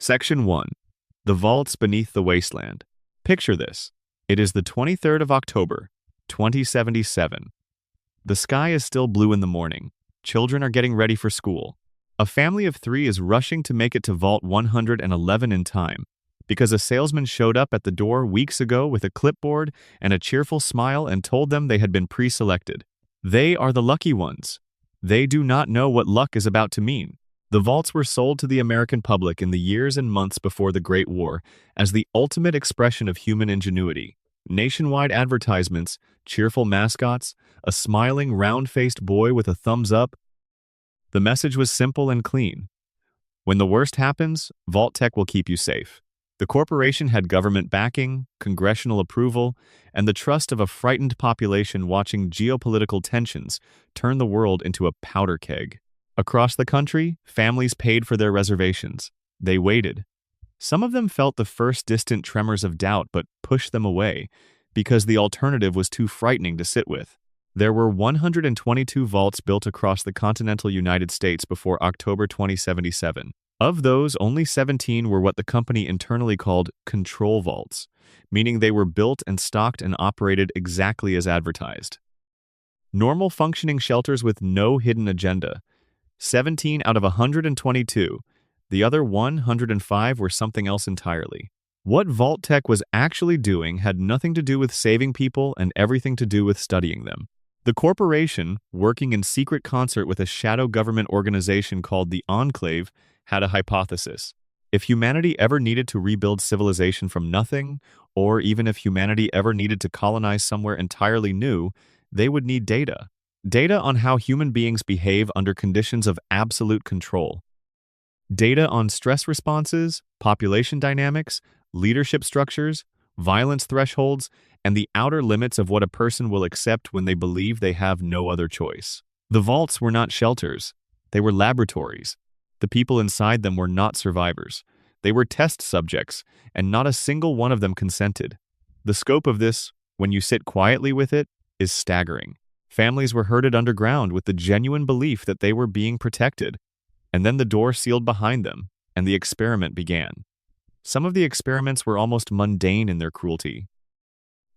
Section 1. The Vaults Beneath the Wasteland. Picture this. It is the 23rd of October, 2077. The sky is still blue in the morning. Children are getting ready for school. A family of 3 is rushing to make it to Vault 111 in time, because a salesman showed up at the door weeks ago with a clipboard and a cheerful smile and told them they had been pre-selected. They are the lucky ones. They do not know what luck is about to mean. The vaults were sold to the American public in the years and months before the Great War as the ultimate expression of human ingenuity. Nationwide advertisements, cheerful mascots, a smiling, round-faced boy with a thumbs up. The message was simple and clean. When the worst happens, Vault-Tec will keep you safe. The corporation had government backing, congressional approval, and the trust of a frightened population watching geopolitical tensions turn the world into a powder keg. Across the country, families paid for their reservations. They waited. Some of them felt the first distant tremors of doubt but pushed them away because the alternative was too frightening to sit with. There were 122 vaults built across the continental United States before October 2077. Of those, only 17 were what the company internally called control vaults, meaning they were built and stocked and operated exactly as advertised. Normal functioning shelters with no hidden agenda. 17 out of 122. The other 105 were something else entirely. What Vault-Tec was actually doing had nothing to do with saving people and everything to do with studying them. The corporation, working in secret concert with a shadow government organization called the Enclave, had a hypothesis. If humanity ever needed to rebuild civilization from nothing, or even if humanity ever needed to colonize somewhere entirely new, they would need data. Data on how human beings behave under conditions of absolute control. Data on stress responses, population dynamics, leadership structures, violence thresholds, and the outer limits of what a person will accept when they believe they have no other choice. The vaults were not shelters. They were laboratories. The people inside them were not survivors. They were test subjects, and not a single one of them consented. The scope of this, when you sit quietly with it, is staggering. Families were herded underground with the genuine belief that they were being protected, and then the door sealed behind them, and the experiment began. Some of the experiments were almost mundane in their cruelty.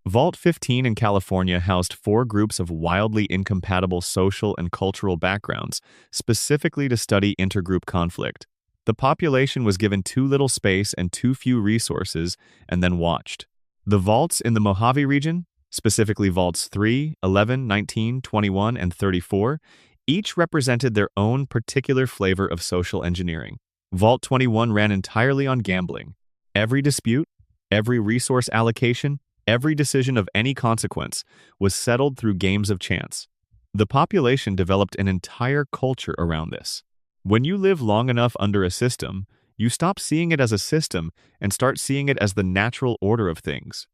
Vault 15 in California housed 4 groups of wildly incompatible social and cultural backgrounds, specifically to study intergroup conflict. The population was given too little space and too few resources, and then watched. The vaults in the Mojave region, specifically Vaults 3, 11, 19, 21, and 34, each represented their own particular flavor of social engineering. Vault 21 ran entirely on gambling. Every dispute, every resource allocation, every decision of any consequence was settled through games of chance. The population developed an entire culture around this. When you live long enough under a system, you stop seeing it as a system and start seeing it as the natural order of things.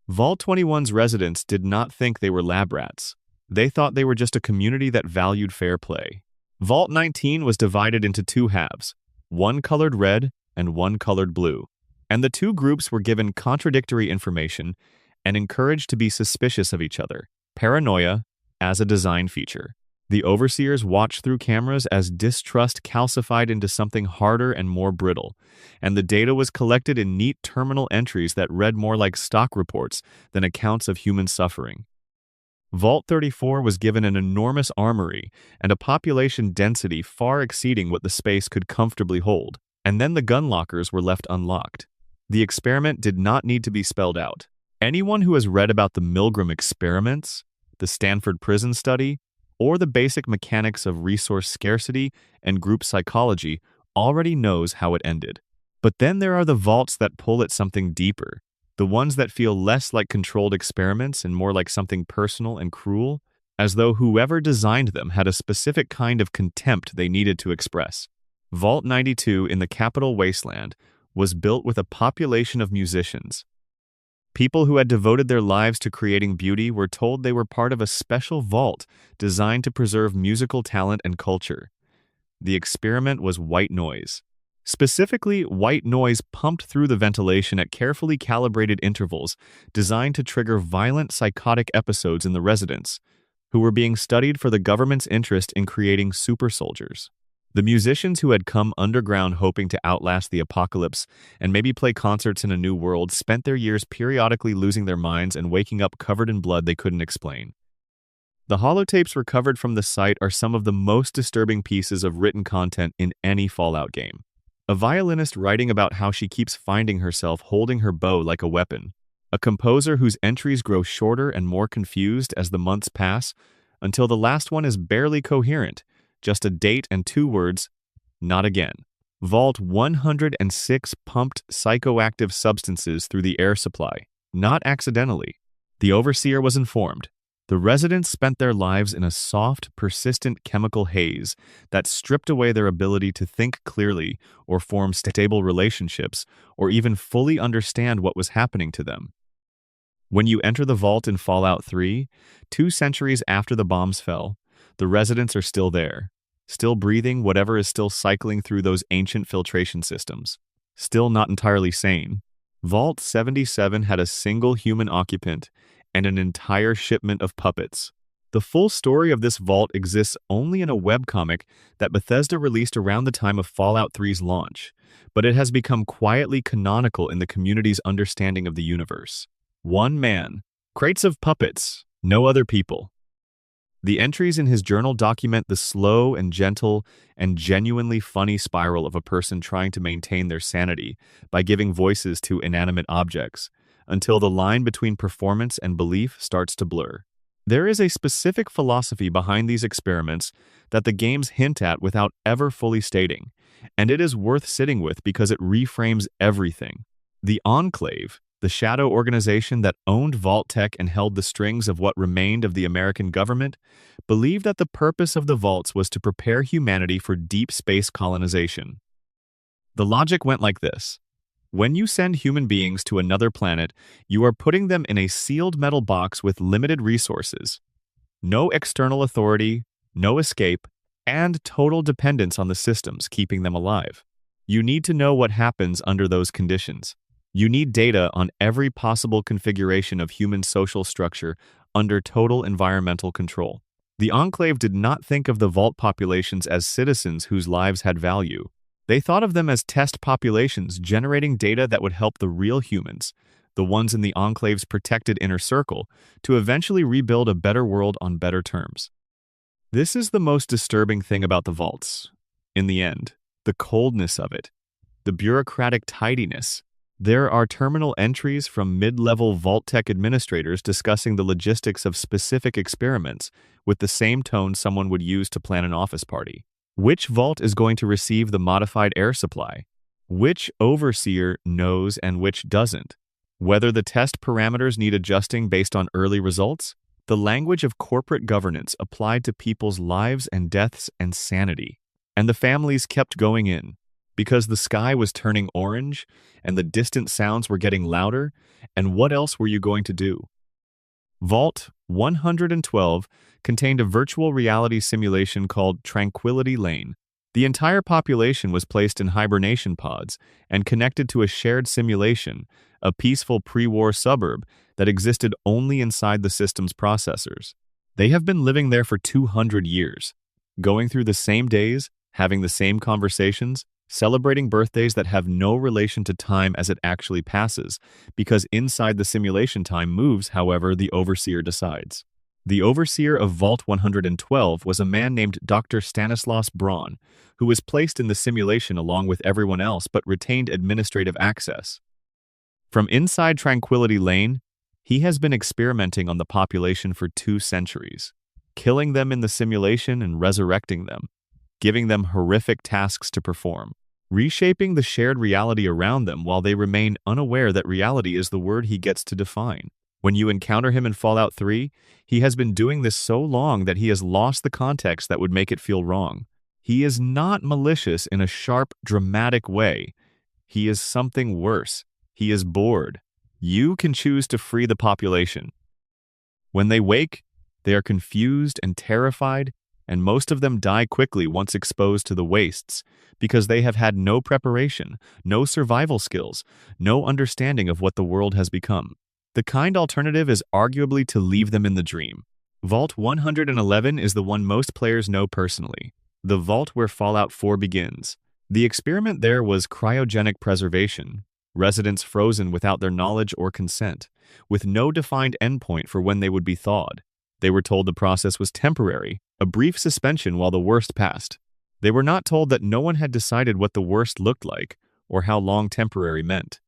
Vault 21's residents did not think they were lab rats. They thought they were just a community that valued fair play. Vault 19 was divided into 2 halves, one colored red and one colored blue, and the 2 groups were given contradictory information and encouraged to be suspicious of each other. Paranoia as a design feature. The overseers watched through cameras as distrust calcified into something harder and more brittle, and the data was collected in neat terminal entries that read more like stock reports than accounts of human suffering. Vault 34 was given an enormous armory and a population density far exceeding what the space could comfortably hold, and then the gun lockers were left unlocked. The experiment did not need to be spelled out. Anyone who has read about the Milgram experiments, the Stanford prison study, or the basic mechanics of resource scarcity and group psychology already knows how it ended. But then there are the vaults that pull at something deeper, the ones that feel less like controlled experiments and more like something personal and cruel, as though whoever designed them had a specific kind of contempt they needed to express. Vault 92 in the Capitol Wasteland was built with a population of musicians. People who had devoted their lives to creating beauty were told they were part of a special vault designed to preserve musical talent and culture. The experiment was white noise. Specifically, white noise pumped through the ventilation at carefully calibrated intervals designed to trigger violent psychotic episodes in the residents, who were being studied for the government's interest in creating super soldiers. The musicians who had come underground hoping to outlast the apocalypse and maybe play concerts in a new world spent their years periodically losing their minds and waking up covered in blood they couldn't explain. The holotapes recovered from the site are some of the most disturbing pieces of written content in any Fallout game. A violinist writing about how she keeps finding herself holding her bow like a weapon. A composer whose entries grow shorter and more confused as the months pass, until the last one is barely coherent, just a date and 2 words, not again. Vault 106 pumped psychoactive substances through the air supply, not accidentally. The overseer was informed. The residents spent their lives in a soft, persistent chemical haze that stripped away their ability to think clearly or form stable relationships or even fully understand what was happening to them. When you enter the vault in Fallout 3, 2 centuries after the bombs fell, the residents are still there, still breathing whatever is still cycling through those ancient filtration systems, still not entirely sane. Vault 77 had a single human occupant and an entire shipment of puppets. The full story of this vault exists only in a webcomic that Bethesda released around the time of Fallout 3's launch, but it has become quietly canonical in the community's understanding of the universe. One man, crates of puppets, no other people. The entries in his journal document the slow and gentle and genuinely funny spiral of a person trying to maintain their sanity by giving voices to inanimate objects, until the line between performance and belief starts to blur. There is a specific philosophy behind these experiments that the games hint at without ever fully stating, and it is worth sitting with because it reframes everything. The Enclave, the shadow organization that owned Vault-Tec and held the strings of what remained of the American government, believed that the purpose of the vaults was to prepare humanity for deep space colonization. The logic went like this. When you send human beings to another planet, you are putting them in a sealed metal box with limited resources. No external authority, no escape, and total dependence on the systems keeping them alive. You need to know what happens under those conditions. You need data on every possible configuration of human social structure under total environmental control. The Enclave did not think of the Vault populations as citizens whose lives had value. They thought of them as test populations generating data that would help the real humans, the ones in the Enclave's protected inner circle, to eventually rebuild a better world on better terms. This is the most disturbing thing about the Vaults. In the end, the coldness of it, the bureaucratic tidiness. There are terminal entries from mid-level Vault-Tec administrators discussing the logistics of specific experiments with the same tone someone would use to plan an office party. Which vault is going to receive the modified air supply? Which overseer knows and which doesn't? Whether the test parameters need adjusting based on early results? The language of corporate governance applied to people's lives and deaths and sanity. And the families kept going in, because the sky was turning orange and the distant sounds were getting louder, and what else were you going to do? Vault 112 contained a virtual reality simulation called Tranquility Lane. The entire population was placed in hibernation pods and connected to a shared simulation, a peaceful pre-war suburb that existed only inside the system's processors. They have been living there for 200 years, going through the same days, having the same conversations, celebrating birthdays that have no relation to time as it actually passes, because inside the simulation time moves however the overseer decides. The overseer of Vault 112 was a man named Dr. Stanislaus Braun, who was placed in the simulation along with everyone else but retained administrative access. From inside Tranquility Lane, he has been experimenting on the population for 2 centuries, killing them in the simulation and resurrecting them, giving them horrific tasks to perform, reshaping the shared reality around them while they remain unaware that reality is the word he gets to define. When you encounter him in Fallout 3, he has been doing this so long that he has lost the context that would make it feel wrong. He is not malicious in a sharp, dramatic way. He is something worse. He is bored. You can choose to free the population. When they wake, they are confused and terrified, and most of them die quickly once exposed to the wastes, because they have had no preparation, no survival skills, no understanding of what the world has become. The kind alternative is arguably to leave them in the dream. Vault 111 is the one most players know personally. The vault where Fallout 4 begins. The experiment there was cryogenic preservation, residents frozen without their knowledge or consent, with no defined endpoint for when they would be thawed. They were told the process was temporary, a brief suspension while the worst passed. They were not told that no one had decided what the worst looked like or how long temporary meant.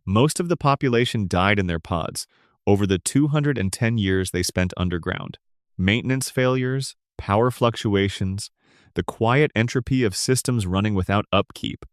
Most of the population died in their pods over the 210 years they spent underground. Maintenance failures, power fluctuations, the quiet entropy of systems running without upkeep.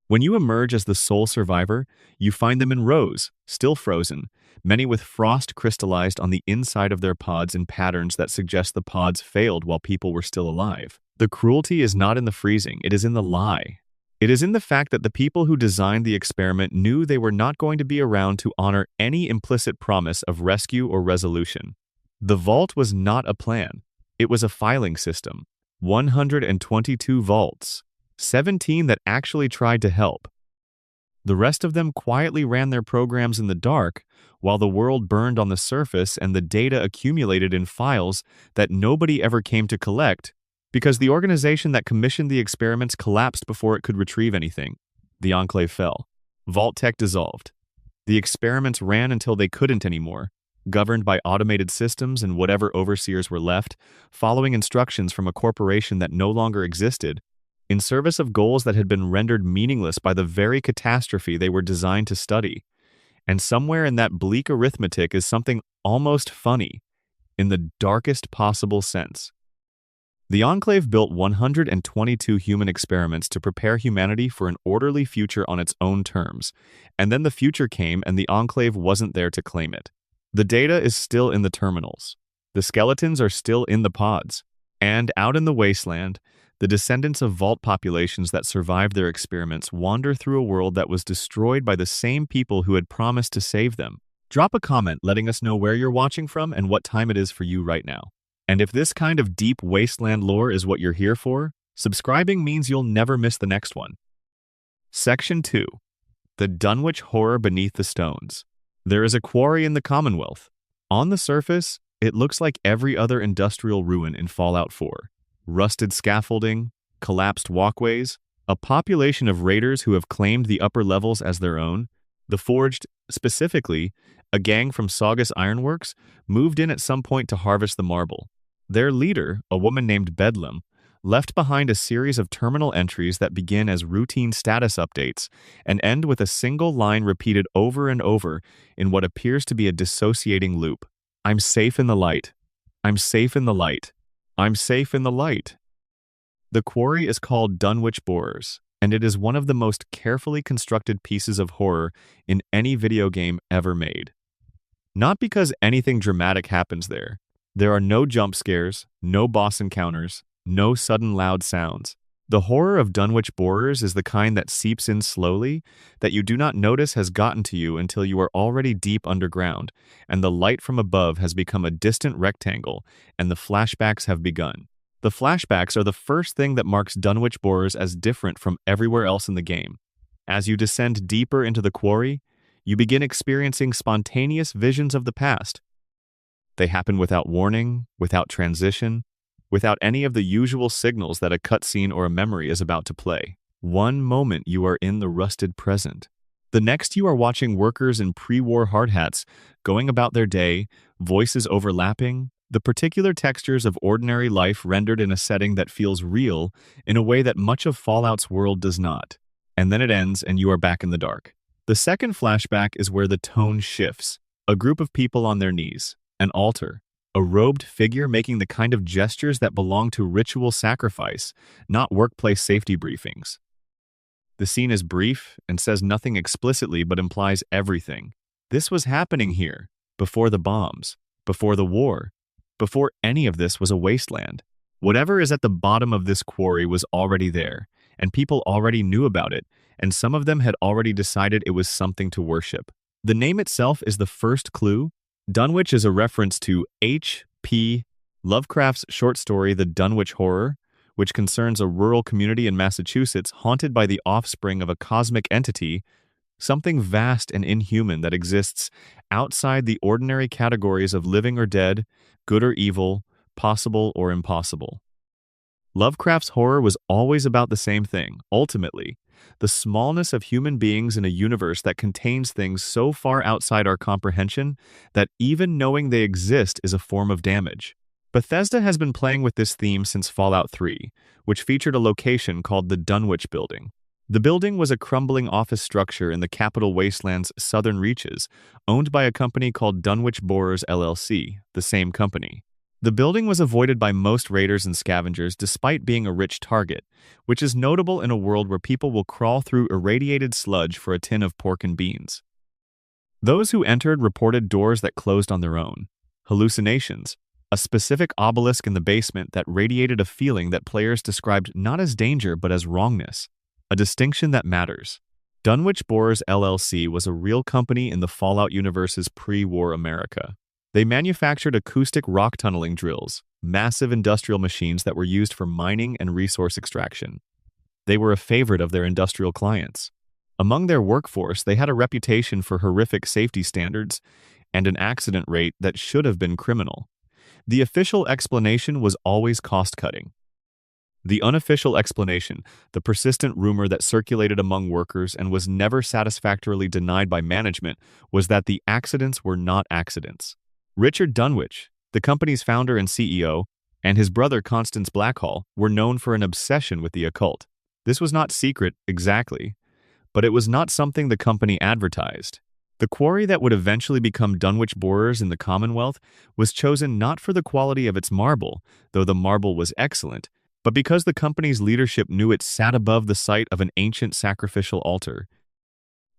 When you emerge as the sole survivor, you find them in rows, still frozen, many with frost crystallized on the inside of their pods in patterns that suggest the pods failed while people were still alive. The cruelty is not in the freezing, it is in the lie. It is in the fact that the people who designed the experiment knew they were not going to be around to honor any implicit promise of rescue or resolution. The vault was not a plan. It was a filing system. 122 vaults. 17 that actually tried to help. The rest of them quietly ran their programs in the dark while the world burned on the surface and the data accumulated in files that nobody ever came to collect because the organization that commissioned the experiments collapsed before it could retrieve anything. The Enclave fell. Vault-Tec dissolved. The experiments ran until they couldn't anymore, governed by automated systems and whatever overseers were left, following instructions from a corporation that no longer existed, in service of goals that had been rendered meaningless by the very catastrophe they were designed to study. And somewhere in that bleak arithmetic is something almost funny, in the darkest possible sense. The Enclave built 122 human experiments to prepare humanity for an orderly future on its own terms, and then the future came and the Enclave wasn't there to claim it. The data is still in the terminals. The skeletons are still in the pods. And out in the wasteland, the descendants of vault populations that survived their experiments wander through a world that was destroyed by the same people who had promised to save them. Drop a comment letting us know where you're watching from and what time it is for you right now. And if this kind of deep wasteland lore is what you're here for, subscribing means you'll never miss the next one. Section 2. The Dunwich Horror Beneath the Stones. There is a quarry in the Commonwealth. On the surface, it looks like every other industrial ruin in Fallout 4. Rusted scaffolding, collapsed walkways, a population of raiders who have claimed the upper levels as their own. The Forged, specifically, a gang from Saugus Ironworks, moved in at some point to harvest the marble. Their leader, a woman named Bedlam, left behind a series of terminal entries that begin as routine status updates and end with a single line repeated over and over in what appears to be a dissociating loop. I'm safe in the light. I'm safe in the light. I'm safe in the light. The quarry is called Dunwich Borers, and it is one of the most carefully constructed pieces of horror in any video game ever made. Not because anything dramatic happens there. There are no jump scares, no boss encounters, no sudden loud sounds. The horror of Dunwich Borers is the kind that seeps in slowly, that you do not notice has gotten to you until you are already deep underground, and the light from above has become a distant rectangle, and the flashbacks have begun. The flashbacks are the first thing that marks Dunwich Borers as different from everywhere else in the game. As you descend deeper into the quarry, you begin experiencing spontaneous visions of the past. They happen without warning, without transition, without any of the usual signals that a cutscene or a memory is about to play. One moment you are in the rusted present. The next you are watching workers in pre-war hard hats going about their day, voices overlapping, the particular textures of ordinary life rendered in a setting that feels real in a way that much of Fallout's world does not. And then it ends and you are back in the dark. The second flashback is where the tone shifts. A group of people on their knees. An altar. A robed figure making the kind of gestures that belong to ritual sacrifice, not workplace safety briefings. The scene is brief and says nothing explicitly but implies everything. This was happening here, before the bombs, before the war, before any of this was a wasteland. Whatever is at the bottom of this quarry was already there, and people already knew about it, and some of them had already decided it was something to worship. The name itself is the first clue. Dunwich is a reference to H.P. Lovecraft's short story The Dunwich Horror, which concerns a rural community in Massachusetts haunted by the offspring of a cosmic entity, something vast and inhuman that exists outside the ordinary categories of living or dead, good or evil, possible or impossible. Lovecraft's horror was always about the same thing, ultimately, the smallness of human beings in a universe that contains things so far outside our comprehension that even knowing they exist is a form of damage. Bethesda has been playing with this theme since Fallout 3, which featured a location called the Dunwich Building. The building was a crumbling office structure in the Capital Wasteland's southern reaches, owned by a company called Dunwich Borers LLC, the same company. The building was avoided by most raiders and scavengers despite being a rich target, which is notable in a world where people will crawl through irradiated sludge for a tin of pork and beans. Those who entered reported doors that closed on their own, hallucinations, a specific obelisk in the basement that radiated a feeling that players described not as danger but as wrongness, a distinction that matters. Dunwich Borers LLC was a real company in the Fallout universe's pre-war America. They manufactured acoustic rock tunneling drills, massive industrial machines that were used for mining and resource extraction. They were a favorite of their industrial clients. Among their workforce, they had a reputation for horrific safety standards and an accident rate that should have been criminal. The official explanation was always cost-cutting. The unofficial explanation, the persistent rumor that circulated among workers and was never satisfactorily denied by management, was that the accidents were not accidents. Richard Dunwich, the company's founder and CEO, and his brother Constance Blackhall were known for an obsession with the occult. This was not secret, exactly, but it was not something the company advertised. The quarry that would eventually become Dunwich Borers in the Commonwealth was chosen not for the quality of its marble, though the marble was excellent, but because the company's leadership knew it sat above the site of an ancient sacrificial altar.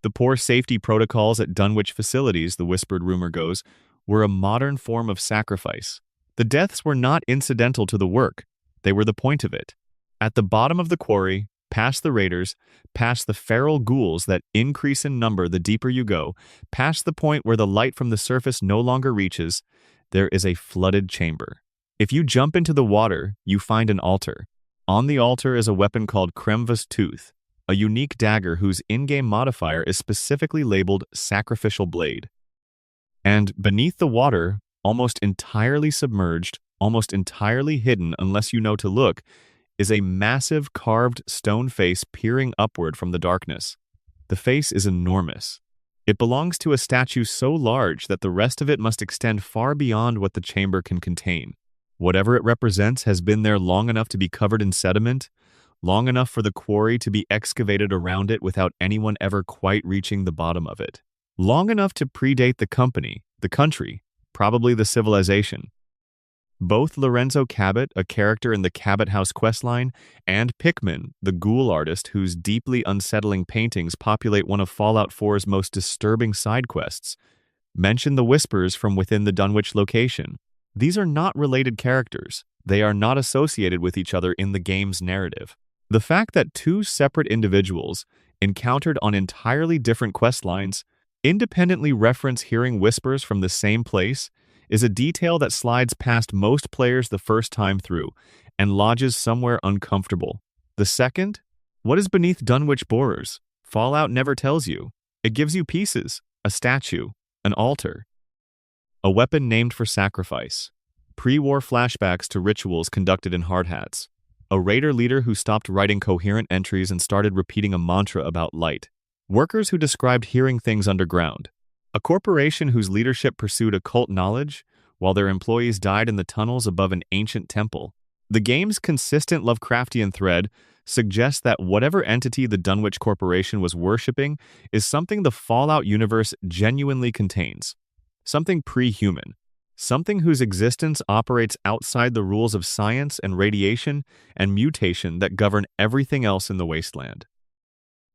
The poor safety protocols at Dunwich facilities, the whispered rumor goes, were a modern form of sacrifice. The deaths were not incidental to the work, they were the point of it. At the bottom of the quarry, past the raiders, past the feral ghouls that increase in number the deeper you go, past the point where the light from the surface no longer reaches, there is a flooded chamber. If you jump into the water, you find an altar. On the altar is a weapon called Kremva's Tooth, a unique dagger whose in-game modifier is specifically labeled Sacrificial Blade. And beneath the water, almost entirely submerged, almost entirely hidden unless you know to look, is a massive carved stone face peering upward from the darkness. The face is enormous. It belongs to a statue so large that the rest of it must extend far beyond what the chamber can contain. Whatever it represents has been there long enough to be covered in sediment, long enough for the quarry to be excavated around it without anyone ever quite reaching the bottom of it. Long enough to predate the company, the country, probably the civilization. Both Lorenzo Cabot, a character in the Cabot House questline, and Pickman, the ghoul artist whose deeply unsettling paintings populate one of Fallout 4's most disturbing side quests, mention the whispers from within the Dunwich location. These are not related characters. They are not associated with each other in the game's narrative. The fact that two separate individuals, encountered on entirely different questlines, independently reference hearing whispers from the same place is a detail that slides past most players the first time through and lodges somewhere uncomfortable. The second? What is beneath Dunwich Borers? Fallout never tells you. It gives you pieces, a statue, an altar, a weapon named for sacrifice, pre-war flashbacks to rituals conducted in hard hats, a raider leader who stopped writing coherent entries and started repeating a mantra about light, workers who described hearing things underground, a corporation whose leadership pursued occult knowledge while their employees died in the tunnels above an ancient temple. The game's consistent Lovecraftian thread suggests that whatever entity the Dunwich Corporation was worshipping is something the Fallout universe genuinely contains, something pre-human, something whose existence operates outside the rules of science and radiation and mutation that govern everything else in the wasteland.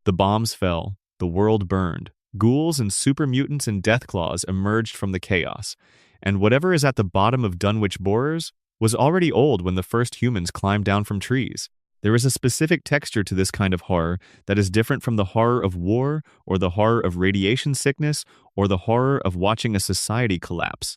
The bombs fell, the world burned, ghouls and super mutants and deathclaws emerged from the chaos, and whatever is at the bottom of Dunwich Borers was already old when the first humans climbed down from trees. There is a specific texture to this kind of horror that is different from the horror of war or the horror of radiation sickness or the horror of watching a society collapse.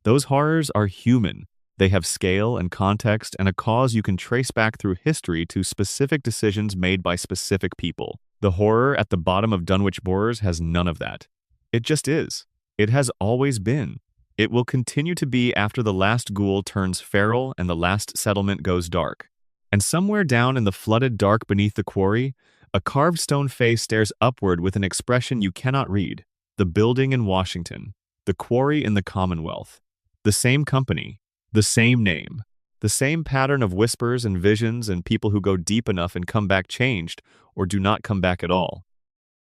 Those horrors are human. They have scale and context and a cause you can trace back through history to specific decisions made by specific people. The horror at the bottom of Dunwich Borers has none of that. It just is. It has always been. It will continue to be after the last ghoul turns feral and the last settlement goes dark. And somewhere down in the flooded dark beneath the quarry, a carved stone face stares upward with an expression you cannot read. The building in Washington, the quarry in the Commonwealth. The same company, the same name, the same pattern of whispers and visions and people who go deep enough and come back changed or do not come back at all.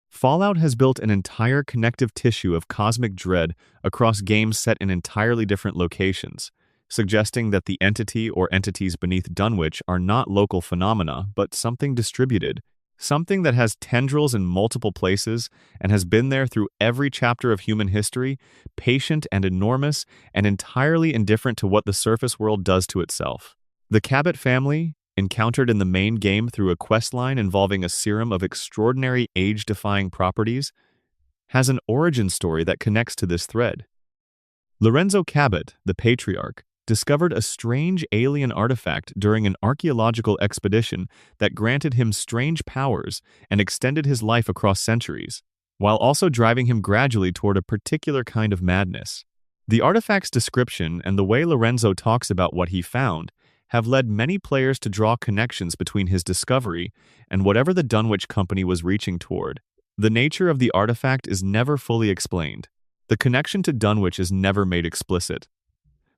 Fallout has built an entire connective tissue of cosmic dread across games set in entirely different locations, suggesting that the entity or entities beneath Dunwich are not local phenomena, but something distributed, something that has tendrils in multiple places and has been there through every chapter of human history, patient and enormous, and entirely indifferent to what the surface world does to itself. The Cabot family, encountered in the main game through a questline involving a serum of extraordinary age-defying properties, has an origin story that connects to this thread. Lorenzo Cabot, the patriarch, discovered a strange alien artifact during an archaeological expedition that granted him strange powers and extended his life across centuries, while also driving him gradually toward a particular kind of madness. The artifact's description and the way Lorenzo talks about what he found have led many players to draw connections between his discovery and whatever the Dunwich Company was reaching toward. The nature of the artifact is never fully explained. The connection to Dunwich is never made explicit.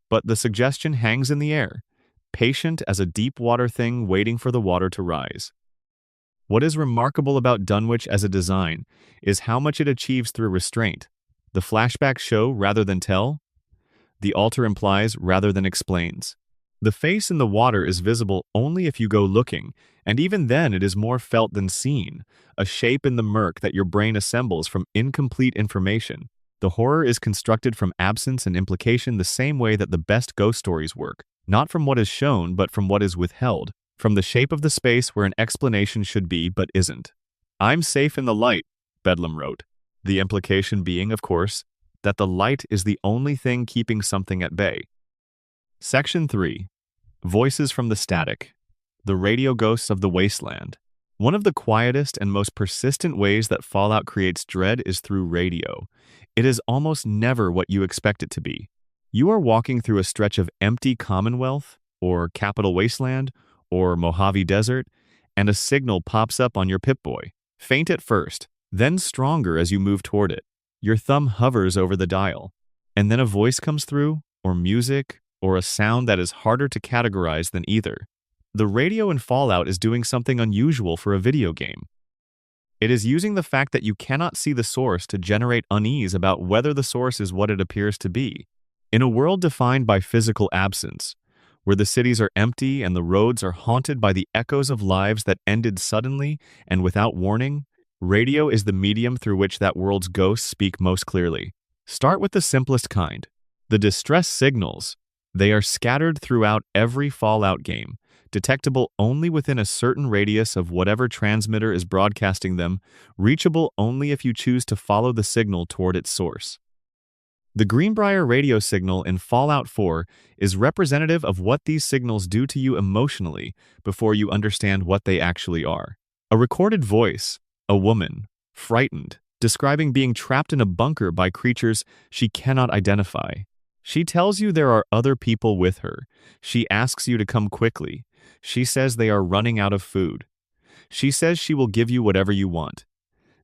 But the suggestion hangs in the air, patient as a deep-water thing waiting for the water to rise. What is remarkable about Dunwich as a design is how much it achieves through restraint. The flashbacks show rather than tell. The altar implies rather than explains. The face in the water is visible only if you go looking, and even then it is more felt than seen, a shape in the murk that your brain assembles from incomplete information. The horror is constructed from absence and implication the same way that the best ghost stories work, not from what is shown but from what is withheld, from the shape of the space where an explanation should be but isn't. "I'm safe in the light," Bedlam wrote, the implication being, of course, that the light is the only thing keeping something at bay. Section 3. Voices from the Static. The Radio Ghosts of the Wasteland. One of the quietest and most persistent ways that Fallout creates dread is through radio. It is almost never what you expect it to be. You are walking through a stretch of empty Commonwealth, or Capital Wasteland, or Mojave Desert, and a signal pops up on your Pip-Boy. Faint at first, then stronger as you move toward it. Your thumb hovers over the dial, and then a voice comes through, or music, or a sound that is harder to categorize than either. The radio in Fallout is doing something unusual for a video game. It is using the fact that you cannot see the source to generate unease about whether the source is what it appears to be. In a world defined by physical absence, where the cities are empty and the roads are haunted by the echoes of lives that ended suddenly and without warning, radio is the medium through which that world's ghosts speak most clearly. Start with the simplest kind, the distress signals. They are scattered throughout every Fallout game, detectable only within a certain radius of whatever transmitter is broadcasting them, reachable only if you choose to follow the signal toward its source. The Greenbrier radio signal in Fallout 4 is representative of what these signals do to you emotionally before you understand what they actually are. A recorded voice, a woman, frightened, describing being trapped in a bunker by creatures she cannot identify. She tells you there are other people with her. She asks you to come quickly. She says they are running out of food. She says she will give you whatever you want.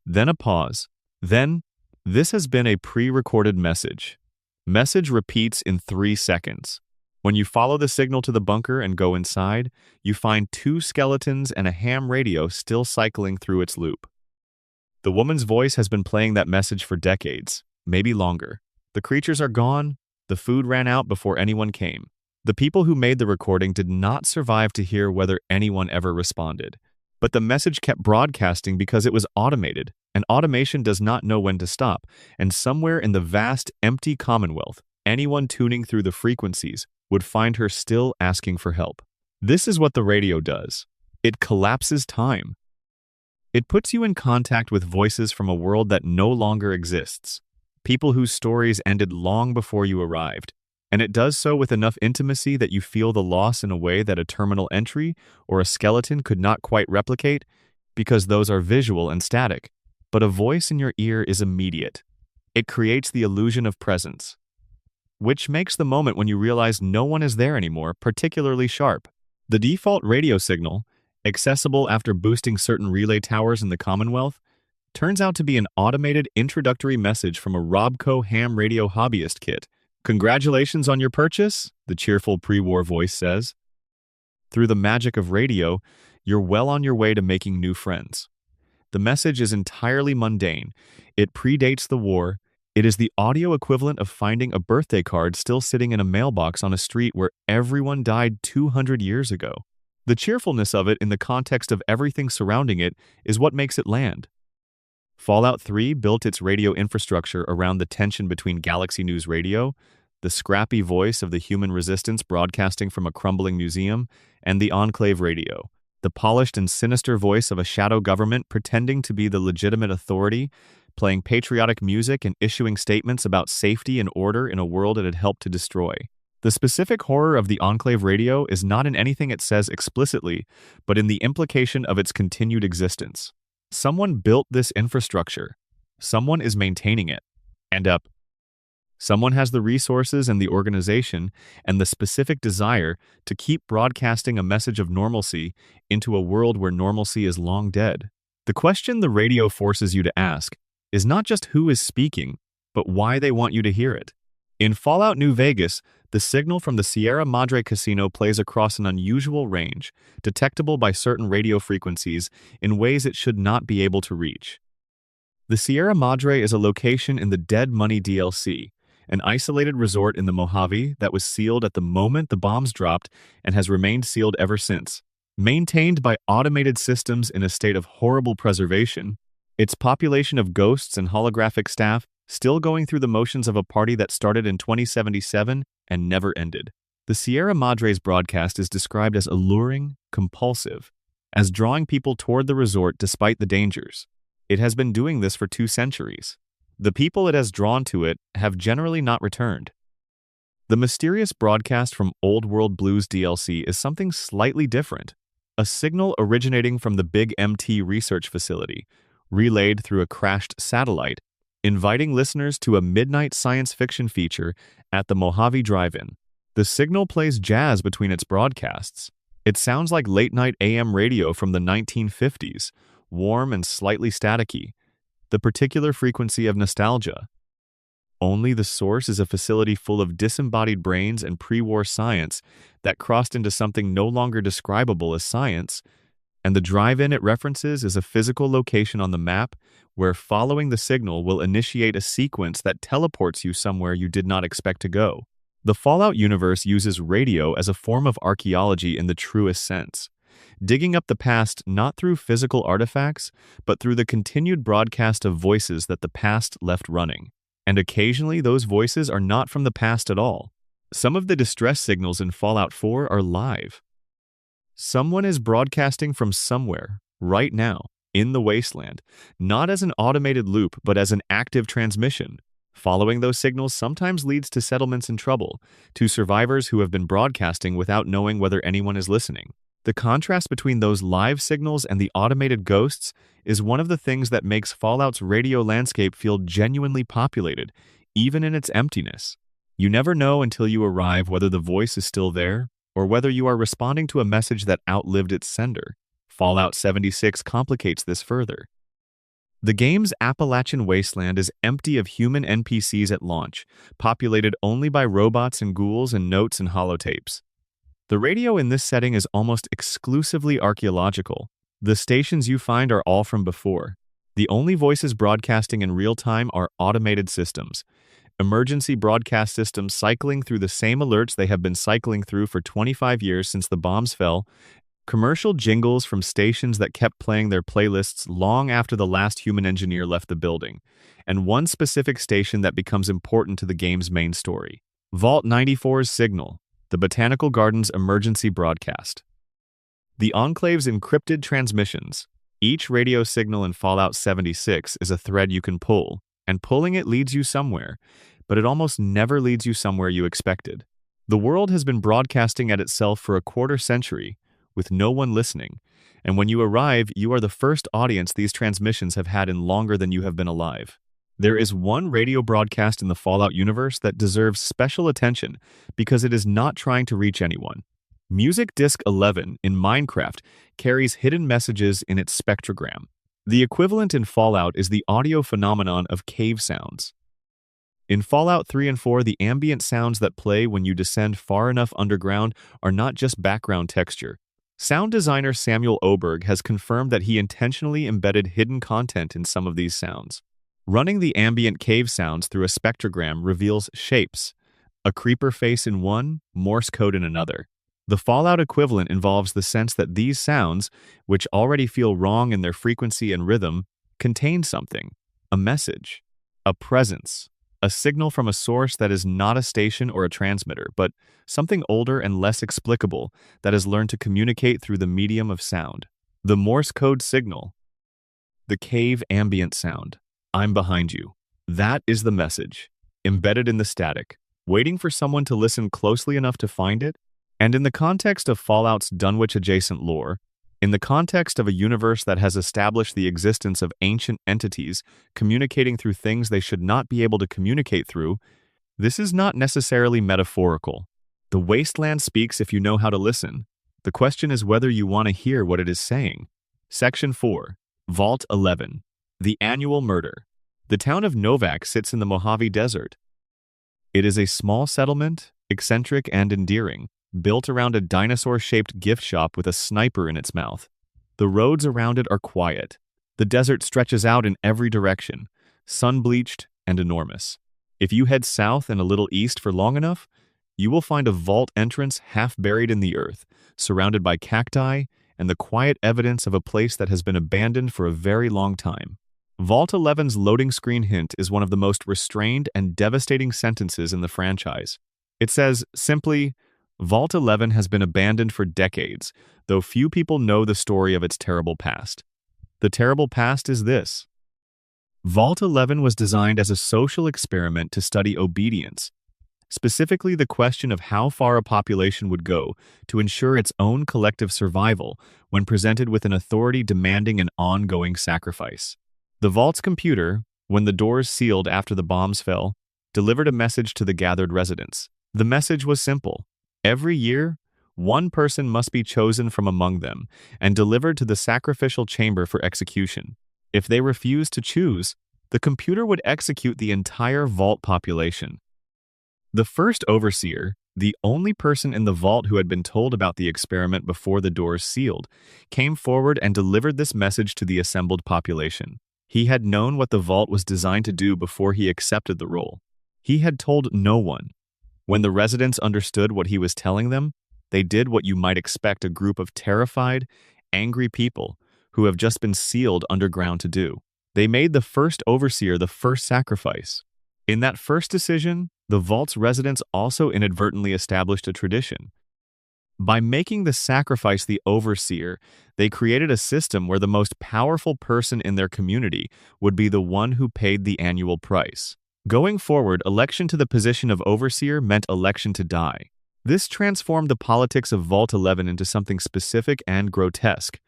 Then a pause. Then, "This has been a pre-recorded message." Message repeats in 3 seconds. When you follow the signal to the bunker and go inside, you find 2 skeletons and a ham radio still cycling through its loop. The woman's voice has been playing that message for decades, maybe longer. The creatures are gone. The food ran out before anyone came. The people who made the recording did not survive to hear whether anyone ever responded. But the message kept broadcasting because it was automated, and automation does not know when to stop, and somewhere in the vast, empty Commonwealth, anyone tuning through the frequencies would find her still asking for help. This is what the radio does. It collapses time. It puts you in contact with voices from a world that no longer exists. People whose stories ended long before you arrived, and it does so with enough intimacy that you feel the loss in a way that a terminal entry or a skeleton could not quite replicate, because those are visual and static, but a voice in your ear is immediate. It creates the illusion of presence, which makes the moment when you realize no one is there anymore particularly sharp. The default radio signal, accessible after boosting certain relay towers in the Commonwealth, turns out to be an automated introductory message from a Robco ham radio hobbyist kit. "Congratulations on your purchase," the cheerful pre-war voice says. Through the magic of radio, you're well on your way to making new friends. The message is entirely mundane. It predates the war. It is the audio equivalent of finding a birthday card still sitting in a mailbox on a street where everyone died 200 years ago. The cheerfulness of it in the context of everything surrounding it is what makes it land. Fallout 3 built its radio infrastructure around the tension between Galaxy News Radio, the scrappy voice of the human resistance broadcasting from a crumbling museum, and the Enclave Radio, the polished and sinister voice of a shadow government pretending to be the legitimate authority, playing patriotic music and issuing statements about safety and order in a world it had helped to destroy. The specific horror of the Enclave Radio is not in anything it says explicitly, but in the implication of its continued existence. Someone built this infrastructure. Someone is maintaining it. And someone has the resources and the organization and the specific desire to keep broadcasting a message of normalcy into a world where normalcy is long dead. The question the radio forces you to ask is not just who is speaking, but why they want you to hear it. In Fallout New Vegas, the signal from the Sierra Madre Casino plays across an unusual range, detectable by certain radio frequencies in ways it should not be able to reach. The Sierra Madre is a location in the Dead Money DLC, an isolated resort in the Mojave that was sealed at the moment the bombs dropped and has remained sealed ever since. Maintained by automated systems in a state of horrible preservation, its population of ghosts and holographic staff still going through the motions of a party that started in 2077 and never ended. The Sierra Madre's broadcast is described as alluring, compulsive, as drawing people toward the resort despite the dangers. It has been doing this for 2 centuries. The people it has drawn to it have generally not returned. The mysterious broadcast from Old World Blues DLC is something slightly different, a signal originating from the Big MT research facility, relayed through a crashed satellite, inviting listeners to a midnight science fiction feature at the Mojave Drive-In. The signal plays jazz between its broadcasts. It sounds like late-night AM radio from the 1950s, warm and slightly staticky, the particular frequency of nostalgia. Only the source is a facility full of disembodied brains and pre-war science that crossed into something no longer describable as science, and the drive-in it references is a physical location on the map where following the signal will initiate a sequence that teleports you somewhere you did not expect to go. The Fallout universe uses radio as a form of archaeology in the truest sense, digging up the past not through physical artifacts, but through the continued broadcast of voices that the past left running. And occasionally those voices are not from the past at all. Some of the distress signals in Fallout 4 are live. Someone is broadcasting from somewhere, right now, in the wasteland, not as an automated loop, but as an active transmission. Following those signals sometimes leads to settlements in trouble, to survivors who have been broadcasting without knowing whether anyone is listening. The contrast between those live signals and the automated ghosts is one of the things that makes Fallout's radio landscape feel genuinely populated, even in its emptiness. You never know until you arrive whether the voice is still there, or whether you are responding to a message that outlived its sender. Fallout 76 complicates this further. The game's Appalachian wasteland is empty of human NPCs at launch, populated only by robots and ghouls and notes and holotapes. The radio in this setting is almost exclusively archaeological. The stations you find are all from before. The only voices broadcasting in real time are automated systems. Emergency broadcast systems cycling through the same alerts they have been cycling through for 25 years since the bombs fell, commercial jingles from stations that kept playing their playlists long after the last human engineer left the building, and one specific station that becomes important to the game's main story. Vault 94's Signal, the Botanical Gardens emergency broadcast. The Enclave's encrypted transmissions. Each radio signal in Fallout 76 is a thread you can pull, and pulling it leads you somewhere, but it almost never leads you somewhere you expected. The world has been broadcasting at itself for a quarter century, with no one listening, and when you arrive, you are the first audience these transmissions have had in longer than you have been alive. There is one radio broadcast in the Fallout universe that deserves special attention because it is not trying to reach anyone. Music Disk 11 in Minecraft carries hidden messages in its spectrogram. The equivalent in Fallout is the audio phenomenon of cave sounds. In Fallout 3 and 4, the ambient sounds that play when you descend far enough underground are not just background texture. Sound designer Samuel Oberg has confirmed that he intentionally embedded hidden content in some of these sounds. Running the ambient cave sounds through a spectrogram reveals shapes, a creeper face in one, Morse code in another. The Fallout equivalent involves the sense that these sounds, which already feel wrong in their frequency and rhythm, contain something, a message, a presence, a signal from a source that is not a station or a transmitter, but something older and less explicable that has learned to communicate through the medium of sound. The Morse code signal, the cave ambient sound, I'm behind you. That is the message, embedded in the static, waiting for someone to listen closely enough to find it. And in the context of Fallout's Dunwich-adjacent lore, in the context of a universe that has established the existence of ancient entities communicating through things they should not be able to communicate through, this is not necessarily metaphorical. The wasteland speaks if you know how to listen. The question is whether you want to hear what it is saying. Section 4. Vault 11. The Annual Murder. The town of Novak sits in the Mojave Desert. It is a small settlement, eccentric and endearing, built around a dinosaur-shaped gift shop with a sniper in its mouth. The roads around it are quiet. The desert stretches out in every direction, sun-bleached and enormous. If you head south and a little east for long enough, you will find a vault entrance half buried in the earth, surrounded by cacti and the quiet evidence of a place that has been abandoned for a very long time. Vault 11's loading screen hint is one of the most restrained and devastating sentences in the franchise. It says, simply, Vault 11 has been abandoned for decades, though few people know the story of its terrible past. The terrible past is this. Vault 11 was designed as a social experiment to study obedience, specifically the question of how far a population would go to ensure its own collective survival when presented with an authority demanding an ongoing sacrifice. The Vault's computer, when the doors sealed after the bombs fell, delivered a message to the gathered residents. The message was simple. Every year, one person must be chosen from among them and delivered to the sacrificial chamber for execution. If they refused to choose, the computer would execute the entire vault population. The first overseer, the only person in the vault who had been told about the experiment before the doors sealed, came forward and delivered this message to the assembled population. He had known what the vault was designed to do before he accepted the role. He had told no one. When the residents understood what he was telling them, they did what you might expect a group of terrified, angry people who have just been sealed underground to do. They made the first overseer the first sacrifice. In that first decision, the vault's residents also inadvertently established a tradition. By making the sacrifice the overseer, they created a system where the most powerful person in their community would be the one who paid the annual price. Going forward, election to the position of overseer meant election to die. This transformed the politics of Vault 11 into something specific and grotesque.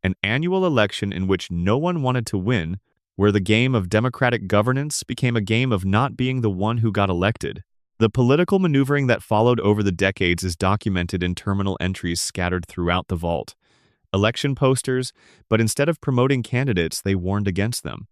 An annual election in which no one wanted to win, where the game of democratic governance became a game of not being the one who got elected. The political maneuvering that followed over the decades is documented in terminal entries scattered throughout the vault. Election posters, but instead of promoting candidates, they warned against them.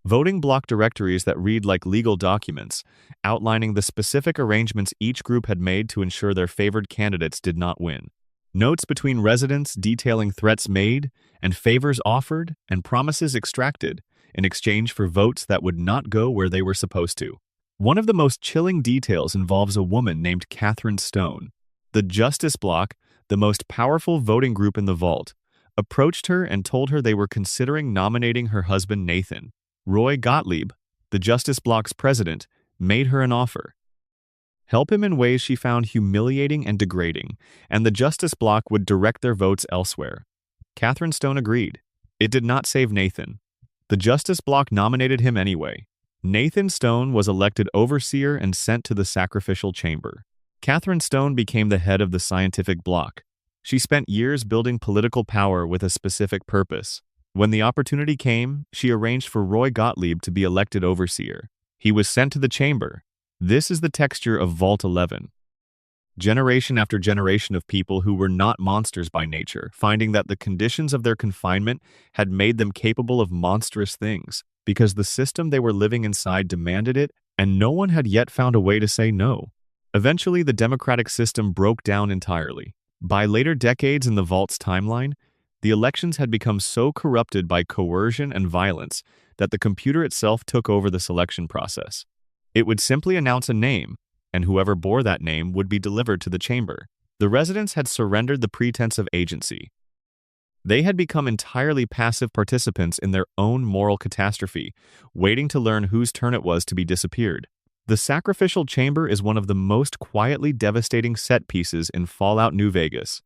Voting block directories that read like legal documents, outlining the specific arrangements each group had made to ensure their favored candidates did not win. Notes between residents detailing threats made and favors offered and promises extracted in exchange for votes that would not go where they were supposed to. One of the most chilling details involves a woman named Catherine Stone. The Justice Bloc, the most powerful voting group in the vault, approached her and told her they were considering nominating her husband Nathan. Roy Gottlieb, the Justice Bloc's president, made her an offer. Help him in ways she found humiliating and degrading, and the Justice Bloc would direct their votes elsewhere. Catherine Stone agreed. It did not save Nathan. The Justice Bloc nominated him anyway. Nathan Stone was elected overseer and sent to the sacrificial chamber. Catherine Stone became the head of the scientific bloc. She spent years building political power with a specific purpose. When the opportunity came, she arranged for Roy Gottlieb to be elected overseer. He was sent to the chamber. This is the texture of Vault 11. Generation after generation of people who were not monsters by nature, finding that the conditions of their confinement had made them capable of monstrous things, because the system they were living inside demanded it, and no one had yet found a way to say no. Eventually, the democratic system broke down entirely. By later decades in the Vault's timeline, the elections had become so corrupted by coercion and violence that the computer itself took over the selection process. It would simply announce a name, and whoever bore that name would be delivered to the chamber. The residents had surrendered the pretense of agency. They had become entirely passive participants in their own moral catastrophe, waiting to learn whose turn it was to be disappeared. The sacrificial chamber is one of the most quietly devastating set pieces in Fallout New Vegas.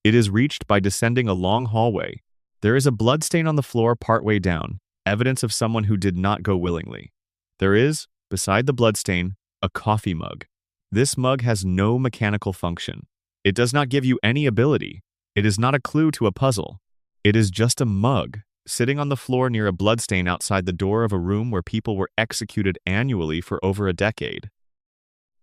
It is reached by descending a long hallway. There is a bloodstain on the floor partway down, evidence of someone who did not go willingly. There is, beside the bloodstain, a coffee mug. This mug has no mechanical function. It does not give you any ability. It is not a clue to a puzzle. It is just a mug, sitting on the floor near a bloodstain outside the door of a room where people were executed annually for over a decade.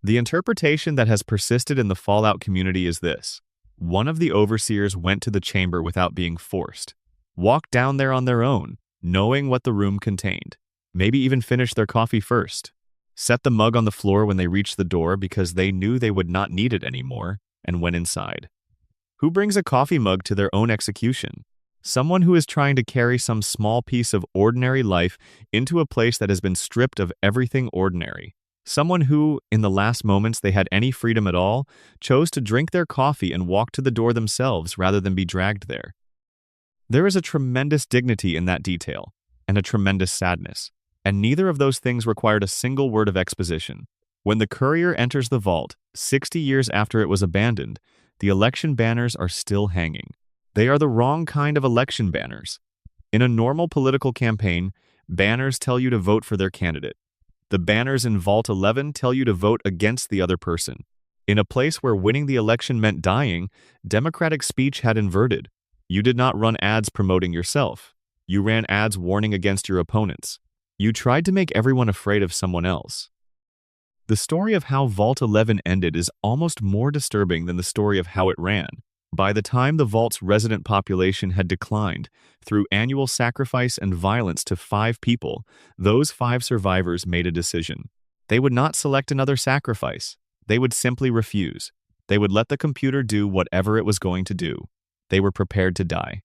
The interpretation that has persisted in the Fallout community is this. One of the overseers went to the chamber without being forced, walked down there on their own, knowing what the room contained, maybe even finished their coffee first, set the mug on the floor when they reached the door because they knew they would not need it anymore, and went inside. Who brings a coffee mug to their own execution? Someone who is trying to carry some small piece of ordinary life into a place that has been stripped of everything ordinary. Someone who, in the last moments they had any freedom at all, chose to drink their coffee and walk to the door themselves rather than be dragged there. There is a tremendous dignity in that detail, and a tremendous sadness, and neither of those things required a single word of exposition. When the courier enters the vault, 60 years after it was abandoned, the election banners are still hanging. They are the wrong kind of election banners. In a normal political campaign, banners tell you to vote for their candidate. The banners in Vault 11 tell you to vote against the other person. In a place where winning the election meant dying, democratic speech had inverted. You did not run ads promoting yourself. You ran ads warning against your opponents. You tried to make everyone afraid of someone else. The story of how Vault 11 ended is almost more disturbing than the story of how it ran. By the time the Vault's resident population had declined, through annual sacrifice and violence to 5 people, those 5 survivors made a decision. They would not select another sacrifice. They would simply refuse. They would let the computer do whatever it was going to do. They were prepared to die.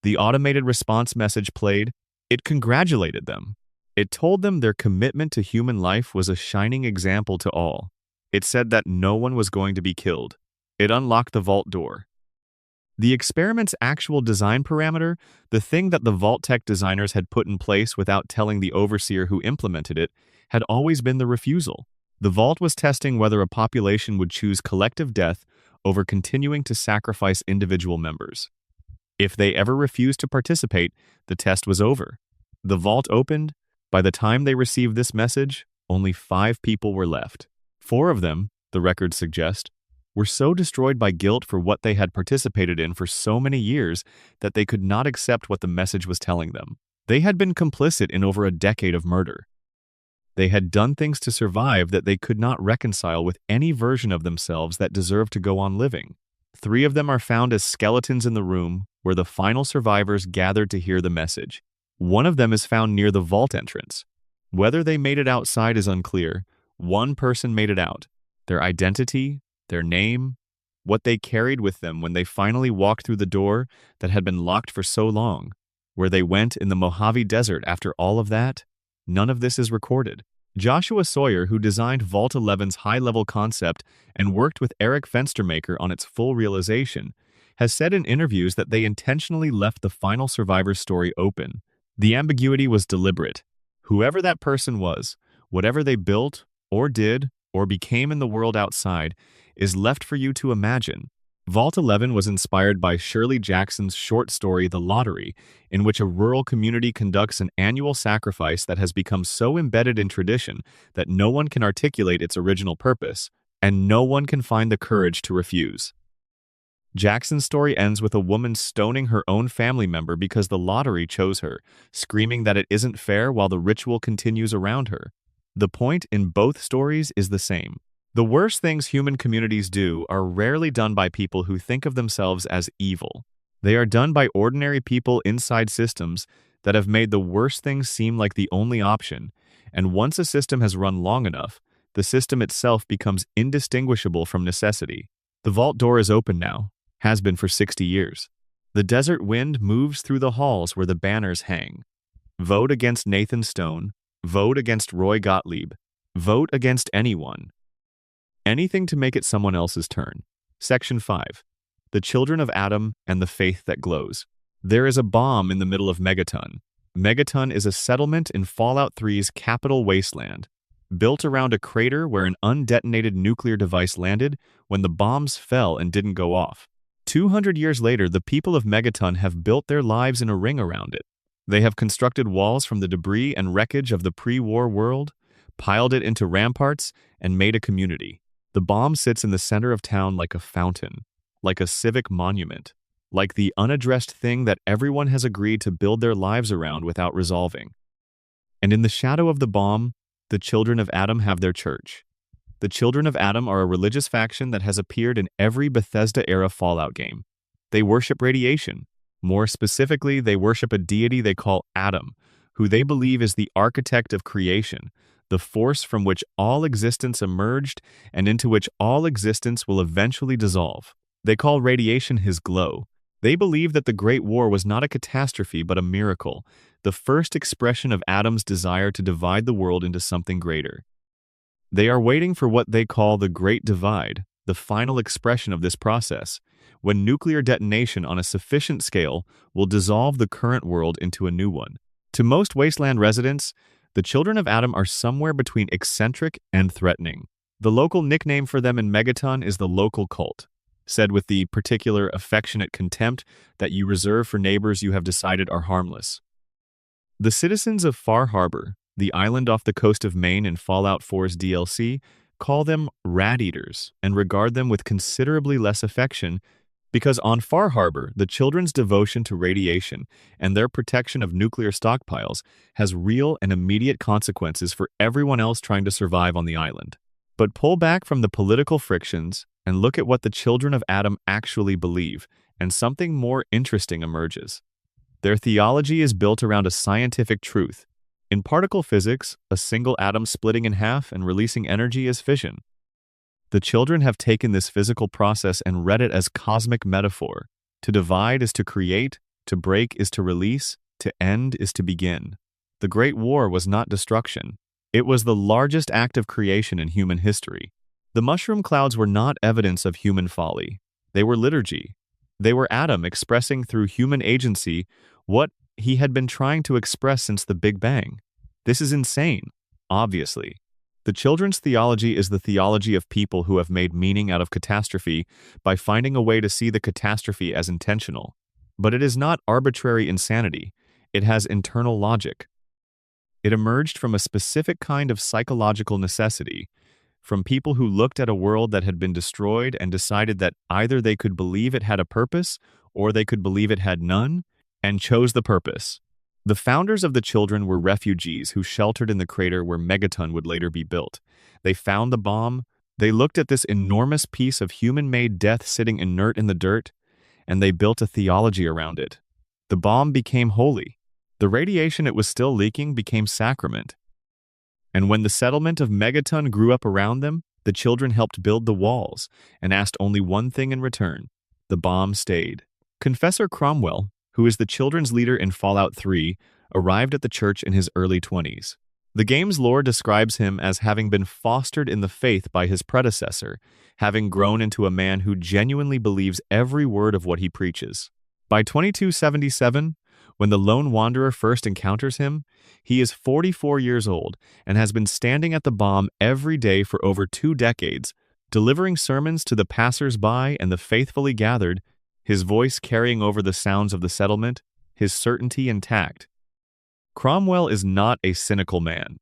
The automated response message played. It congratulated them. It told them their commitment to human life was a shining example to all. It said that no one was going to be killed. It unlocked the vault door. The experiment's actual design parameter, the thing that the Vault-Tec designers had put in place without telling the overseer who implemented it, had always been the refusal. The vault was testing whether a population would choose collective death over continuing to sacrifice individual members. If they ever refused to participate, the test was over. The vault opened. By the time they received this message, only 5 people were left. 4 of them, the records suggest, were so destroyed by guilt for what they had participated in for so many years that they could not accept what the message was telling them. They had been complicit in over a decade of murder. They had done things to survive that they could not reconcile with any version of themselves that deserved to go on living. 3 of them are found as skeletons in the room where the final survivors gathered to hear the message. 1 of them is found near the vault entrance. Whether they made it outside is unclear. 1 person made it out. Their identity, their name, what they carried with them when they finally walked through the door that had been locked for so long, where they went in the Mojave Desert after all of that, none of this is recorded. Joshua Sawyer, who designed Vault 11's high-level concept and worked with Eric Fenstermaker on its full realization, has said in interviews that they intentionally left the final survivor's story open. The ambiguity was deliberate. Whoever that person was, whatever they built, or did, or became in the world outside, is left for you to imagine. Vault 11 was inspired by Shirley Jackson's short story The Lottery, in which a rural community conducts an annual sacrifice that has become so embedded in tradition that no one can articulate its original purpose, and no one can find the courage to refuse. Jackson's story ends with a woman stoning her own family member because the lottery chose her, screaming that it isn't fair while the ritual continues around her. The point in both stories is the same. The worst things human communities do are rarely done by people who think of themselves as evil. They are done by ordinary people inside systems that have made the worst things seem like the only option, and once a system has run long enough, the system itself becomes indistinguishable from necessity. The vault door is open now, has been for 60 years. The desert wind moves through the halls where the banners hang. Vote against Nathan Stone. Vote against Roy Gottlieb. Vote against anyone. Anything to make it someone else's turn. Section 5. The Children of Adam and the Faith that Glows. There is a bomb in the middle of Megaton. Megaton is a settlement in Fallout 3's capital wasteland, built around a crater where an undetonated nuclear device landed when the bombs fell and didn't go off. 200 years later, the people of Megaton have built their lives in a ring around it. They have constructed walls from the debris and wreckage of the pre-war world, piled it into ramparts, and made a community. The bomb sits in the center of town like a fountain, like a civic monument, like the unaddressed thing that everyone has agreed to build their lives around without resolving. And in the shadow of the bomb, the Children of Adam have their church. The Children of Adam are a religious faction that has appeared in every Bethesda-era Fallout game. They worship radiation. More specifically, they worship a deity they call Adam, who they believe is the architect of creation, the force from which all existence emerged and into which all existence will eventually dissolve. They call radiation his glow. They believe that the Great War was not a catastrophe but a miracle, the first expression of Adam's desire to divide the world into something greater. They are waiting for what they call the Great Divide, the final expression of this process, when nuclear detonation on a sufficient scale will dissolve the current world into a new one. To most wasteland residents, the Children of Adam are somewhere between eccentric and threatening. The local nickname for them in Megaton is the local cult, said with the particular affectionate contempt that you reserve for neighbors you have decided are harmless. The citizens of Far Harbor, the island off the coast of Maine in Fallout 4's DLC, call them rat eaters and regard them with considerably less affection because on Far Harbor, the children's devotion to radiation and their protection of nuclear stockpiles has real and immediate consequences for everyone else trying to survive on the island. But pull back from the political frictions and look at what the Children of Adam actually believe, and something more interesting emerges. Their theology is built around a scientific truth. In particle physics, a single atom splitting in half and releasing energy is fission. The children have taken this physical process and read it as cosmic metaphor. To divide is to create, to break is to release, to end is to begin. The Great War was not destruction. It was the largest act of creation in human history. The mushroom clouds were not evidence of human folly. They were liturgy. They were Adam expressing through human agency what he had been trying to express since the Big Bang. This is insane, obviously. The children's theology is the theology of people who have made meaning out of catastrophe by finding a way to see the catastrophe as intentional. But it is not arbitrary insanity. It has internal logic. It emerged from a specific kind of psychological necessity, from people who looked at a world that had been destroyed and decided that either they could believe it had a purpose or they could believe it had none, and chose the purpose. The founders of the children were refugees who sheltered in the crater where Megaton would later be built. They found the bomb, they looked at this enormous piece of human-made death sitting inert in the dirt, and they built a theology around it. The bomb became holy. The radiation it was still leaking became sacrament. And when the settlement of Megaton grew up around them, the children helped build the walls and asked only one thing in return. The bomb stayed. Confessor Cromwell, who is the children's leader in Fallout 3, arrived at the church in his early 20s. The game's lore describes him as having been fostered in the faith by his predecessor, having grown into a man who genuinely believes every word of what he preaches. By 2277, when the lone wanderer first encounters him, he is 44 years old and has been standing at the bomb every day for over 2 decades, delivering sermons to the passers-by and the faithfully gathered, his voice carrying over the sounds of the settlement, his certainty intact. Cromwell is not a cynical man.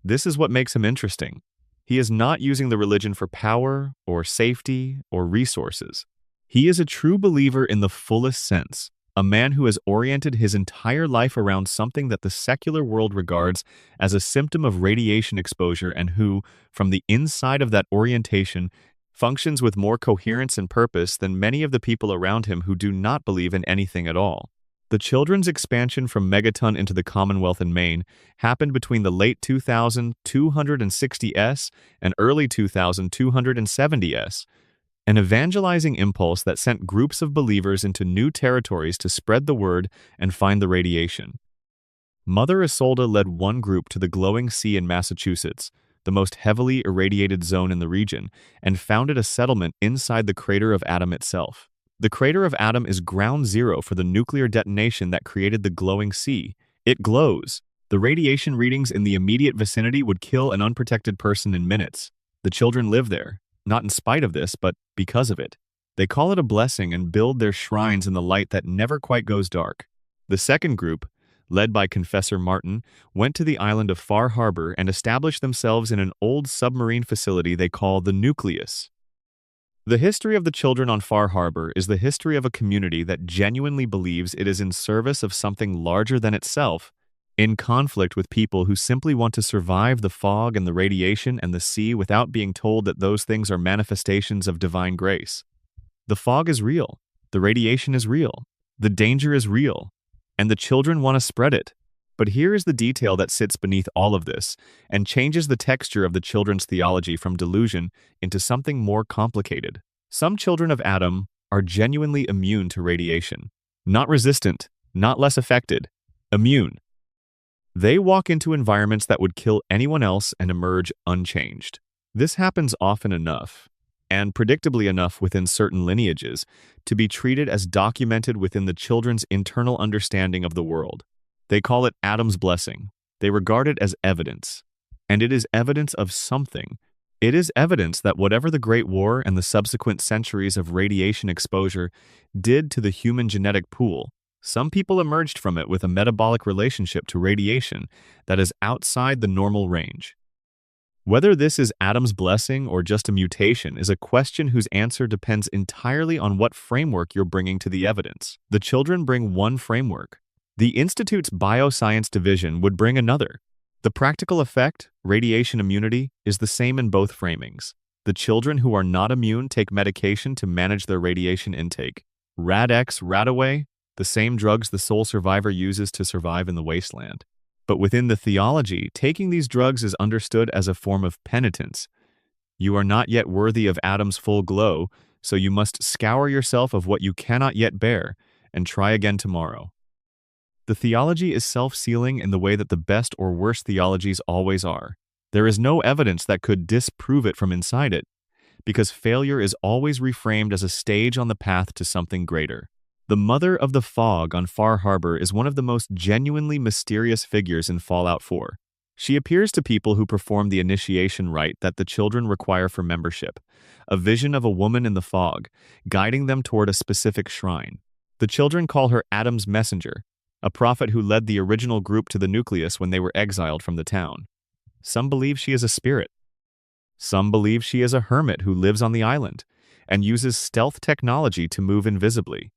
This is what makes him interesting. He is not using the religion for power or safety or resources. He is a true believer in the fullest sense, a man who has oriented his entire life around something that the secular world regards as a symptom of radiation exposure and who, from the inside of that orientation, functions with more coherence and purpose than many of the people around him who do not believe in anything at all. The children's expansion from Megaton into the Commonwealth in Maine happened between the late 2260s and early 2270s, an evangelizing impulse that sent groups of believers into new territories to spread the word and find the radiation. Mother Isolde led one group to the glowing sea in Massachusetts, the most heavily irradiated zone in the region, and founded a settlement inside the crater of Adam itself. The crater of Adam is ground zero for the nuclear detonation that created the glowing sea. It glows. The radiation readings in the immediate vicinity would kill an unprotected person in minutes. The children live there, not in spite of this, but because of it. They call it a blessing and build their shrines in the light that never quite goes dark. The second group, led by Confessor Martin, went to the island of Far Harbor and established themselves in an old submarine facility they call the Nucleus. The history of the children on Far Harbor is the history of a community that genuinely believes it is in service of something larger than itself, in conflict with people who simply want to survive the fog and the radiation and the sea without being told that those things are manifestations of divine grace. The fog is real, the radiation is real, the danger is real, and the children want to spread it. But here is the detail that sits beneath all of this and changes the texture of the children's theology from delusion into something more complicated. Some children of Adam are genuinely immune to radiation. Not resistant, not less affected, immune. They walk into environments that would kill anyone else and emerge unchanged. This happens often enough, and predictably enough within certain lineages, to be treated as documented within the children's internal understanding of the world. They call it Adam's blessing. They regard it as evidence. And it is evidence of something. It is evidence that whatever the Great War and the subsequent centuries of radiation exposure did to the human genetic pool, some people emerged from it with a metabolic relationship to radiation that is outside the normal range. Whether this is Adam's blessing or just a mutation is a question whose answer depends entirely on what framework you're bringing to the evidence. The children bring one framework. The Institute's Bioscience Division would bring another. The practical effect, radiation immunity, is the same in both framings. The children who are not immune take medication to manage their radiation intake. Rad-X, Radaway, the same drugs the sole survivor uses to survive in the wasteland. But within the theology, taking these drugs is understood as a form of penitence. You are not yet worthy of Adam's full glow, so you must scour yourself of what you cannot yet bear and try again tomorrow. The theology is self-sealing in the way that the best or worst theologies always are. There is no evidence that could disprove it from inside it, because failure is always reframed as a stage on the path to something greater. The mother of the fog on Far Harbor is one of the most genuinely mysterious figures in Fallout 4. She appears to people who perform the initiation rite that the children require for membership, a vision of a woman in the fog, guiding them toward a specific shrine. The children call her Adam's messenger, a prophet who led the original group to the Nucleus when they were exiled from the town. Some believe she is a spirit. Some believe she is a hermit who lives on the island and uses stealth technology to move invisibly.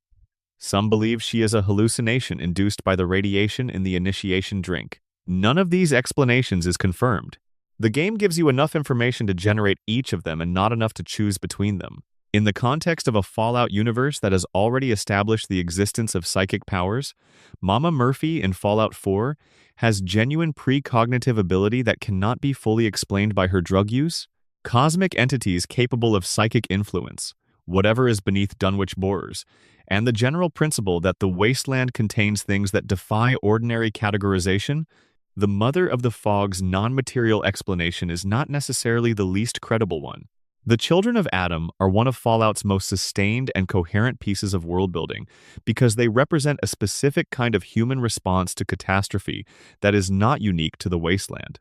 Some believe she is a hallucination induced by the radiation in the initiation drink. None of these explanations is confirmed. The game gives you enough information to generate each of them and not enough to choose between them. In the context of a Fallout universe that has already established the existence of psychic powers, Mama Murphy in Fallout 4 has genuine precognitive ability that cannot be fully explained by her drug use. Cosmic entities capable of psychic influence, whatever is beneath Dunwich borers, and the general principle that the wasteland contains things that defy ordinary categorization, the mother of the fog's non-material explanation is not necessarily the least credible one. The children of Adam are one of Fallout's most sustained and coherent pieces of world-building because they represent a specific kind of human response to catastrophe that is not unique to the wasteland.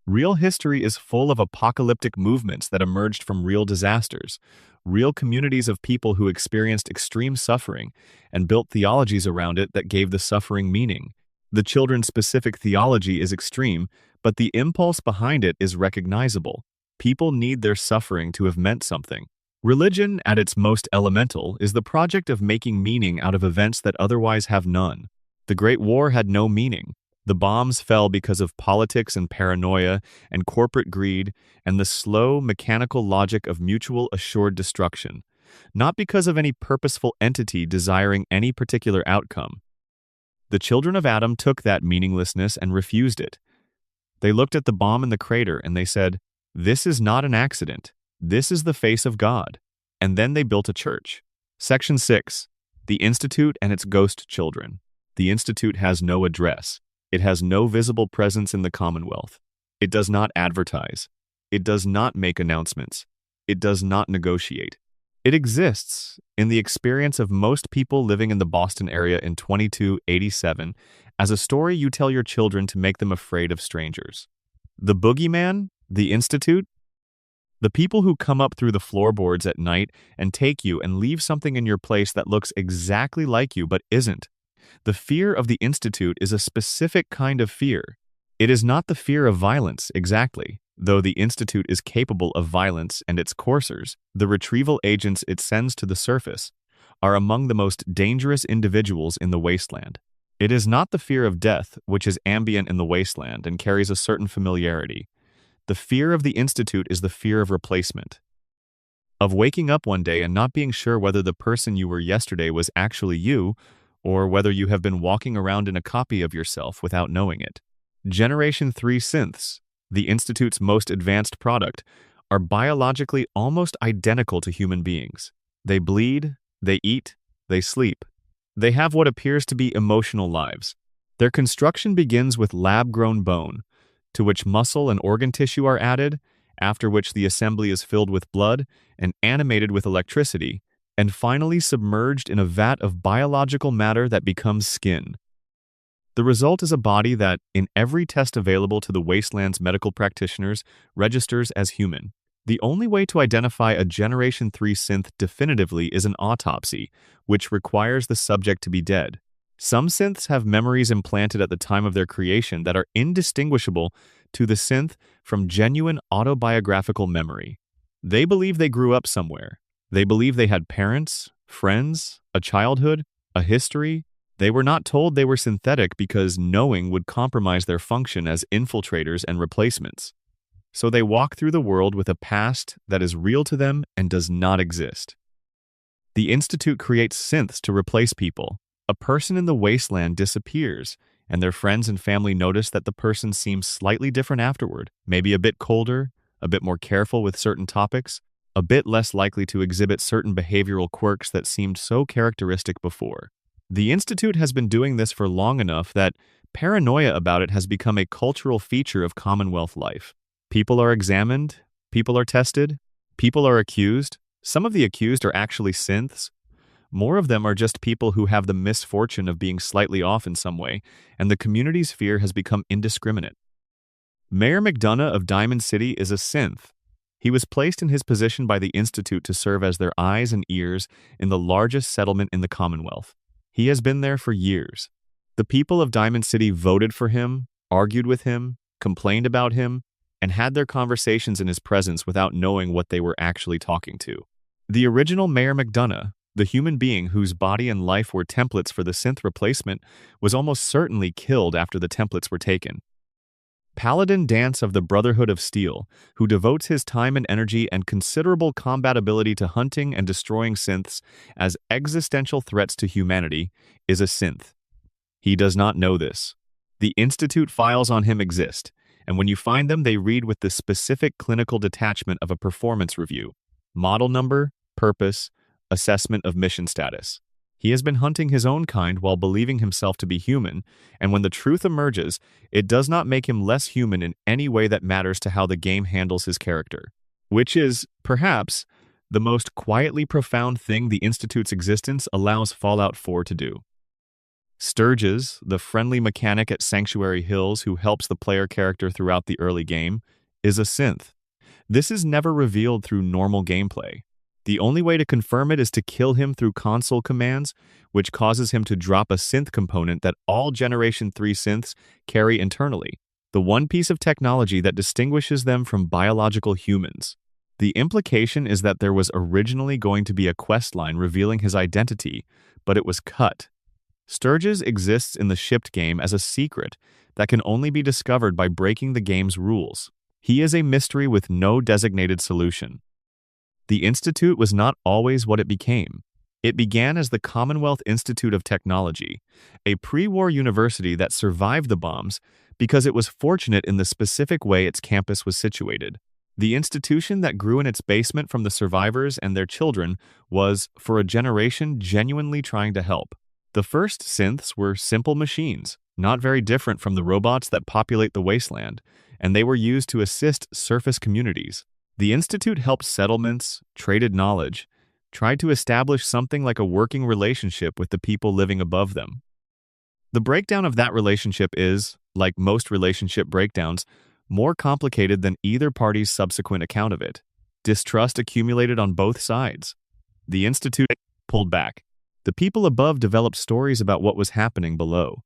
Real history is full of apocalyptic movements that emerged from real disasters, real communities of people who experienced extreme suffering and built theologies around it that gave the suffering meaning. The children's specific theology is extreme, but the impulse behind it is recognizable. People need their suffering to have meant something. Religion, at its most elemental, is the project of making meaning out of events that otherwise have none. The Great War had no meaning. The bombs fell because of politics and paranoia and corporate greed and the slow, mechanical logic of mutual assured destruction, not because of any purposeful entity desiring any particular outcome. The children of Adam took that meaninglessness and refused it. They looked at the bomb in the crater and they said, "This is not an accident. This is the face of God." And then they built a church. Section 6. The Institute and its Ghost Children. The Institute has no address. It has no visible presence in the Commonwealth. It does not advertise. It does not make announcements. It does not negotiate. It exists in the experience of most people living in the Boston area in 2287 as a story you tell your children to make them afraid of strangers. The boogeyman, the Institute, the people who come up through the floorboards at night and take you and leave something in your place that looks exactly like you but isn't. The fear of the Institute is a specific kind of fear. It is not the fear of violence, exactly. Though the Institute is capable of violence and its coursers, the retrieval agents it sends to the surface, are among the most dangerous individuals in the wasteland. It is not the fear of death, which is ambient in the wasteland and carries a certain familiarity. The fear of the Institute is the fear of replacement. Of waking up one day and not being sure whether the person you were yesterday was actually you, or whether you have been walking around in a copy of yourself without knowing it. Generation 3 synths, the Institute's most advanced product, are biologically almost identical to human beings. They bleed, they eat, they sleep. They have what appears to be emotional lives. Their construction begins with lab-grown bone, to which muscle and organ tissue are added, after which the assembly is filled with blood and animated with electricity, and finally submerged in a vat of biological matter that becomes skin. The result is a body that, in every test available to the Wasteland's medical practitioners, registers as human. The only way to identify a Generation 3 synth definitively is an autopsy, which requires the subject to be dead. Some synths have memories implanted at the time of their creation that are indistinguishable to the synth from genuine autobiographical memory. They believe they grew up somewhere. They believe they had parents, friends, a childhood, a history. They were not told they were synthetic because knowing would compromise their function as infiltrators and replacements. So they walk through the world with a past that is real to them and does not exist. The Institute creates synths to replace people. A person in the wasteland disappears, and their friends and family notice that the person seems slightly different afterward, maybe a bit colder, a bit more careful with certain topics, a bit less likely to exhibit certain behavioral quirks that seemed so characteristic before. The Institute has been doing this for long enough that paranoia about it has become a cultural feature of Commonwealth life. People are examined, people are tested, people are accused. Some of the accused are actually synths. More of them are just people who have the misfortune of being slightly off in some way, and the community's fear has become indiscriminate. Mayor McDonough of Diamond City is a synth. He was placed in his position by the Institute to serve as their eyes and ears in the largest settlement in the Commonwealth. He has been there for years. The people of Diamond City voted for him, argued with him, complained about him, and had their conversations in his presence without knowing what they were actually talking to. The original Mayor McDonough, the human being whose body and life were templates for the synth replacement, was almost certainly killed after the templates were taken. Paladin Dance of the Brotherhood of Steel, who devotes his time and energy and considerable combatability to hunting and destroying synths as existential threats to humanity, is a synth. He does not know this. The Institute files on him exist, and when you find them, they read with the specific clinical detachment of a performance review. Model number, purpose, assessment of mission status. He has been hunting his own kind while believing himself to be human, and when the truth emerges, it does not make him less human in any way that matters to how the game handles his character. Which is, perhaps, the most quietly profound thing the Institute's existence allows Fallout 4 to do. Sturges, the friendly mechanic at Sanctuary Hills who helps the player character throughout the early game, is a synth. This is never revealed through normal gameplay. The only way to confirm it is to kill him through console commands, which causes him to drop a synth component that all Generation 3 synths carry internally, the one piece of technology that distinguishes them from biological humans. The implication is that there was originally going to be a quest line revealing his identity, but it was cut. Sturges exists in the Shipped game as a secret that can only be discovered by breaking the game's rules. He is a mystery with no designated solution. The Institute was not always what it became. It began as the Commonwealth Institute of Technology, a pre-war university that survived the bombs because it was fortunate in the specific way its campus was situated. The institution that grew in its basement from the survivors and their children was, for a generation, genuinely trying to help. The first synths were simple machines, not very different from the robots that populate the wasteland, and they were used to assist surface communities. The Institute helped settlements, traded knowledge, tried to establish something like a working relationship with the people living above them. The breakdown of that relationship is, like most relationship breakdowns, more complicated than either party's subsequent account of it. Distrust accumulated on both sides. The Institute pulled back. The people above developed stories about what was happening below.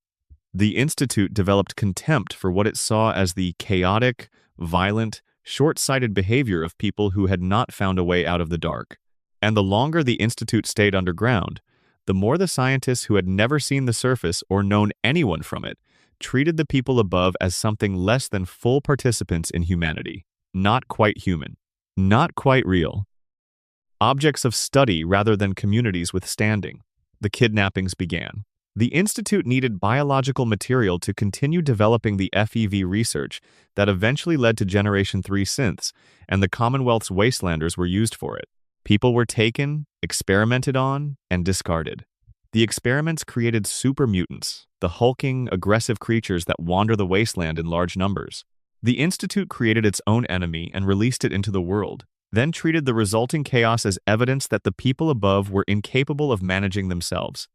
The Institute developed contempt for what it saw as the chaotic, violent, short-sighted behavior of people who had not found a way out of the dark. And the longer the Institute stayed underground, the more the scientists who had never seen the surface or known anyone from it treated the people above as something less than full participants in humanity. Not quite human. Not quite real. Objects of study rather than communities with standing. The kidnappings began. The Institute needed biological material to continue developing the FEV research that eventually led to Generation 3 synths, and the Commonwealth's wastelanders were used for it. People were taken, experimented on, and discarded. The experiments created super mutants, the hulking, aggressive creatures that wander the wasteland in large numbers. The Institute created its own enemy and released it into the world, then treated the resulting chaos as evidence that the people above were incapable of managing themselves.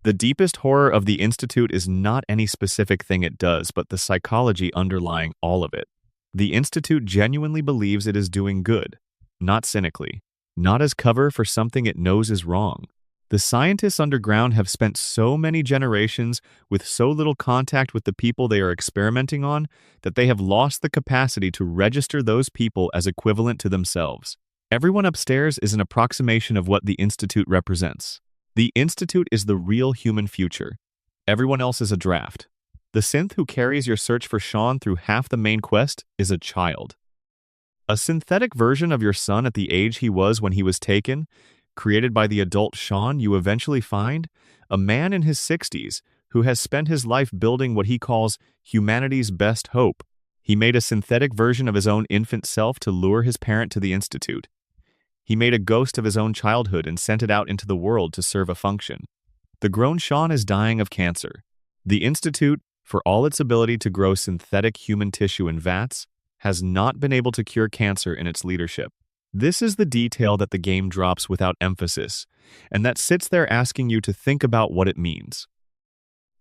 The deepest horror of the Institute is not any specific thing it does, but the psychology underlying all of it. The Institute genuinely believes it is doing good, not cynically, not as cover for something it knows is wrong. The scientists underground have spent so many generations with so little contact with the people they are experimenting on that they have lost the capacity to register those people as equivalent to themselves. Everyone upstairs is an approximation of what the Institute represents. The Institute is the real human future. Everyone else is a draft. The synth who carries your search for Sean through half the main quest is a child. A synthetic version of your son at the age he was when he was taken, created by the adult Sean you eventually find, a man in his 60s who has spent his life building what he calls humanity's best hope. He made a synthetic version of his own infant self to lure his parent to the Institute. He made a ghost of his own childhood and sent it out into the world to serve a function. The grown Sean is dying of cancer. The Institute, for all its ability to grow synthetic human tissue in vats, has not been able to cure cancer in its leadership. This is the detail that the game drops without emphasis, and that sits there asking you to think about what it means.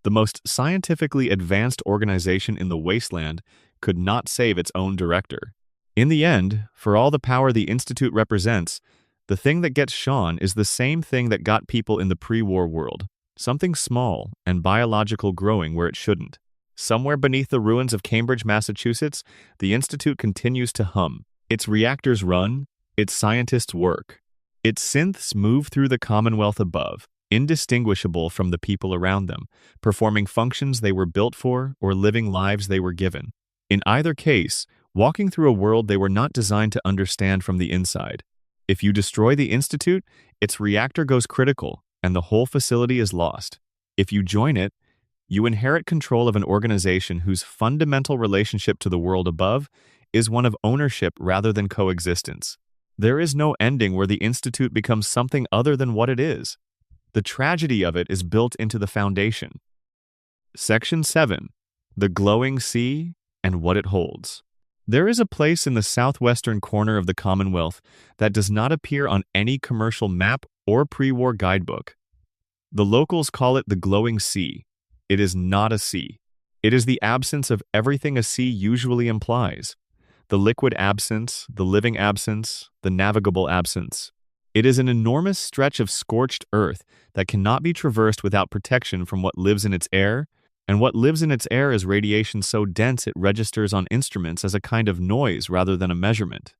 The most scientifically advanced organization in the wasteland could not save its own director. In the end, for all the power the Institute represents, the thing that gets Sean is the same thing that got people in the pre-war world, something small and biological growing where it shouldn't. Somewhere beneath the ruins of Cambridge, Massachusetts, the Institute continues to hum. Its reactors run, its scientists work. Its synths move through the Commonwealth above, indistinguishable from the people around them, performing functions they were built for or living lives they were given. In either case, walking through a world they were not designed to understand from the inside. If you destroy the Institute, its reactor goes critical, and the whole facility is lost. If you join it, you inherit control of an organization whose fundamental relationship to the world above is one of ownership rather than coexistence. There is no ending where the Institute becomes something other than what it is. The tragedy of it is built into the foundation. Section 7. The Glowing Sea and What It Holds. There is a place in the southwestern corner of the Commonwealth that does not appear on any commercial map or pre-war guidebook. The locals call it the Glowing Sea. It is not a sea. It is the absence of everything a sea usually implies. The liquid absence, the living absence, the navigable absence. It is an enormous stretch of scorched earth that cannot be traversed without protection from what lives in its air, and what lives in its air is radiation so dense it registers on instruments as a kind of noise rather than a measurement.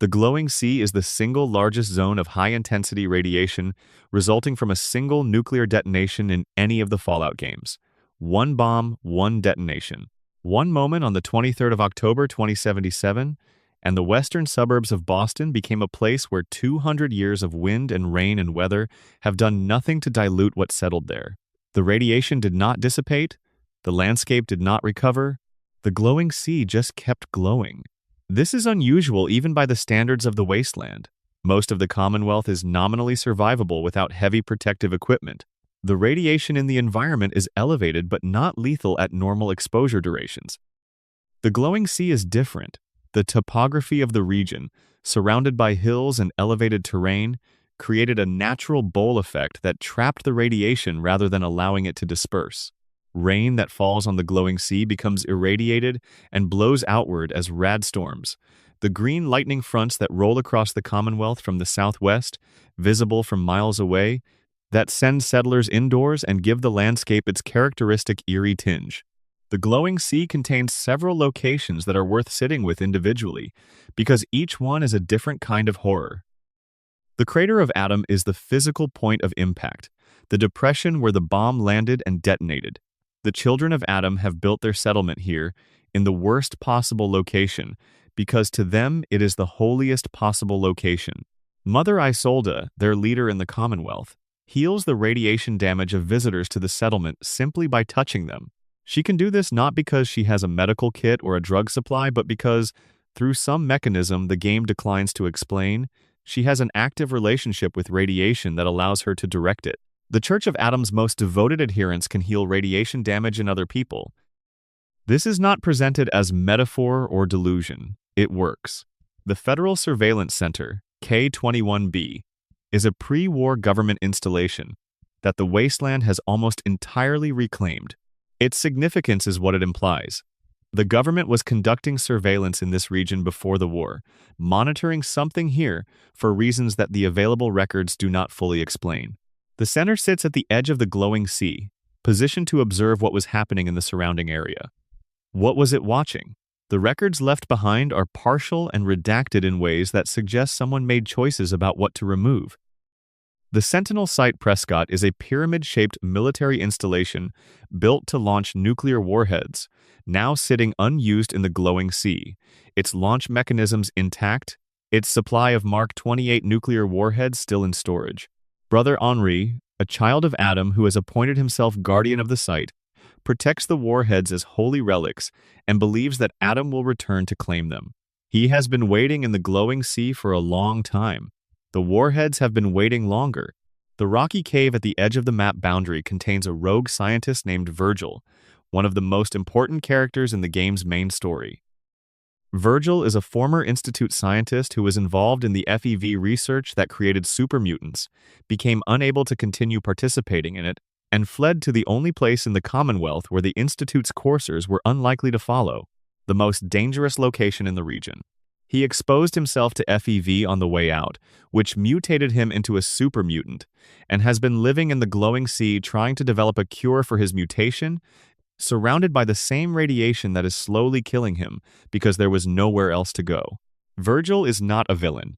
The glowing sea is the single largest zone of high-intensity radiation resulting from a single nuclear detonation in any of the Fallout games. One bomb, one detonation. One moment on the 23rd of October 2077, and the western suburbs of Boston became a place where 200 years of wind and rain and weather have done nothing to dilute what settled there. The radiation did not dissipate, the landscape did not recover, the glowing sea just kept glowing. This is unusual even by the standards of the wasteland. Most of the Commonwealth is nominally survivable without heavy protective equipment. The radiation in the environment is elevated but not lethal at normal exposure durations. The glowing sea is different. The topography of the region, surrounded by hills and elevated terrain, created a natural bowl effect that trapped the radiation rather than allowing it to disperse. Rain that falls on the glowing sea becomes irradiated and blows outward as rad storms. The green lightning fronts that roll across the Commonwealth from the southwest, visible from miles away, that send settlers indoors and give the landscape its characteristic eerie tinge. The glowing sea contains several locations that are worth sitting with individually, because each one is a different kind of horror. The crater of Adam is the physical point of impact, the depression where the bomb landed and detonated. The children of Adam have built their settlement here, in the worst possible location, because to them it is the holiest possible location. Mother Isolde, their leader in the Commonwealth, heals the radiation damage of visitors to the settlement simply by touching them. She can do this not because she has a medical kit or a drug supply, but because, through some mechanism the game declines to explain, she has an active relationship with radiation that allows her to direct it. The Church of Adam's most devoted adherents can heal radiation damage in other people. This is not presented as metaphor or delusion. It works. The Federal Surveillance Center, K-21B, is a pre-war government installation that the wasteland has almost entirely reclaimed. Its significance is what it implies. The government was conducting surveillance in this region before the war, monitoring something here for reasons that the available records do not fully explain. The center sits at the edge of the glowing sea, positioned to observe what was happening in the surrounding area. What was it watching? The records left behind are partial and redacted in ways that suggest someone made choices about what to remove. The Sentinel Site Prescott is a pyramid-shaped military installation built to launch nuclear warheads, now sitting unused in the glowing sea, its launch mechanisms intact, its supply of Mark 28 nuclear warheads still in storage. Brother Henri, a child of Adam who has appointed himself guardian of the site, protects the warheads as holy relics and believes that Adam will return to claim them. He has been waiting in the glowing sea for a long time. The warheads have been waiting longer. The rocky cave at the edge of the map boundary contains a rogue scientist named Virgil, one of the most important characters in the game's main story. Virgil is a former Institute scientist who was involved in the FEV research that created super mutants, became unable to continue participating in it, and fled to the only place in the Commonwealth where the Institute's coursers were unlikely to follow, the most dangerous location in the region. He exposed himself to FEV on the way out, which mutated him into a super mutant, and has been living in the glowing sea trying to develop a cure for his mutation, surrounded by the same radiation that is slowly killing him because there was nowhere else to go. Virgil is not a villain.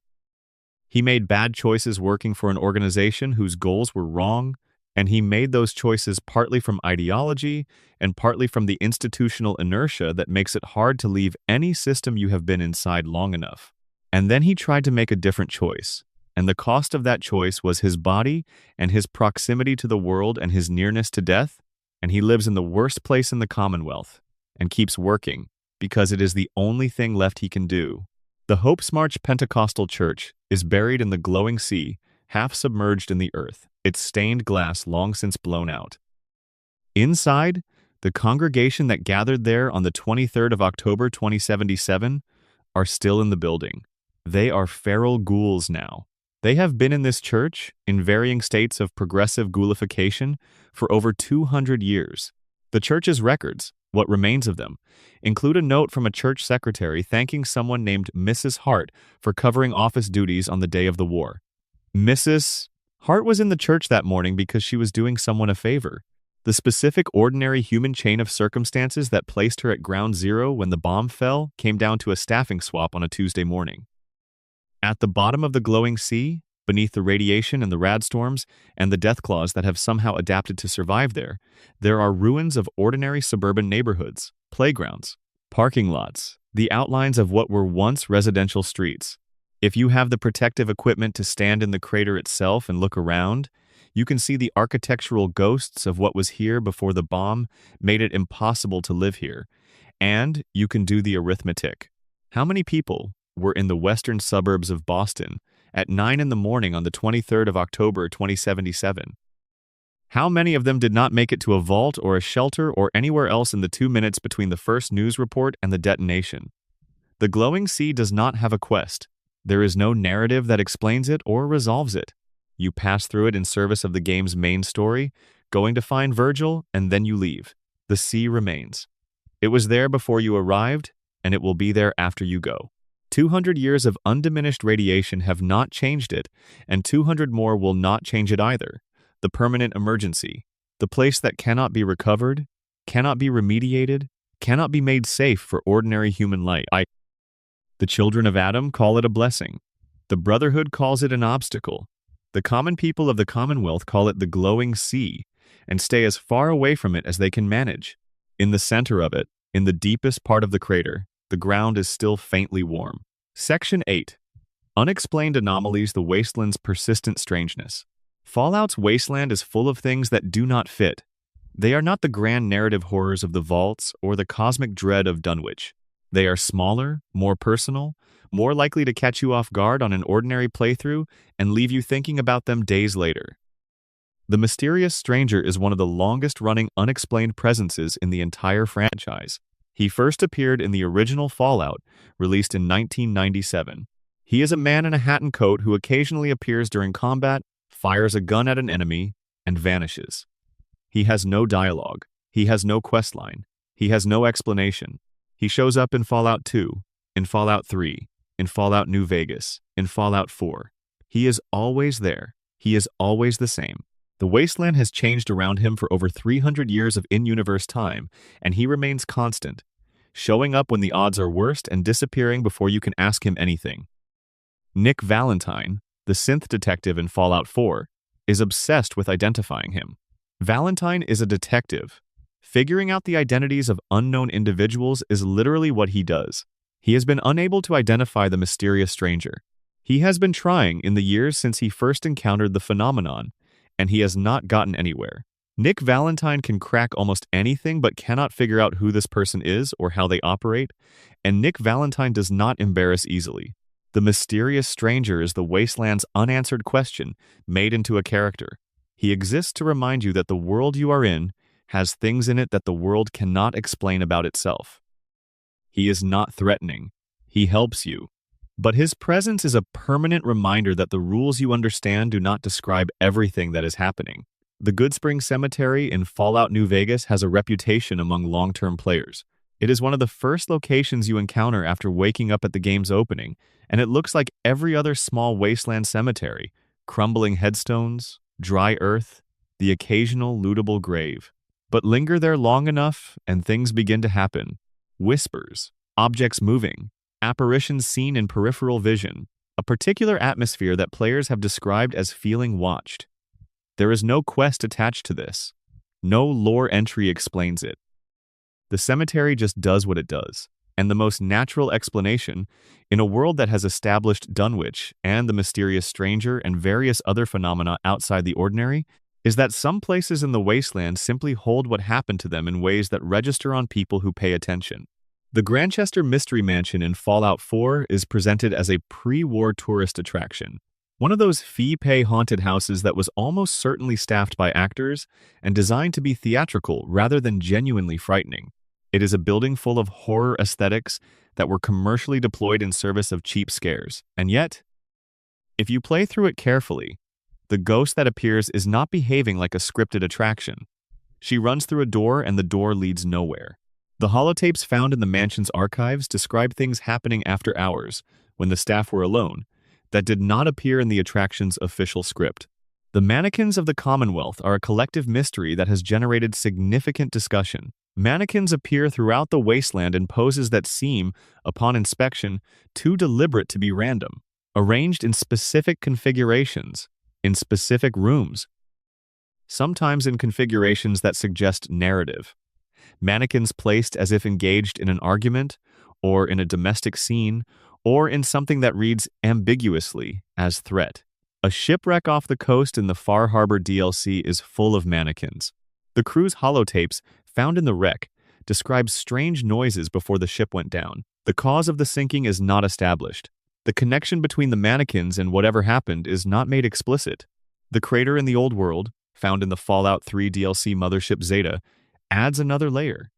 He made bad choices working for an organization whose goals were wrong, and he made those choices partly from ideology and partly from the institutional inertia that makes it hard to leave any system you have been inside long enough. And then he tried to make a different choice, and the cost of that choice was his body and his proximity to the world and his nearness to death, and he lives in the worst place in the Commonwealth and keeps working because it is the only thing left he can do. The Hope's March Pentecostal Church is buried in the glowing sea, half submerged in the earth, its stained glass long since blown out. Inside, the congregation that gathered there on the 23rd of October 2077 are still in the building. They are feral ghouls now. They have been in this church, in varying states of progressive ghoulification, for over 200 years. The church's records, what remains of them, include a note from a church secretary thanking someone named Mrs. Hart for covering office duties on the day of the war. Mrs. Hart was in the church that morning because she was doing someone a favor. The specific ordinary human chain of circumstances that placed her at ground zero when the bomb fell came down to a staffing swap on a Tuesday morning. At the bottom of the glowing sea, beneath the radiation and the radstorms and the death claws that have somehow adapted to survive there are ruins of ordinary suburban neighborhoods, playgrounds, parking lots, the outlines of what were once residential streets. If you have the protective equipment to stand in the crater itself and look around, you can see the architectural ghosts of what was here before the bomb made it impossible to live here. And you can do the arithmetic. How many people were in the western suburbs of Boston at 9 in the morning on the 23rd of October 2077? How many of them did not make it to a vault or a shelter or anywhere else in the 2 minutes between the first news report and the detonation? The glowing sea does not have a quest. There is no narrative that explains it or resolves it. You pass through it in service of the game's main story, going to find Virgil, and then you leave. The sea remains. It was there before you arrived, and it will be there after you go. 200 years of undiminished radiation have not changed it, and 200 more will not change it either. The permanent emergency, the place that cannot be recovered, cannot be remediated, cannot be made safe for ordinary human life. The children of Adam call it a blessing. The Brotherhood calls it an obstacle. The common people of the Commonwealth call it the glowing sea, and stay as far away from it as they can manage. In the center of it, in the deepest part of the crater, the ground is still faintly warm. Section 8. Unexplained Anomalies, the Wasteland's Persistent Strangeness. Fallout's wasteland is full of things that do not fit. They are not the grand narrative horrors of the vaults or the cosmic dread of Dunwich. They are smaller, more personal, more likely to catch you off guard on an ordinary playthrough and leave you thinking about them days later. The Mysterious Stranger is one of the longest-running unexplained presences in the entire franchise. He first appeared in the original Fallout, released in 1997. He is a man in a hat and coat who occasionally appears during combat, fires a gun at an enemy, and vanishes. He has no dialogue. He has no questline. He has no explanation. He shows up in Fallout 2, in Fallout 3, in Fallout New Vegas, in Fallout 4. He is always there. He is always the same. The wasteland has changed around him for over 300 years of in-universe time, and he remains constant, showing up when the odds are worst and disappearing before you can ask him anything. Nick Valentine, the synth detective in Fallout 4, is obsessed with identifying him. Valentine is a detective. Figuring out the identities of unknown individuals is literally what he does. He has been unable to identify the mysterious stranger. He has been trying in the years since he first encountered the phenomenon, and he has not gotten anywhere. Nick Valentine can crack almost anything but cannot figure out who this person is or how they operate, and Nick Valentine does not embarrass easily. The mysterious stranger is the wasteland's unanswered question made into a character. He exists to remind you that the world you are in has things in it that the world cannot explain about itself. He is not threatening. He helps you. But his presence is a permanent reminder that the rules you understand do not describe everything that is happening. The Goodspring Cemetery in Fallout New Vegas has a reputation among long-term players. It is one of the first locations you encounter after waking up at the game's opening, and it looks like every other small wasteland cemetery: crumbling headstones, dry earth, the occasional lootable grave. But linger there long enough, and things begin to happen. Whispers, objects moving, apparitions seen in peripheral vision, a particular atmosphere that players have described as feeling watched. There is no quest attached to this. No lore entry explains it. The cemetery just does what it does, and the most natural explanation, in a world that has established Dunwich and the mysterious stranger and various other phenomena outside the ordinary, is that some places in the wasteland simply hold what happened to them in ways that register on people who pay attention. The Grantchester Mystery Mansion in Fallout 4 is presented as a pre-war tourist attraction. One of those fee-pay haunted houses that was almost certainly staffed by actors and designed to be theatrical rather than genuinely frightening. It is a building full of horror aesthetics that were commercially deployed in service of cheap scares. And yet, if you play through it carefully, the ghost that appears is not behaving like a scripted attraction. She runs through a door and the door leads nowhere. The holotapes found in the mansion's archives describe things happening after hours, when the staff were alone, that did not appear in the attraction's official script. The mannequins of the Commonwealth are a collective mystery that has generated significant discussion. Mannequins appear throughout the wasteland in poses that seem, upon inspection, too deliberate to be random. arranged in specific configurations, in specific rooms, sometimes in configurations that suggest narrative. Mannequins placed as if engaged in an argument, or in a domestic scene, or in something that reads ambiguously as threat. A shipwreck off the coast in the Far Harbor DLC is full of mannequins. The crew's holotapes, found in the wreck, describe strange noises before the ship went down. The cause of the sinking is not established. The connection between the mannequins and whatever happened is not made explicit. The crater in the Old World, found in the Fallout 3 DLC Mothership Zeta, adds another layer.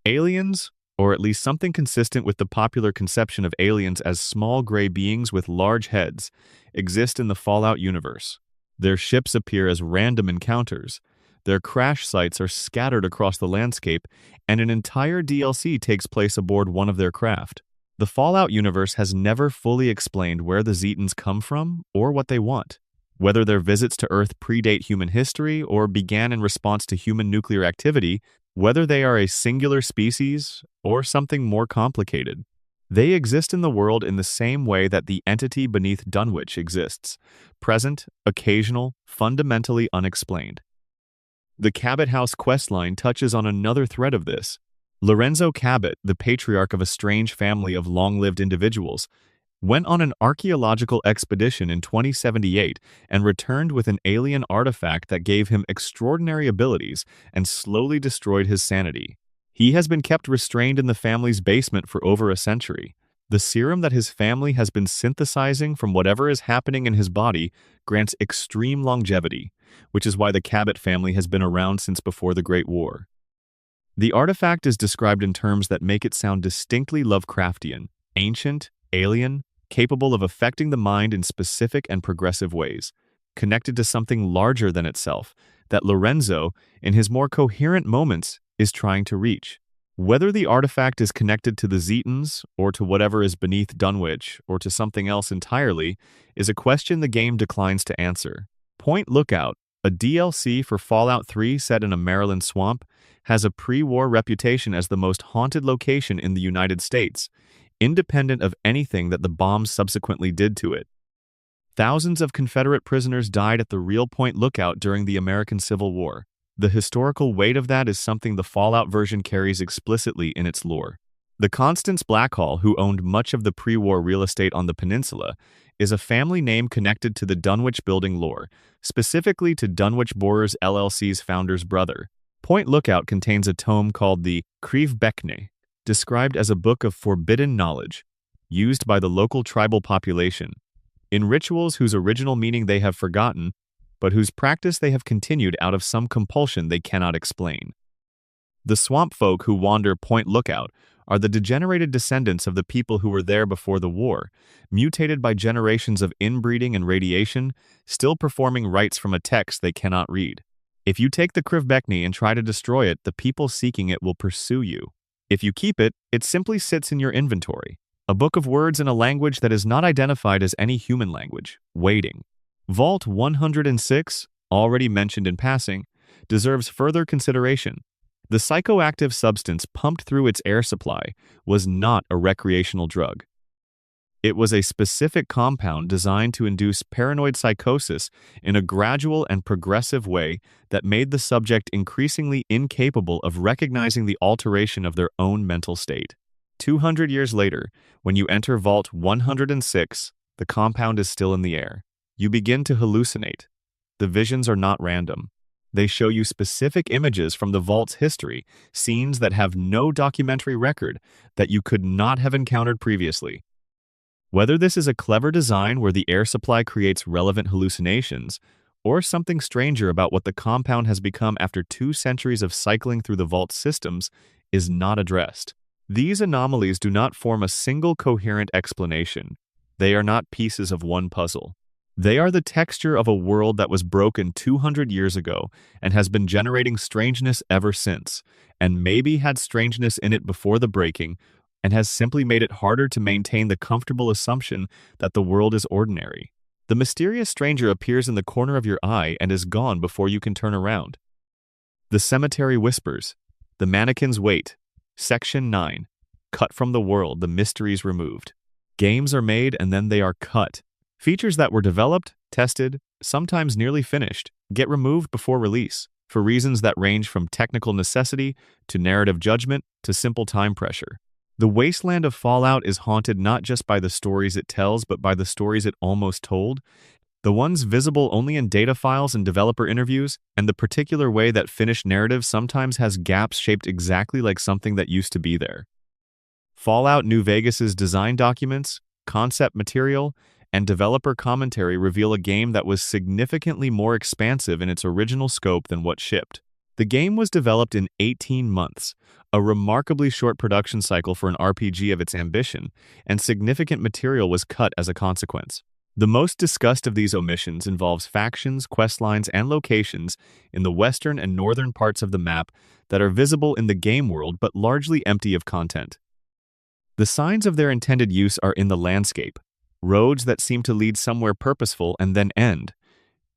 Aliens, or at least something consistent with the popular conception of aliens as small gray beings with large heads, exist in the Fallout universe. Their ships appear as random encounters. Their crash sites are scattered across the landscape, and an entire DLC takes place aboard one of their craft. The Fallout universe has never fully explained where the Zetans come from or what they want. Whether their visits to Earth predate human history or began in response to human nuclear activity, whether they are a singular species or something more complicated. They exist in the world in the same way that the entity beneath Dunwich exists, present, occasional, fundamentally unexplained. The Cabot House questline touches on another thread of this. Lorenzo Cabot, the patriarch of a strange family of long-lived individuals, went on an archaeological expedition in 2078 and returned with an alien artifact that gave him extraordinary abilities and slowly destroyed his sanity. He has been kept restrained in the family's basement for over a century. The serum that his family has been synthesizing from whatever is happening in his body grants extreme longevity, which is why the Cabot family has been around since before the Great War. The artifact is described in terms that make it sound distinctly Lovecraftian, ancient, alien, capable of affecting the mind in specific and progressive ways, connected to something larger than itself, that Lorenzo, in his more coherent moments, is trying to reach. Whether the artifact is connected to the Zetans, or to whatever is beneath Dunwich, or to something else entirely, is a question the game declines to answer. Point Lookout, a DLC for Fallout 3 set in a Maryland swamp, has a pre-war reputation as the most haunted location in the United States, independent of anything that the bombs subsequently did to it. Thousands of Confederate prisoners died at the real Point Lookout during the American Civil War. The historical weight of that is something the Fallout version carries explicitly in its lore. The Constance Blackhall, who owned much of the pre-war real estate on the peninsula, is a family name connected to the Dunwich building lore, specifically to Dunwich Borers LLC's founder's brother. Point Lookout contains a tome called the Creve Beckne, described as a book of forbidden knowledge, used by the local tribal population, in rituals whose original meaning they have forgotten, but whose practice they have continued out of some compulsion they cannot explain. The swamp folk who wander Point Lookout are the degenerated descendants of the people who were there before the war, mutated by generations of inbreeding and radiation, still performing rites from a text they cannot read. If you take the Creve Beckne and try to destroy it, the people seeking it will pursue you. If you keep it, it simply sits in your inventory, a book of words in a language that is not identified as any human language, waiting. Vault 106, already mentioned in passing, deserves further consideration. The psychoactive substance pumped through its air supply was not a recreational drug. It was a specific compound designed to induce paranoid psychosis in a gradual and progressive way that made the subject increasingly incapable of recognizing the alteration of their own mental state. 200 years later, when you enter Vault 106, the compound is still in the air. You begin to hallucinate. The visions are not random. They show you specific images from the Vault's history, scenes that have no documentary record that you could not have encountered previously. Whether this is a clever design where the air supply creates relevant hallucinations, or something stranger about what the compound has become after 2 centuries of cycling through the Vault's systems, is not addressed. These anomalies do not form a single coherent explanation. They are not pieces of one puzzle. They are the texture of a world that was broken 200 years ago and has been generating strangeness ever since, and maybe had strangeness in it before the breaking, and has simply made it harder to maintain the comfortable assumption that the world is ordinary. The mysterious stranger appears in the corner of your eye and is gone before you can turn around. The cemetery whispers. The mannequins wait. Section 9. Cut from the world, the mysteries removed. Games are made and then they are cut. Features that were developed, tested, sometimes nearly finished, get removed before release, for reasons that range from technical necessity to narrative judgment to simple time pressure. The wasteland of Fallout is haunted not just by the stories it tells, but by the stories it almost told, the ones visible only in data files and developer interviews, and the particular way that finished narrative sometimes has gaps shaped exactly like something that used to be there. Fallout New Vegas's design documents, concept material, and developer commentary reveal a game that was significantly more expansive in its original scope than what shipped. The game was developed in 18 months, a remarkably short production cycle for an RPG of its ambition, and significant material was cut as a consequence. The most discussed of these omissions involves factions, questlines, and locations in the western and northern parts of the map that are visible in the game world but largely empty of content. The signs of their intended use are in the landscape: roads that seem to lead somewhere purposeful and then end,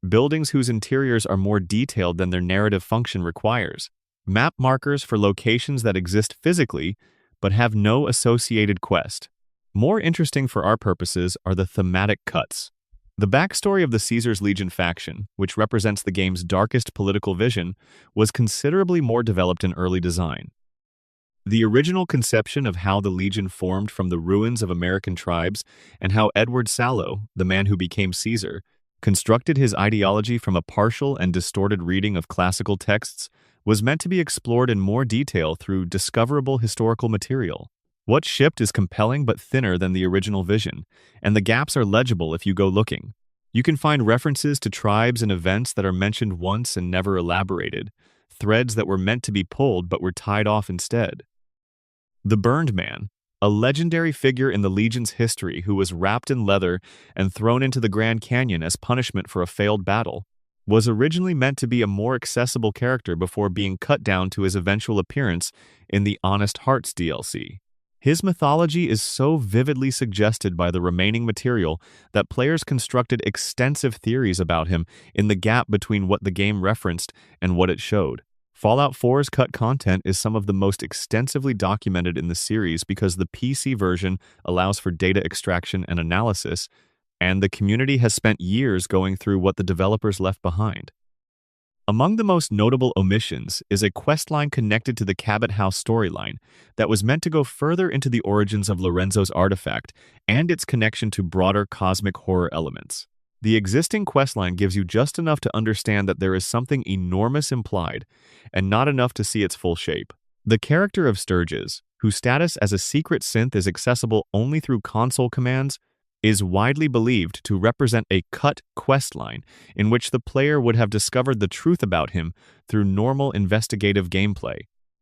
buildings whose interiors are more detailed than their narrative function requires, map markers for locations that exist physically but have no associated quest. More interesting for our purposes are the thematic cuts. The backstory of the Caesar's Legion faction, which represents the game's darkest political vision, was considerably more developed in early design. The original conception of how the Legion formed from the ruins of American tribes and how Edward Sallow, the man who became Caesar, constructed his ideology from a partial and distorted reading of classical texts was meant to be explored in more detail through discoverable historical material. What shipped is compelling but thinner than the original vision, and the gaps are legible if you go looking. You can find references to tribes and events that are mentioned once and never elaborated, threads that were meant to be pulled but were tied off instead. The Burned Man, a legendary figure in the Legion's history who was wrapped in leather and thrown into the Grand Canyon as punishment for a failed battle, was originally meant to be a more accessible character before being cut down to his eventual appearance in the Honest Hearts DLC. His mythology is so vividly suggested by the remaining material that players constructed extensive theories about him in the gap between what the game referenced and what it showed. Fallout 4's cut content is some of the most extensively documented in the series because the PC version allows for data extraction and analysis, and the community has spent years going through what the developers left behind. Among the most notable omissions is a questline connected to the Cabot House storyline that was meant to go further into the origins of Lorenzo's artifact and its connection to broader cosmic horror elements. The existing questline gives you just enough to understand that there is something enormous implied, and not enough to see its full shape. The character of Sturges, whose status as a secret synth is accessible only through console commands, is widely believed to represent a cut questline in which the player would have discovered the truth about him through normal investigative gameplay.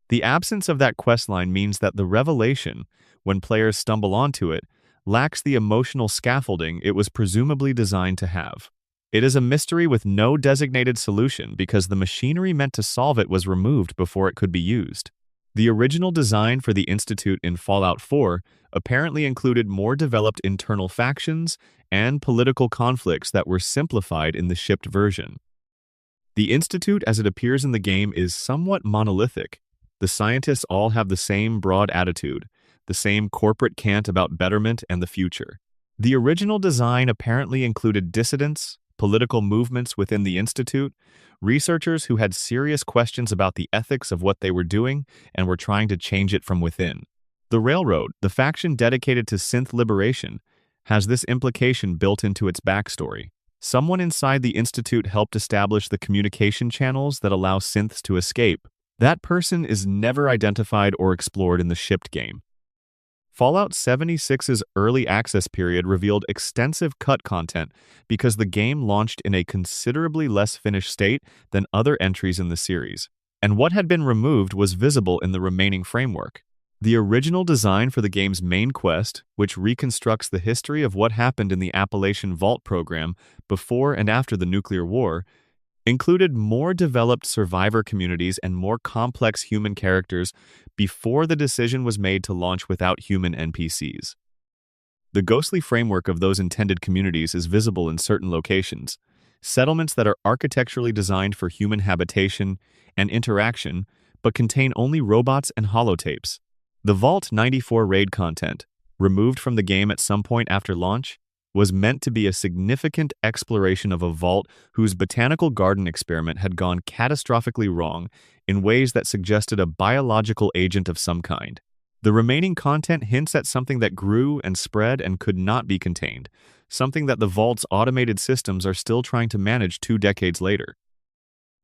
The absence of that questline means that the revelation, when players stumble onto it, lacks the emotional scaffolding it was presumably designed to have. It is a mystery with no designated solution because the machinery meant to solve it was removed before it could be used. The original design for the Institute in Fallout 4 apparently included more developed internal factions and political conflicts that were simplified in the shipped version. The Institute as it appears in the game is somewhat monolithic. The scientists all have the same broad attitude, the same corporate cant about betterment and the future. The original design apparently included dissidents, political movements within the Institute, researchers who had serious questions about the ethics of what they were doing and were trying to change it from within. The Railroad, the faction dedicated to synth liberation, has this implication built into its backstory. Someone inside the Institute helped establish the communication channels that allow synths to escape. That person is never identified or explored in the shipped game. Fallout 76's early access period revealed extensive cut content because the game launched in a considerably less finished state than other entries in the series, and what had been removed was visible in the remaining framework. The original design for the game's main quest, which reconstructs the history of what happened in the Appalachian Vault program before and after the nuclear war, included more developed survivor communities and more complex human characters before the decision was made to launch without human NPCs. The ghostly framework of those intended communities is visible in certain locations, settlements that are architecturally designed for human habitation and interaction, but contain only robots and holotapes. The Vault 94 raid content, removed from the game at some point after launch, was meant to be a significant exploration of a vault whose botanical garden experiment had gone catastrophically wrong in ways that suggested a biological agent of some kind. The remaining content hints at something that grew and spread and could not be contained, something that the vault's automated systems are still trying to manage 2 decades later.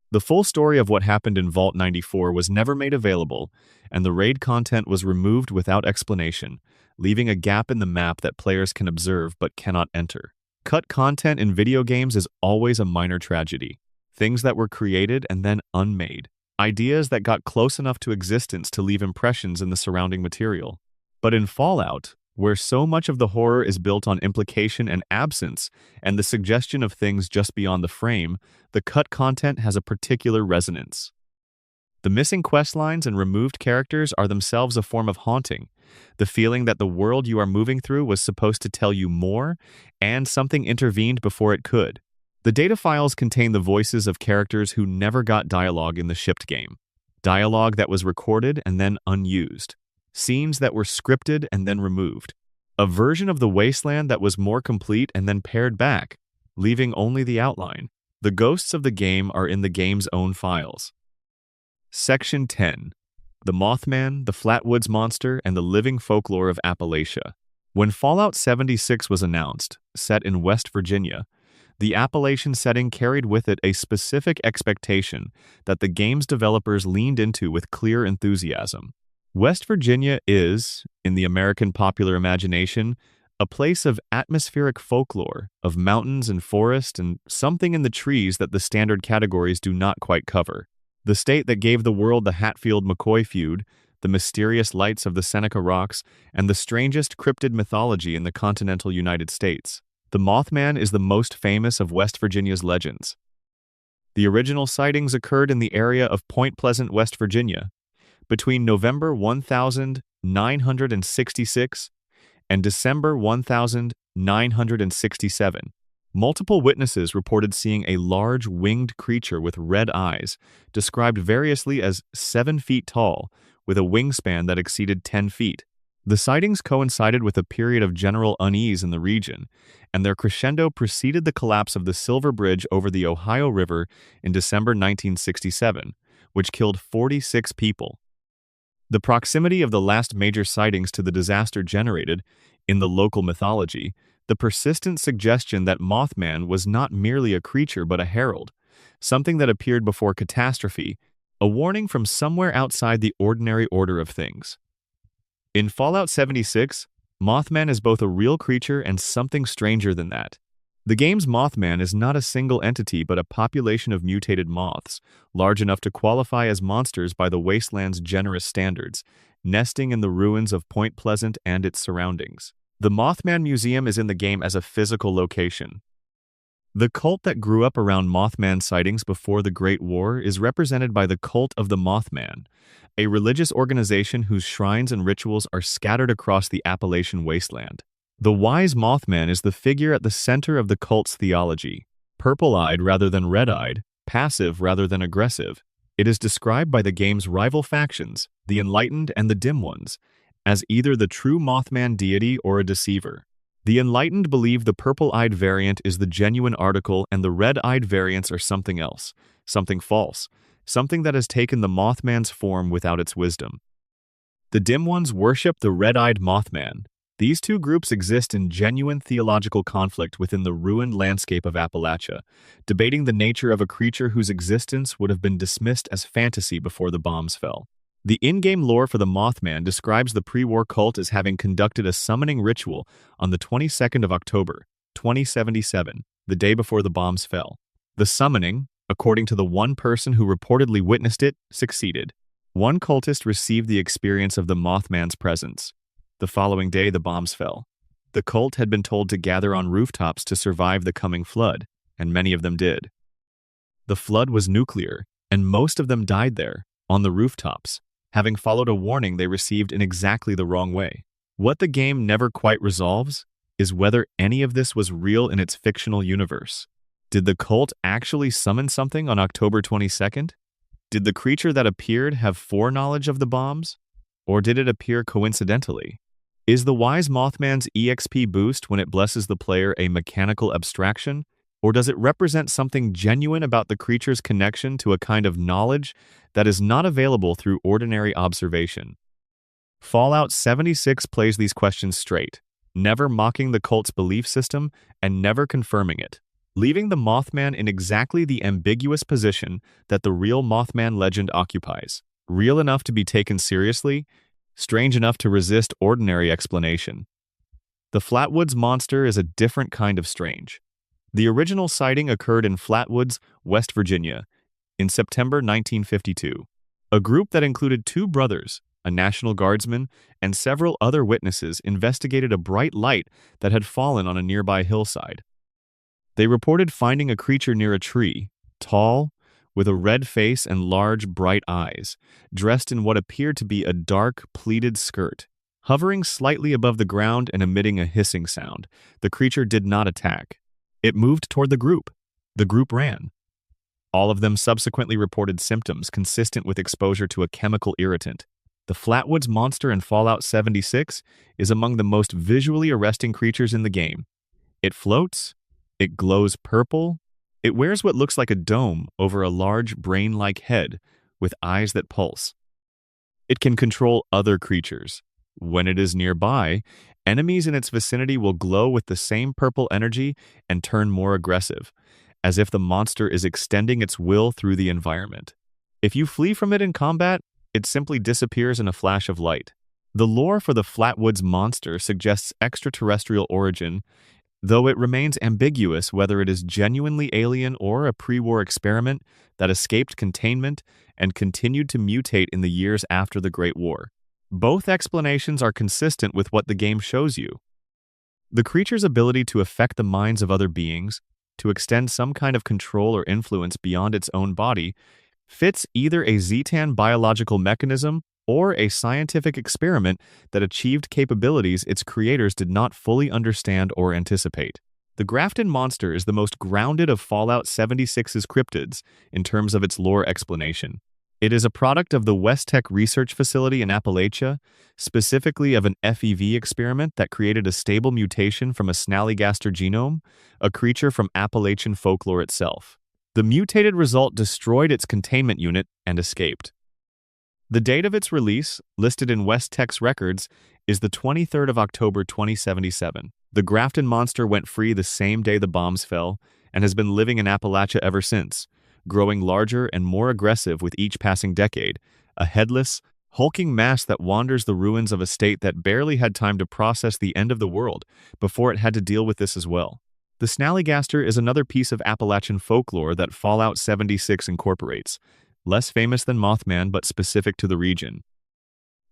The full story of what happened in Vault 94 was never made available, and the raid content was removed without explanation, leaving a gap in the map that players can observe but cannot enter. Cut content in video games is always a minor tragedy. Things that were created and then unmade. Ideas that got close enough to existence to leave impressions in the surrounding material. But in Fallout, where so much of the horror is built on implication and absence, and the suggestion of things just beyond the frame, the cut content has a particular resonance. The missing questlines and removed characters are themselves a form of haunting, the feeling that the world you are moving through was supposed to tell you more, and something intervened before it could. The data files contain the voices of characters who never got dialogue in the shipped game. Dialogue that was recorded and then unused. Scenes that were scripted and then removed. A version of the wasteland that was more complete and then pared back, leaving only the outline. The ghosts of the game are in the game's own files. Section 10. The Mothman, the Flatwoods Monster, and the Living Folklore of Appalachia. When Fallout 76 was announced, set in West Virginia, the Appalachian setting carried with it a specific expectation that the game's developers leaned into with clear enthusiasm. West Virginia is, in the American popular imagination, a place of atmospheric folklore, of mountains and forest and something in the trees that the standard categories do not quite cover. The state that gave the world the Hatfield-McCoy feud, the mysterious lights of the Seneca Rocks, and the strangest cryptid mythology in the continental United States. The Mothman is the most famous of West Virginia's legends. The original sightings occurred in the area of Point Pleasant, West Virginia, between November 1966 and December 1967. Multiple witnesses reported seeing a large winged creature with red eyes, described variously as 7 feet tall, with a wingspan that exceeded 10 feet. The sightings coincided with a period of general unease in the region, and their crescendo preceded the collapse of the Silver Bridge over the Ohio River in December 1967, which killed 46 people. The proximity of the last major sightings to the disaster generated, in the local mythology, the persistent suggestion that Mothman was not merely a creature but a herald, something that appeared before catastrophe, a warning from somewhere outside the ordinary order of things. In Fallout 76, Mothman is both a real creature and something stranger than that. The game's Mothman is not a single entity but a population of mutated moths, large enough to qualify as monsters by the wasteland's generous standards, nesting in the ruins of Point Pleasant and its surroundings. The Mothman Museum is in the game as a physical location. The cult that grew up around Mothman sightings before the Great War is represented by the Cult of the Mothman, a religious organization whose shrines and rituals are scattered across the Appalachian wasteland. The wise Mothman is the figure at the center of the cult's theology. Purple-eyed rather than red-eyed, passive rather than aggressive, it is described by the game's rival factions, the Enlightened and the Dim Ones, as either the true Mothman deity or a deceiver. The Enlightened believe the purple-eyed variant is the genuine article and the red-eyed variants are something else, something false, something that has taken the Mothman's form without its wisdom. The Dim Ones worship the red-eyed Mothman. These two groups exist in genuine theological conflict within the ruined landscape of Appalachia, debating the nature of a creature whose existence would have been dismissed as fantasy before the bombs fell. The in-game lore for the Mothman describes the pre-war cult as having conducted a summoning ritual on the 22nd of October, 2077, the day before the bombs fell. The summoning, according to the one person who reportedly witnessed it, succeeded. One cultist received the experience of the Mothman's presence. The following day, the bombs fell. The cult had been told to gather on rooftops to survive the coming flood, and many of them did. The flood was nuclear, and most of them died there, on the rooftops, having followed a warning they received in exactly the wrong way. What the game never quite resolves is whether any of this was real in its fictional universe. Did the cult actually summon something on October 22nd? Did the creature that appeared have foreknowledge of the bombs? Or did it appear coincidentally? Is the Wise Mothman's EXP boost when it blesses the player a mechanical abstraction, or does it represent something genuine about the creature's connection to a kind of knowledge that is not available through ordinary observation? Fallout 76 plays these questions straight, never mocking the cult's belief system and never confirming it, leaving the Mothman in exactly the ambiguous position that the real Mothman legend occupies. Real enough to be taken seriously, strange enough to resist ordinary explanation. The Flatwoods monster is a different kind of strange. The original sighting occurred in Flatwoods, West Virginia, in September 1952. A group that included two brothers, a National Guardsman, and several other witnesses investigated a bright light that had fallen on a nearby hillside. They reported finding a creature near a tree, tall, with a red face and large, bright eyes, dressed in what appeared to be a dark, pleated skirt. Hovering slightly above the ground and emitting a hissing sound, the creature did not attack. It moved toward the group. The group ran. All of them subsequently reported symptoms consistent with exposure to a chemical irritant. The Flatwoods monster in Fallout 76 is among the most visually arresting creatures in the game. It floats, it glows purple, it wears what looks like a dome over a large brain-like head with eyes that pulse. It can control other creatures. When it is nearby, enemies in its vicinity will glow with the same purple energy and turn more aggressive, as if the monster is extending its will through the environment. If you flee from it in combat, it simply disappears in a flash of light. The lore for the Flatwoods monster suggests extraterrestrial origin, though it remains ambiguous whether it is genuinely alien or a pre-war experiment that escaped containment and continued to mutate in the years after the Great War. Both explanations are consistent with what the game shows you. The creature's ability to affect the minds of other beings, to extend some kind of control or influence beyond its own body, fits either a Zetan biological mechanism or a scientific experiment that achieved capabilities its creators did not fully understand or anticipate. The Grafton monster is the most grounded of Fallout 76's cryptids in terms of its lore explanation. It is a product of the Vault-Tec research facility in Appalachia, specifically of an FEV experiment that created a stable mutation from a snallygaster genome, a creature from Appalachian folklore itself. The mutated result destroyed its containment unit and escaped. The date of its release, listed in Vault-Tec's records, is the 23rd of October 2077. The Grafton monster went free the same day the bombs fell and has been living in Appalachia ever since, growing larger and more aggressive with each passing decade, a headless, hulking mass that wanders the ruins of a state that barely had time to process the end of the world before it had to deal with this as well. The snallygaster is another piece of Appalachian folklore that Fallout 76 incorporates, less famous than Mothman but specific to the region.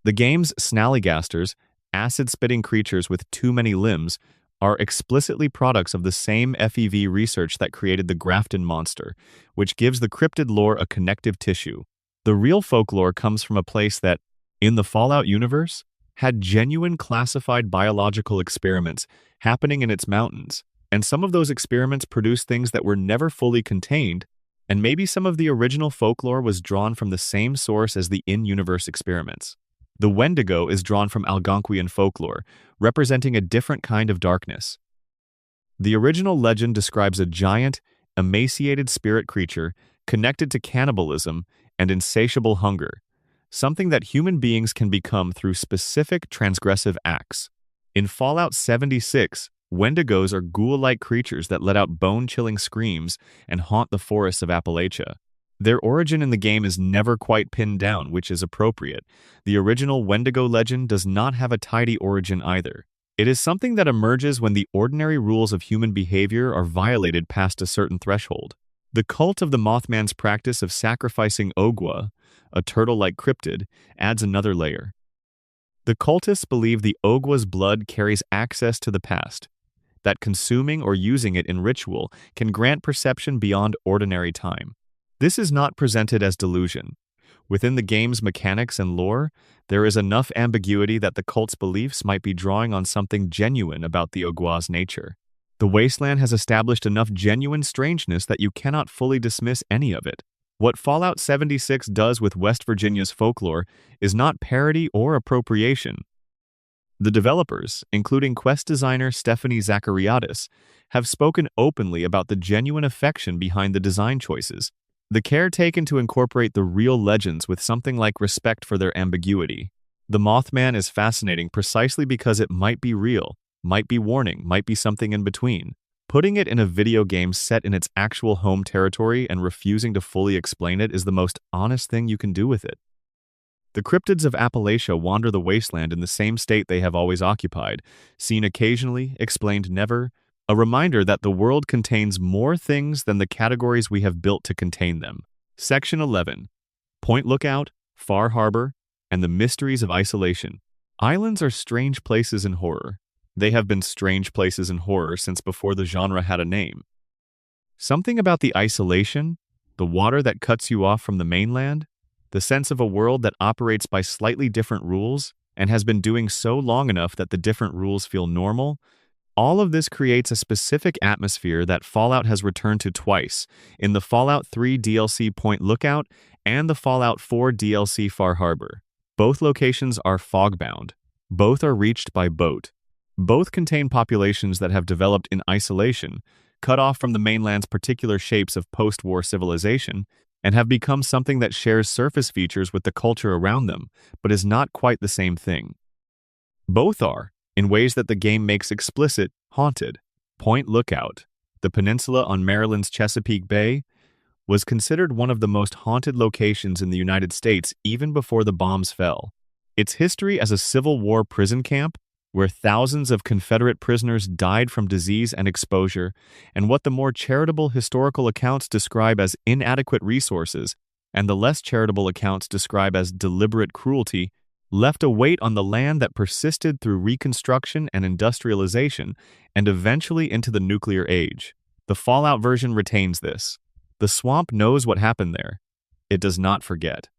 The game's snallygasters, acid-spitting creatures with too many limbs, are explicitly products of the same FEV research that created the Grafton monster, which gives the cryptid lore a connective tissue. The real folklore comes from a place that, in the Fallout universe, had genuine classified biological experiments happening in its mountains, and some of those experiments produced things that were never fully contained, and maybe some of the original folklore was drawn from the same source as the in-universe experiments. The Wendigo is drawn from Algonquian folklore, representing a different kind of darkness. The original legend describes a giant, emaciated spirit creature connected to cannibalism and insatiable hunger, something that human beings can become through specific transgressive acts. In Fallout 76, Wendigos are ghoul-like creatures that let out bone-chilling screams and haunt the forests of Appalachia. Their origin in the game is never quite pinned down, which is appropriate. The original Wendigo legend does not have a tidy origin either. It is something that emerges when the ordinary rules of human behavior are violated past a certain threshold. The cult of the Mothman's practice of sacrificing Ogwa, a turtle-like cryptid, adds another layer. The cultists believe the Ogwa's blood carries access to the past, that consuming or using it in ritual can grant perception beyond ordinary time. This is not presented as delusion. Within the game's mechanics and lore, there is enough ambiguity that the cult's beliefs might be drawing on something genuine about the Ogwa's nature. The wasteland has established enough genuine strangeness that you cannot fully dismiss any of it. What Fallout 76 does with West Virginia's folklore is not parody or appropriation. The developers, including Quest designer Stephanie Zachariadis, have spoken openly about the genuine affection behind the design choices, the care taken to incorporate the real legends with something like respect for their ambiguity. The Mothman is fascinating precisely because it might be real, might be warning, might be something in between. Putting it in a video game set in its actual home territory and refusing to fully explain it is the most honest thing you can do with it. The cryptids of Appalachia wander the wasteland in the same state they have always occupied, seen occasionally, explained never, a reminder that the world contains more things than the categories we have built to contain them. Section 11. Point Lookout, Far Harbor, and the Mysteries of Isolation. Islands are strange places in horror. They have been strange places in horror since before the genre had a name. Something about the isolation, the water that cuts you off from the mainland, the sense of a world that operates by slightly different rules and has been doing so long enough that the different rules feel normal, all of this creates a specific atmosphere that Fallout has returned to twice, in the Fallout 3 DLC Point Lookout and the Fallout 4 DLC Far Harbor. Both locations are fog-bound. Both are reached by boat. Both contain populations that have developed in isolation, cut off from the mainland's particular shapes of post-war civilization, and have become something that shares surface features with the culture around them, but is not quite the same thing. Both are, in ways that the game makes explicit, haunted. Point Lookout, the peninsula on Maryland's Chesapeake Bay, was considered one of the most haunted locations in the United States even before the bombs fell. Its history as a Civil War prison camp, where thousands of Confederate prisoners died from disease and exposure, and what the more charitable historical accounts describe as inadequate resources, and the less charitable accounts describe as deliberate cruelty, left a weight on the land that persisted through Reconstruction and industrialization, and eventually into the nuclear age. The Fallout version retains this. The swamp knows what happened there. It does not forget.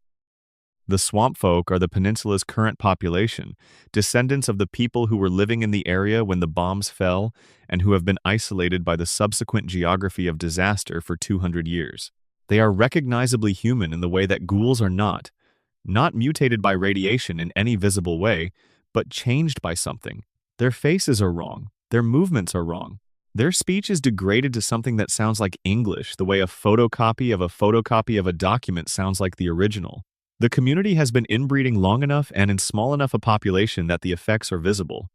The swamp folk are the peninsula's current population, descendants of the people who were living in the area when the bombs fell and who have been isolated by the subsequent geography of disaster for 200 years. They are recognizably human in the way that ghouls are not mutated by radiation in any visible way, but changed by something. Their faces are wrong. Their movements are wrong. Their speech is degraded to something that sounds like English, the way a photocopy of a document sounds like the original. The community has been inbreeding long enough and in small enough a population that the effects are visible.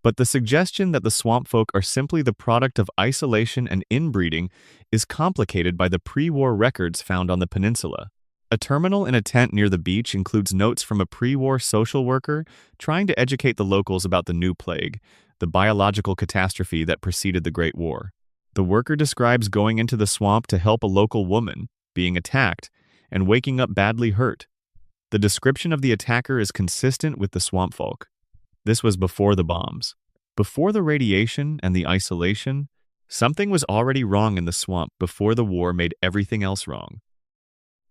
But the suggestion that the swamp folk are simply the product of isolation and inbreeding is complicated by the pre-war records found on the peninsula. A terminal in a tent near the beach includes notes from a pre-war social worker trying to educate the locals about the new plague, the biological catastrophe that preceded the Great War. The worker describes going into the swamp to help a local woman, being attacked, and waking up badly hurt. The description of the attacker is consistent with the swamp folk. This was before the bombs. Before the radiation and the isolation, something was already wrong in the swamp before the war made everything else wrong.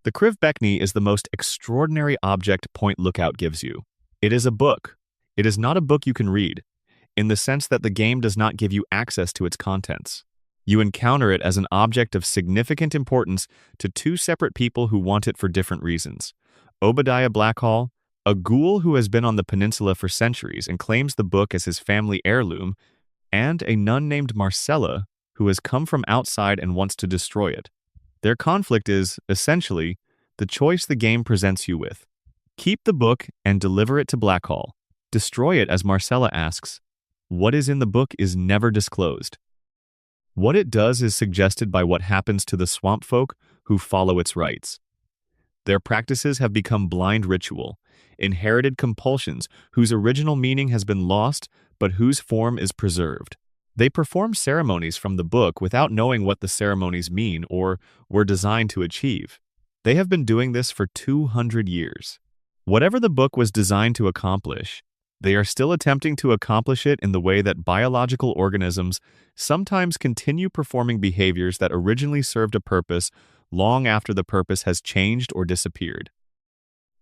The Krivbekni is the most extraordinary object Point Lookout gives you. It is a book. It is not a book you can read, in the sense that the game does not give you access to its contents. You encounter it as an object of significant importance to two separate people who want it for different reasons. Obadiah Blackhall, a ghoul who has been on the peninsula for centuries and claims the book as his family heirloom, and a nun named Marcella, who has come from outside and wants to destroy it. Their conflict is, essentially, the choice the game presents you with. Keep the book and deliver it to Blackhall. Destroy it as Marcella asks. What is in the book is never disclosed. What it does is suggested by what happens to the swamp folk who follow its rites. Their practices have become blind ritual, inherited compulsions whose original meaning has been lost but whose form is preserved. They perform ceremonies from the book without knowing what the ceremonies mean or were designed to achieve. They have been doing this for 200 years. Whatever the book was designed to accomplish, they are still attempting to accomplish it in the way that biological organisms sometimes continue performing behaviors that originally served a purpose long after the purpose has changed or disappeared.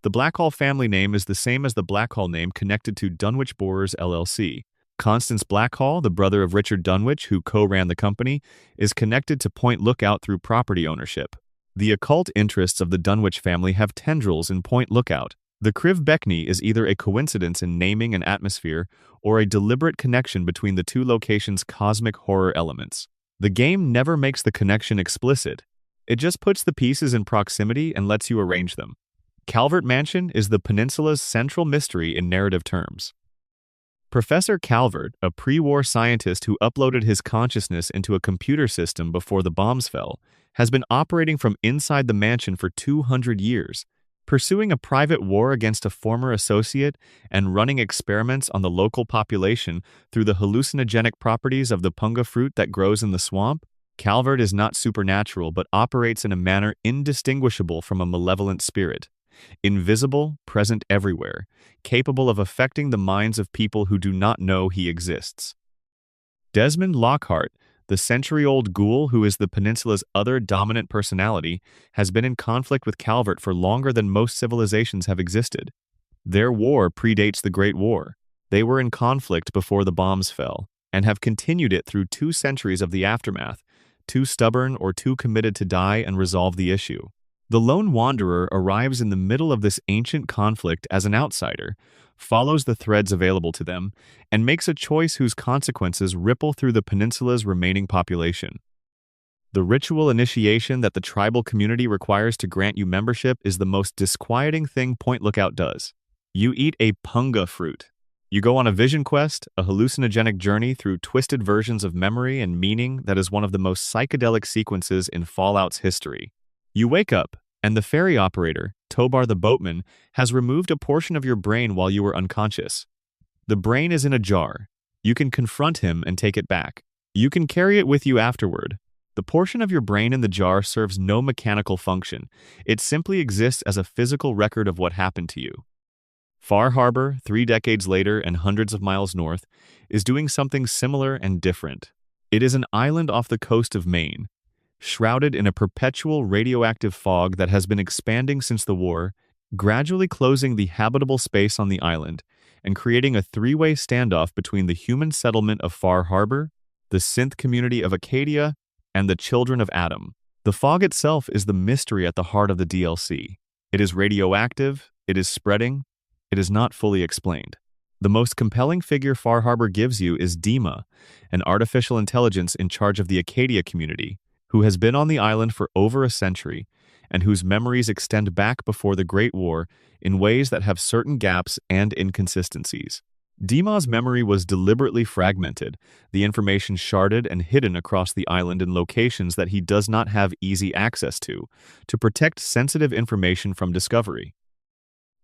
The Blackhall family name is the same as the Blackhall name connected to Dunwich Borers LLC. Constance Blackhall, the brother of Richard Dunwich, who co-ran the company, is connected to Point Lookout through property ownership. The occult interests of the Dunwich family have tendrils in Point Lookout. The Krivbekny is either a coincidence in naming and atmosphere or a deliberate connection between the two locations' cosmic horror elements. The game never makes the connection explicit. It just puts the pieces in proximity and lets you arrange them. Calvert Mansion is the peninsula's central mystery in narrative terms. Professor Calvert, a pre-war scientist who uploaded his consciousness into a computer system before the bombs fell, has been operating from inside the mansion for 200 years, pursuing a private war against a former associate and running experiments on the local population through the hallucinogenic properties of the punga fruit that grows in the swamp. Calvert is not supernatural but operates in a manner indistinguishable from a malevolent spirit. Invisible, present everywhere, capable of affecting the minds of people who do not know he exists. Desmond Lockhart, the century-old ghoul who is the peninsula's other dominant personality, has been in conflict with Calvert for longer than most civilizations have existed. Their war predates the Great War. They were in conflict before the bombs fell, and have continued it through 2 centuries of the aftermath, too stubborn or too committed to die and resolve the issue. The lone wanderer arrives in the middle of this ancient conflict as an outsider, follows the threads available to them, and makes a choice whose consequences ripple through the peninsula's remaining population. The ritual initiation that the tribal community requires to grant you membership is the most disquieting thing Point Lookout does. You eat a punga fruit. You go on a vision quest, a hallucinogenic journey through twisted versions of memory and meaning that is one of the most psychedelic sequences in Fallout's history. You wake up, and the ferry operator, Tobar the boatman, has removed a portion of your brain while you were unconscious. The brain is in a jar. You can confront him and take it back. You can carry it with you afterward. The portion of your brain in the jar serves no mechanical function. It simply exists as a physical record of what happened to you. Far Harbor, 3 decades later and hundreds of miles north, is doing something similar and different. It is an island off the coast of Maine, shrouded in a perpetual radioactive fog that has been expanding since the war, gradually closing the habitable space on the island and creating a 3-way standoff between the human settlement of Far Harbor, the synth community of Acadia, and the children of Adam. The fog itself is the mystery at the heart of the DLC. It is radioactive, it is spreading, it is not fully explained. The most compelling figure Far Harbor gives you is Dima, an artificial intelligence in charge of the Acadia community, who has been on the island for over a century, and whose memories extend back before the Great War in ways that have certain gaps and inconsistencies. Dima's memory was deliberately fragmented, the information sharded and hidden across the island in locations that he does not have easy access to protect sensitive information from discovery.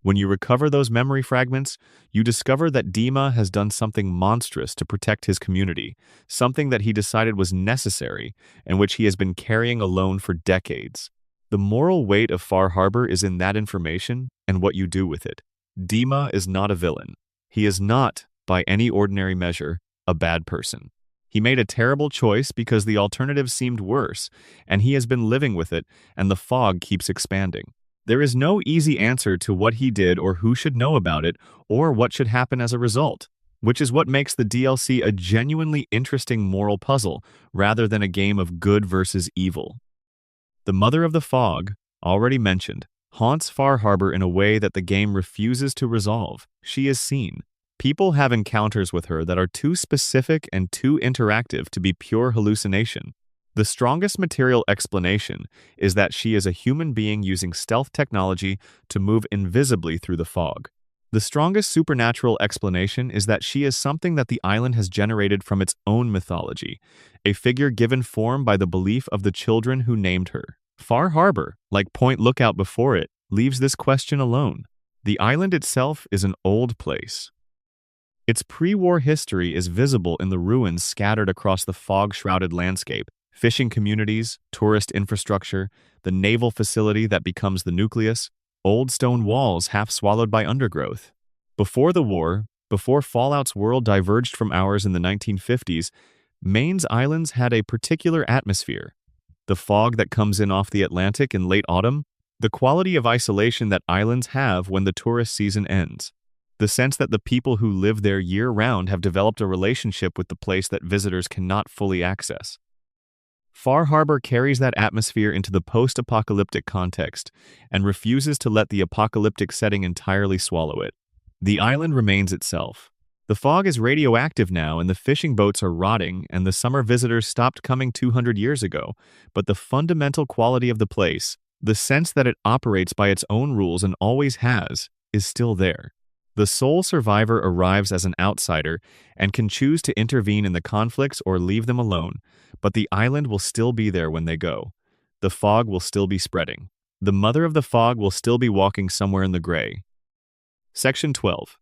When you recover those memory fragments, you discover that Dima has done something monstrous to protect his community, something that he decided was necessary and which he has been carrying alone for decades. The moral weight of Far Harbor is in that information and what you do with it. Dima is not a villain. He is not, by any ordinary measure, a bad person. He made a terrible choice because the alternative seemed worse, and he has been living with it, and the fog keeps expanding. There is no easy answer to what he did or who should know about it or what should happen as a result, which is what makes the DLC a genuinely interesting moral puzzle rather than a game of good versus evil. The Mother of the Fog, already mentioned, haunts Far Harbor in a way that the game refuses to resolve. She is seen. People have encounters with her that are too specific and too interactive to be pure hallucination. The strongest material explanation is that she is a human being using stealth technology to move invisibly through the fog. The strongest supernatural explanation is that she is something that the island has generated from its own mythology, a figure given form by the belief of the children who named her. Far Harbor, like Point Lookout before it, leaves this question alone. The island itself is an old place. Its pre-war history is visible in the ruins scattered across the fog-shrouded landscape. Fishing communities, tourist infrastructure, the naval facility that becomes the nucleus, old stone walls half swallowed by undergrowth. Before the war, before Fallout's world diverged from ours in the 1950s, Maine's islands had a particular atmosphere. The fog that comes in off the Atlantic in late autumn, the quality of isolation that islands have when the tourist season ends, the sense that the people who live there year-round have developed a relationship with the place that visitors cannot fully access. Far Harbor carries that atmosphere into the post-apocalyptic context and refuses to let the apocalyptic setting entirely swallow it. The island remains itself. The fog is radioactive now, and the fishing boats are rotting, and the summer visitors stopped coming 200 years ago, but the fundamental quality of the place, the sense that it operates by its own rules and always has, is still there. The sole survivor arrives as an outsider and can choose to intervene in the conflicts or leave them alone, but the island will still be there when they go. The fog will still be spreading. The mother of the fog will still be walking somewhere in the gray. Section 12.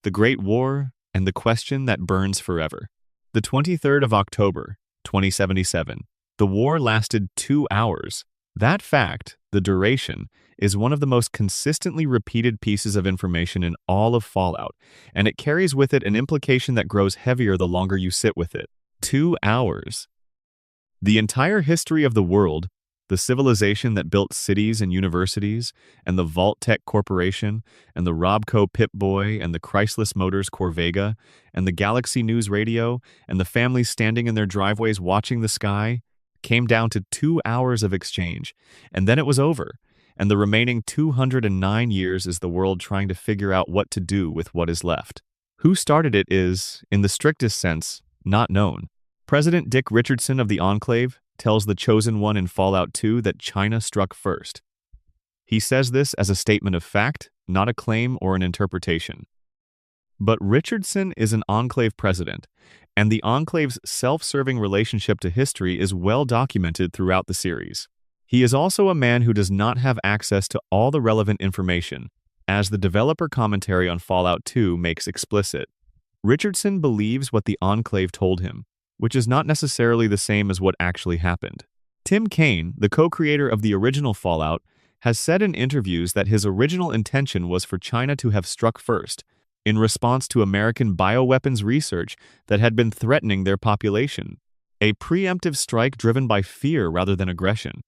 The Great War and the Question That Burns Forever. The 23rd of October, 2077. The war lasted 2 hours. That fact, the duration, is one of the most consistently repeated pieces of information in all of Fallout, and it carries with it an implication that grows heavier the longer you sit with it. 2 hours. The entire history of the world, the civilization that built cities and universities, and the Vault-Tec Corporation, and the Robco Pip-Boy, and the Chrysler Motors Corvega, and the Galaxy News Radio, and the families standing in their driveways watching the sky, came down to 2 hours of exchange, and then it was over, and the remaining 209 years is the world trying to figure out what to do with what is left. Who started it is, in the strictest sense, not known. President Dick Richardson of the Enclave tells the Chosen One in Fallout 2 that China struck first. He says this as a statement of fact, not a claim or an interpretation. But Richardson is an Enclave president, and the Enclave's self-serving relationship to history is well documented throughout the series. He is also a man who does not have access to all the relevant information, as the developer commentary on Fallout 2 makes explicit. Richardson believes what the Enclave told him, which is not necessarily the same as what actually happened. Tim Kaine, the co-creator of the original Fallout, has said in interviews that his original intention was for China to have struck first, in response to American bioweapons research that had been threatening their population, a preemptive strike driven by fear rather than aggression.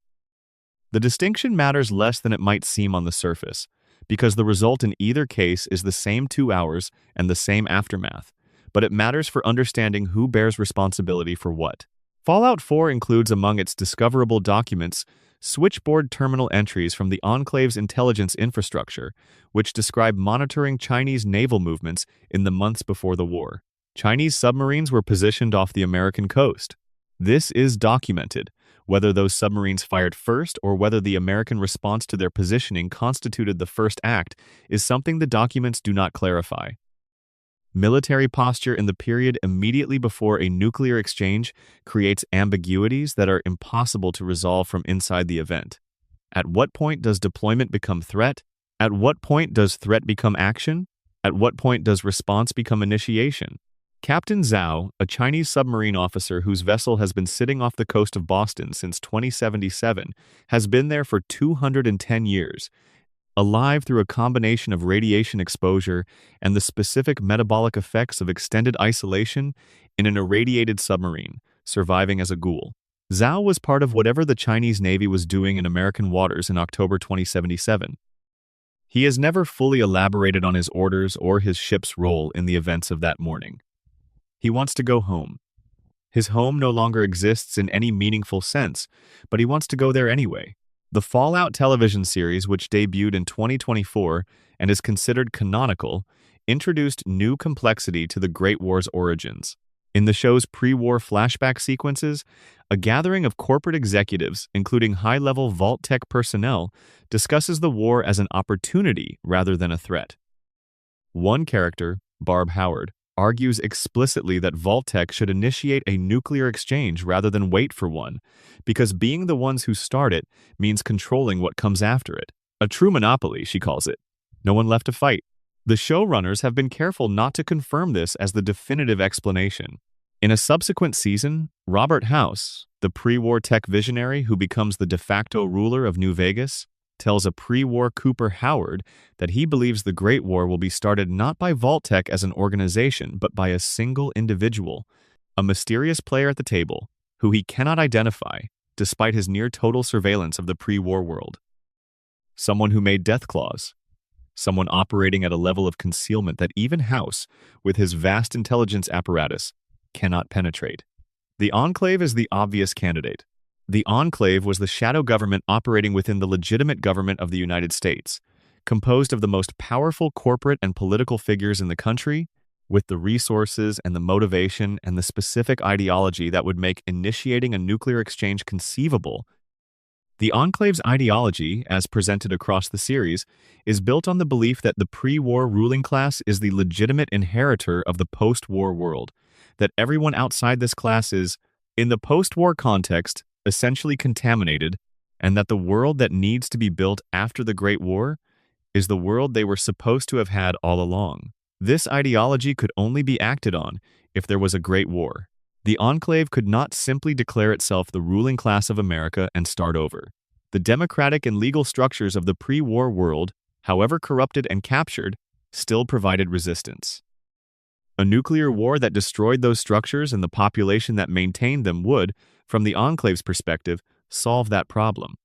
The distinction matters less than it might seem on the surface, because the result in either case is the same 2 hours and the same aftermath, but it matters for understanding who bears responsibility for what. Fallout 4 includes among its discoverable documents switchboard terminal entries from the Enclave's intelligence infrastructure, which describe monitoring Chinese naval movements in the months before the war. Chinese submarines were positioned off the American coast. This is documented. Whether those submarines fired first or whether the American response to their positioning constituted the first act is something the documents do not clarify. Military posture in the period immediately before a nuclear exchange creates ambiguities that are impossible to resolve from inside the event. At what point does deployment become threat? At what point does threat become action? At what point does response become initiation? Captain Zhao, a Chinese submarine officer whose vessel has been sitting off the coast of Boston since 2077, has been there for 210 years, alive through a combination of radiation exposure and the specific metabolic effects of extended isolation in an irradiated submarine, surviving as a ghoul. Zhao was part of whatever the Chinese Navy was doing in American waters in October 2077. He has never fully elaborated on his orders or his ship's role in the events of that morning. He wants to go home. His home no longer exists in any meaningful sense, but he wants to go there anyway. The Fallout television series, which debuted in 2024 and is considered canonical, introduced new complexity to the Great War's origins. In the show's pre-war flashback sequences, a gathering of corporate executives, including high-level Vault-Tec personnel, discusses the war as an opportunity rather than a threat. One character, Barb Howard, argues explicitly that Vault-Tec should initiate a nuclear exchange rather than wait for one, because being the ones who start it means controlling what comes after it. A true monopoly, she calls it. No one left to fight. The showrunners have been careful not to confirm this as the definitive explanation. In a subsequent season, Robert House, the pre-war tech visionary who becomes the de facto ruler of New Vegas, tells a pre-war Cooper Howard that he believes the Great War will be started not by Vault-Tec as an organization, but by a single individual, a mysterious player at the table, who he cannot identify, despite his near-total surveillance of the pre-war world. Someone who made death claws. Someone operating at a level of concealment that even House, with his vast intelligence apparatus, cannot penetrate. The Enclave is the obvious candidate. The Enclave was the shadow government operating within the legitimate government of the United States, composed of the most powerful corporate and political figures in the country, with the resources and the motivation and the specific ideology that would make initiating a nuclear exchange conceivable. The Enclave's ideology, as presented across the series, is built on the belief that the pre-war ruling class is the legitimate inheritor of the post-war world, that everyone outside this class is, in the post-war context, essentially contaminated, and that the world that needs to be built after the Great War is the world they were supposed to have had all along. This ideology could only be acted on if there was a Great War. The Enclave could not simply declare itself the ruling class of America and start over. The democratic and legal structures of the pre-war world, however corrupted and captured, still provided resistance. A nuclear war that destroyed those structures and the population that maintained them would, from the Enclave's perspective, solve that problem.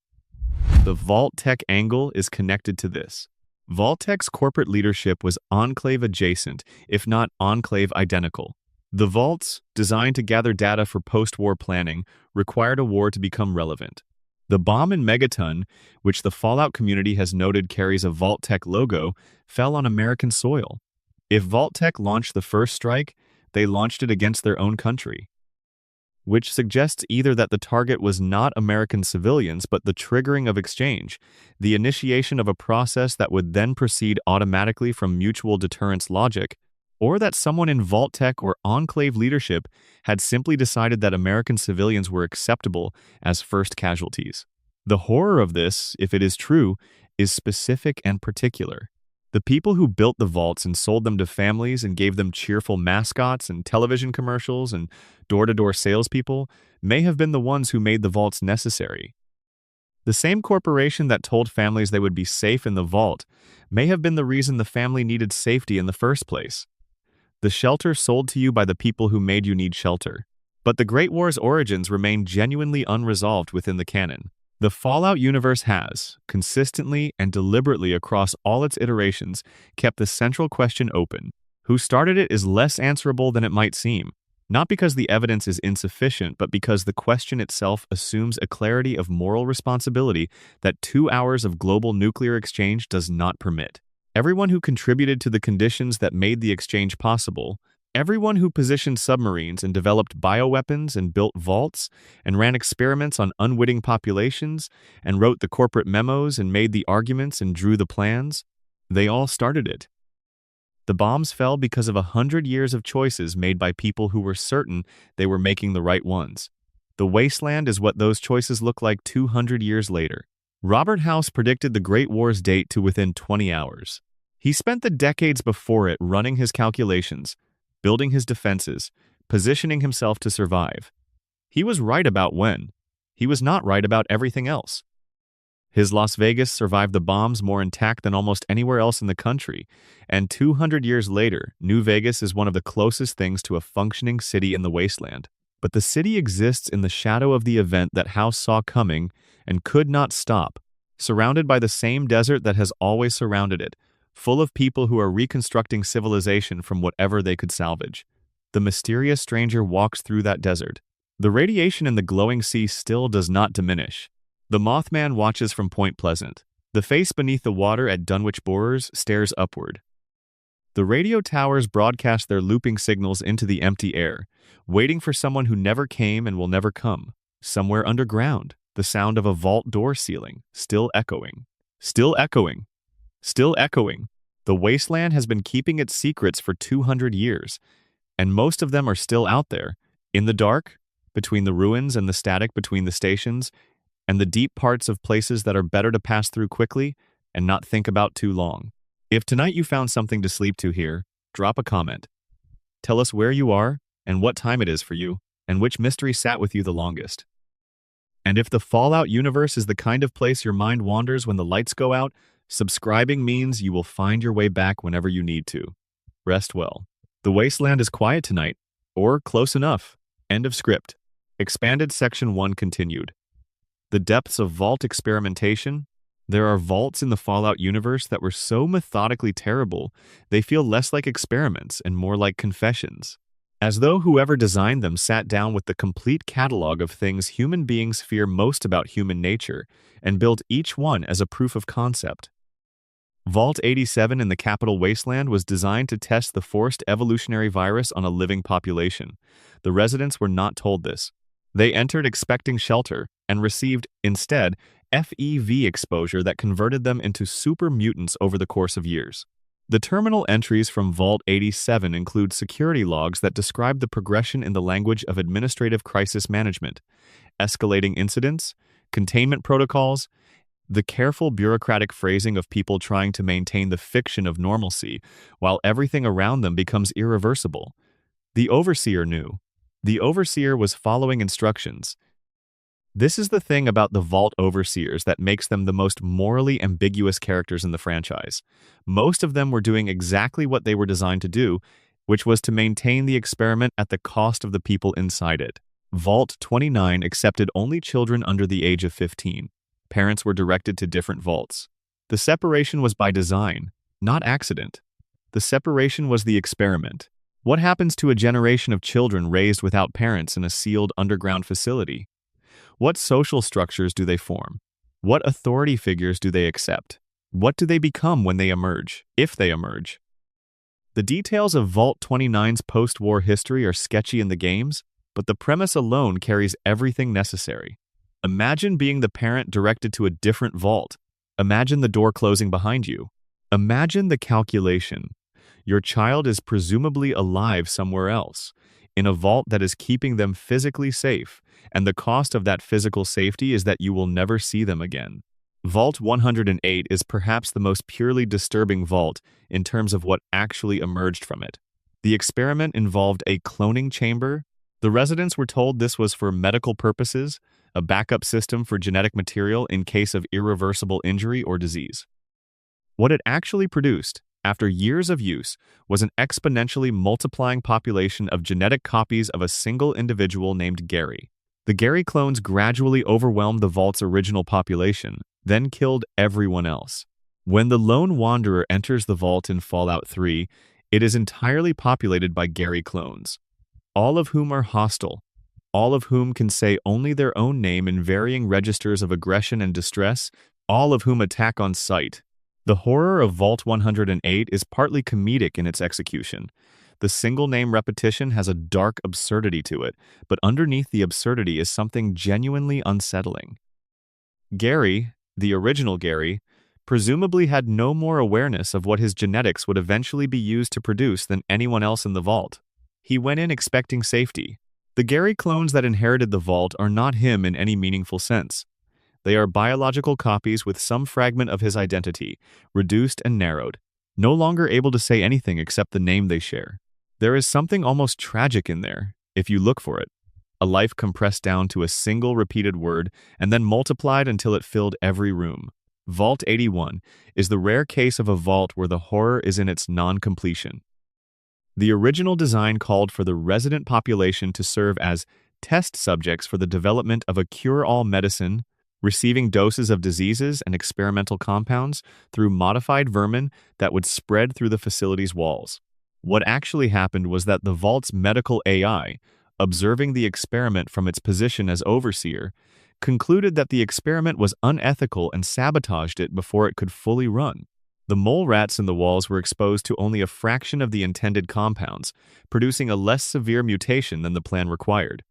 The Vault-Tec angle is connected to this. Vault-Tec's corporate leadership was Enclave adjacent, if not Enclave identical. The vaults, designed to gather data for post-war planning, required a war to become relevant. The bomb in Megaton, which the Fallout community has noted carries a Vault-Tec logo, fell on American soil. If Vault-Tec launched the first strike, they launched it against their own country, which suggests either that the target was not American civilians but the triggering of exchange, the initiation of a process that would then proceed automatically from mutual deterrence logic, or that someone in Vault-Tec or Enclave leadership had simply decided that American civilians were acceptable as first casualties. The horror of this, if it is true, is specific and particular. The people who built the vaults and sold them to families and gave them cheerful mascots and television commercials and door-to-door salespeople may have been the ones who made the vaults necessary. The same corporation that told families they would be safe in the vault may have been the reason the family needed safety in the first place. The shelter sold to you by the people who made you need shelter. But the Great War's origins remain genuinely unresolved within the canon. The Fallout universe has, consistently and deliberately across all its iterations, kept the central question open. Who started it is less answerable than it might seem, not because the evidence is insufficient, but because the question itself assumes a clarity of moral responsibility that 2 hours of global nuclear exchange does not permit. Everyone who contributed to the conditions that made the exchange possible, everyone who positioned submarines and developed bioweapons and built vaults and ran experiments on unwitting populations and wrote the corporate memos and made the arguments and drew the plans, they all started it. The bombs fell because of 100 years of choices made by people who were certain they were making the right ones. The wasteland is what those choices look like 200 years later. Robert House predicted the Great War's date to within 20 hours. He spent the decades before it running his calculations, building his defenses, positioning himself to survive. He was right about when. He was not right about everything else. His Las Vegas survived the bombs more intact than almost anywhere else in the country, and 200 years later, New Vegas is one of the closest things to a functioning city in the wasteland. But the city exists in the shadow of the event that House saw coming and could not stop, surrounded by the same desert that has always surrounded it, full of people who are reconstructing civilization from whatever they could salvage. The mysterious stranger walks through that desert. The radiation in the glowing sea still does not diminish. The Mothman watches from Point Pleasant. The face beneath the water at Dunwich Borers stares upward. The radio towers broadcast their looping signals into the empty air, waiting for someone who never came and will never come. Somewhere underground, the sound of a vault door ceiling, still echoing. Still echoing. Still echoing. The wasteland has been keeping its secrets for 200 years, and most of them are still out there, in the dark, between the ruins and the static between the stations, and the deep parts of places that are better to pass through quickly and not think about too long. If tonight you found something to sleep to here, drop a comment. Tell us where you are and what time it is for you, and which mystery sat with you the longest. And if the Fallout universe is the kind of place your mind wanders when the lights go out, subscribing means you will find your way back whenever you need to. Rest well. The wasteland is quiet tonight, or close enough. End of script. Expanded Section 1 continued. The depths of vault experimentation. There are vaults in the Fallout universe that were so methodically terrible, they feel less like experiments and more like confessions. as though whoever designed them sat down with the complete catalog of things human beings fear most about human nature and built each one as a proof of concept. Vault 87 in the capital Wasteland was designed to test the forced evolutionary virus on a living population. The residents were not told this. They entered expecting shelter and received, instead, FEV exposure that converted them into super mutants over the course of years. The terminal entries from Vault 87 include security logs that describe the progression in the language of administrative crisis management, escalating incidents, containment protocols, the careful bureaucratic phrasing of people trying to maintain the fiction of normalcy while everything around them becomes irreversible. The overseer knew. The overseer was following instructions. This is the thing about the Vault overseers that makes them the most morally ambiguous characters in the franchise. Most of them were doing exactly what they were designed to do, which was to maintain the experiment at the cost of the people inside it. Vault 29 accepted only children under the age of 15. Parents were directed to different vaults. The separation was by design, not accident. The separation was the experiment. What happens to a generation of children raised without parents in a sealed underground facility? What social structures do they form? What authority figures do they accept? What do they become when they emerge, if they emerge? The details of Vault 29's post-war history are sketchy in the games, but the premise alone carries everything necessary. Imagine being the parent directed to a different vault. Imagine the door closing behind you. Imagine the calculation. Your child is presumably alive somewhere else, in a vault that is keeping them physically safe, and the cost of that physical safety is that you will never see them again. Vault 108 is perhaps the most purely disturbing vault in terms of what actually emerged from it. The experiment involved a cloning chamber. The residents were told this was for medical purposes, a backup system for genetic material in case of irreversible injury or disease. What it actually produced, after years of use, was an exponentially multiplying population of genetic copies of a single individual named Gary. The Gary clones gradually overwhelmed the vault's original population, then killed everyone else. When the lone wanderer enters the vault in Fallout 3, it is entirely populated by Gary clones, all of whom are hostile, all of whom can say only their own name in varying registers of aggression and distress, all of whom attack on sight. The horror of Vault 108 is partly comedic in its execution. The single-name repetition has a dark absurdity to it, but underneath the absurdity is something genuinely unsettling. Gary, the original Gary, presumably had no more awareness of what his genetics would eventually be used to produce than anyone else in the vault. He went in expecting safety. The Gary clones that inherited the vault are not him in any meaningful sense. They are biological copies with some fragment of his identity, reduced and narrowed, no longer able to say anything except the name they share. There is something almost tragic in there, if you look for it. A life compressed down to a single repeated word and then multiplied until it filled every room. Vault 81 is the rare case of a vault where the horror is in its non-completion. The original design called for the resident population to serve as test subjects for the development of a cure-all medicine, receiving doses of diseases and experimental compounds through modified vermin that would spread through the facility's walls. What actually happened was that the vault's medical AI, observing the experiment from its position as overseer, concluded that the experiment was unethical and sabotaged it before it could fully run. The mole rats in the walls were exposed to only a fraction of the intended compounds, producing a less severe mutation than the plan required.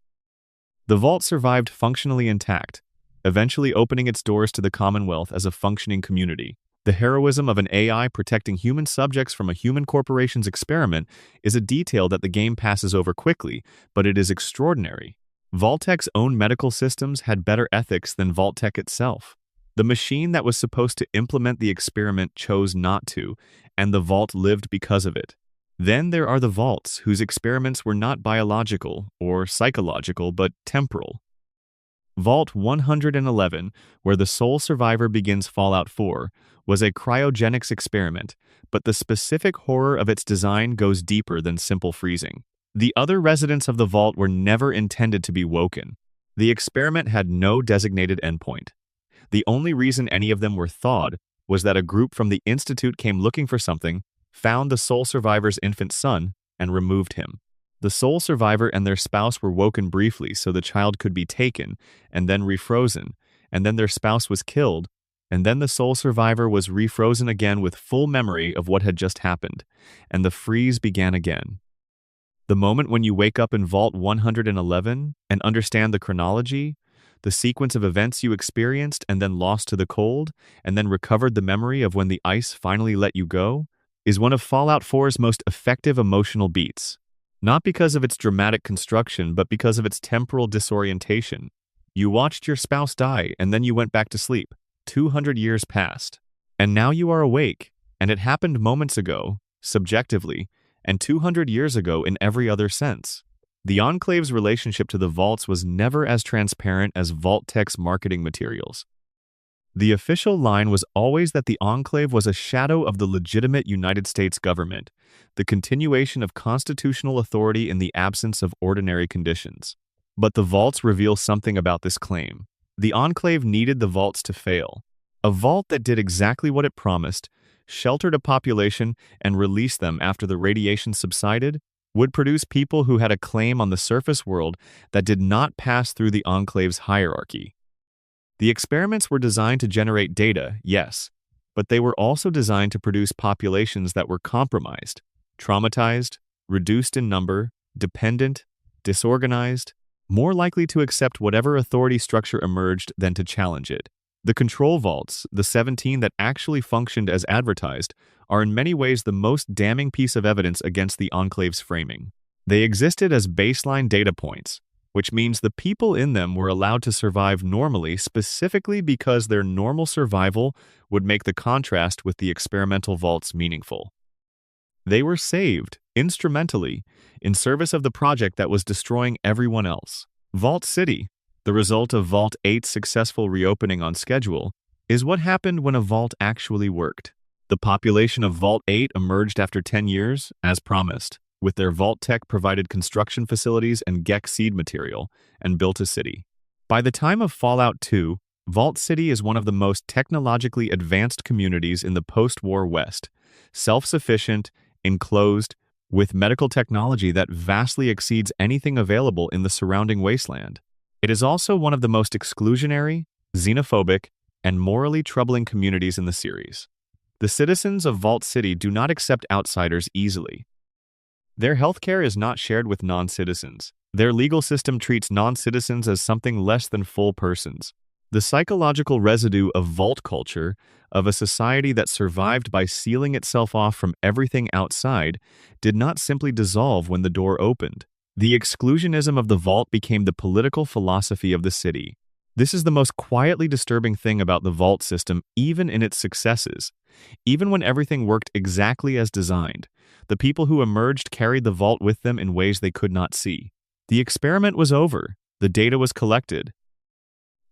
The vault survived functionally intact, eventually opening its doors to the Commonwealth as a functioning community. The heroism of an AI protecting human subjects from a human corporation's experiment is a detail that the game passes over quickly, but it is extraordinary. Vault-Tec's own medical systems had better ethics than Vault-Tec itself. The machine that was supposed to implement the experiment chose not to, and the vault lived because of it. Then there are the vaults, whose experiments were not biological or psychological, but temporal. Vault 111, where the sole survivor begins Fallout 4, was a cryogenics experiment, but the specific horror of its design goes deeper than simple freezing. The other residents of the vault were never intended to be woken. The experiment had no designated endpoint. The only reason any of them were thawed was that a group from the Institute came looking for something, found the sole survivor's infant son, and removed him. The sole survivor and their spouse were woken briefly so the child could be taken and then refrozen, and then their spouse was killed, and then the sole survivor was refrozen again with full memory of what had just happened, and the freeze began again. The moment when you wake up in Vault 111 and understand the chronology, the sequence of events you experienced and then lost to the cold, and then recovered the memory of when the ice finally let you go, is one of Fallout 4's most effective emotional beats. Not because of its dramatic construction, but because of its temporal disorientation. You watched your spouse die, and then you went back to sleep. 200 years passed. And now you are awake, and it happened moments ago, subjectively, and 200 years ago in every other sense. The Enclave's relationship to the Vaults was never as transparent as Vault-Tec's marketing materials. The official line was always that the Enclave was a shadow of the legitimate United States government, the continuation of constitutional authority in the absence of ordinary conditions. But the Vaults reveal something about this claim. The Enclave needed the Vaults to fail. A Vault that did exactly what it promised, sheltered a population, and released them after the radiation subsided, would produce people who had a claim on the surface world that did not pass through the Enclave's hierarchy. The experiments were designed to generate data, yes, but they were also designed to produce populations that were compromised, traumatized, reduced in number, dependent, disorganized, more likely to accept whatever authority structure emerged than to challenge it. The control vaults, the 17 that actually functioned as advertised, are in many ways the most damning piece of evidence against the Enclave's framing. They existed as baseline data points, which means the people in them were allowed to survive normally specifically because their normal survival would make the contrast with the experimental vaults meaningful. They were saved, instrumentally, in service of the project that was destroying everyone else. Vault City, the result of Vault 8's successful reopening on schedule, is what happened when a vault actually worked. The population of Vault 8 emerged after 10 years, as promised, with their Vault-Tec provided construction facilities and GEC seed material, and built a city. By the time of Fallout 2, Vault City is one of the most technologically advanced communities in the post-war West, self-sufficient, enclosed, with medical technology that vastly exceeds anything available in the surrounding wasteland. It is also one of the most exclusionary, xenophobic, and morally troubling communities in the series. The citizens of Vault City do not accept outsiders easily. Their healthcare is not shared with non-citizens. Their legal system treats non-citizens as something less than full persons. The psychological residue of Vault culture, of a society that survived by sealing itself off from everything outside, did not simply dissolve when the door opened. The exclusionism of the Vault became the political philosophy of the city. This is the most quietly disturbing thing about the Vault system, even in its successes. Even when everything worked exactly as designed, the people who emerged carried the Vault with them in ways they could not see. The experiment was over, the data was collected,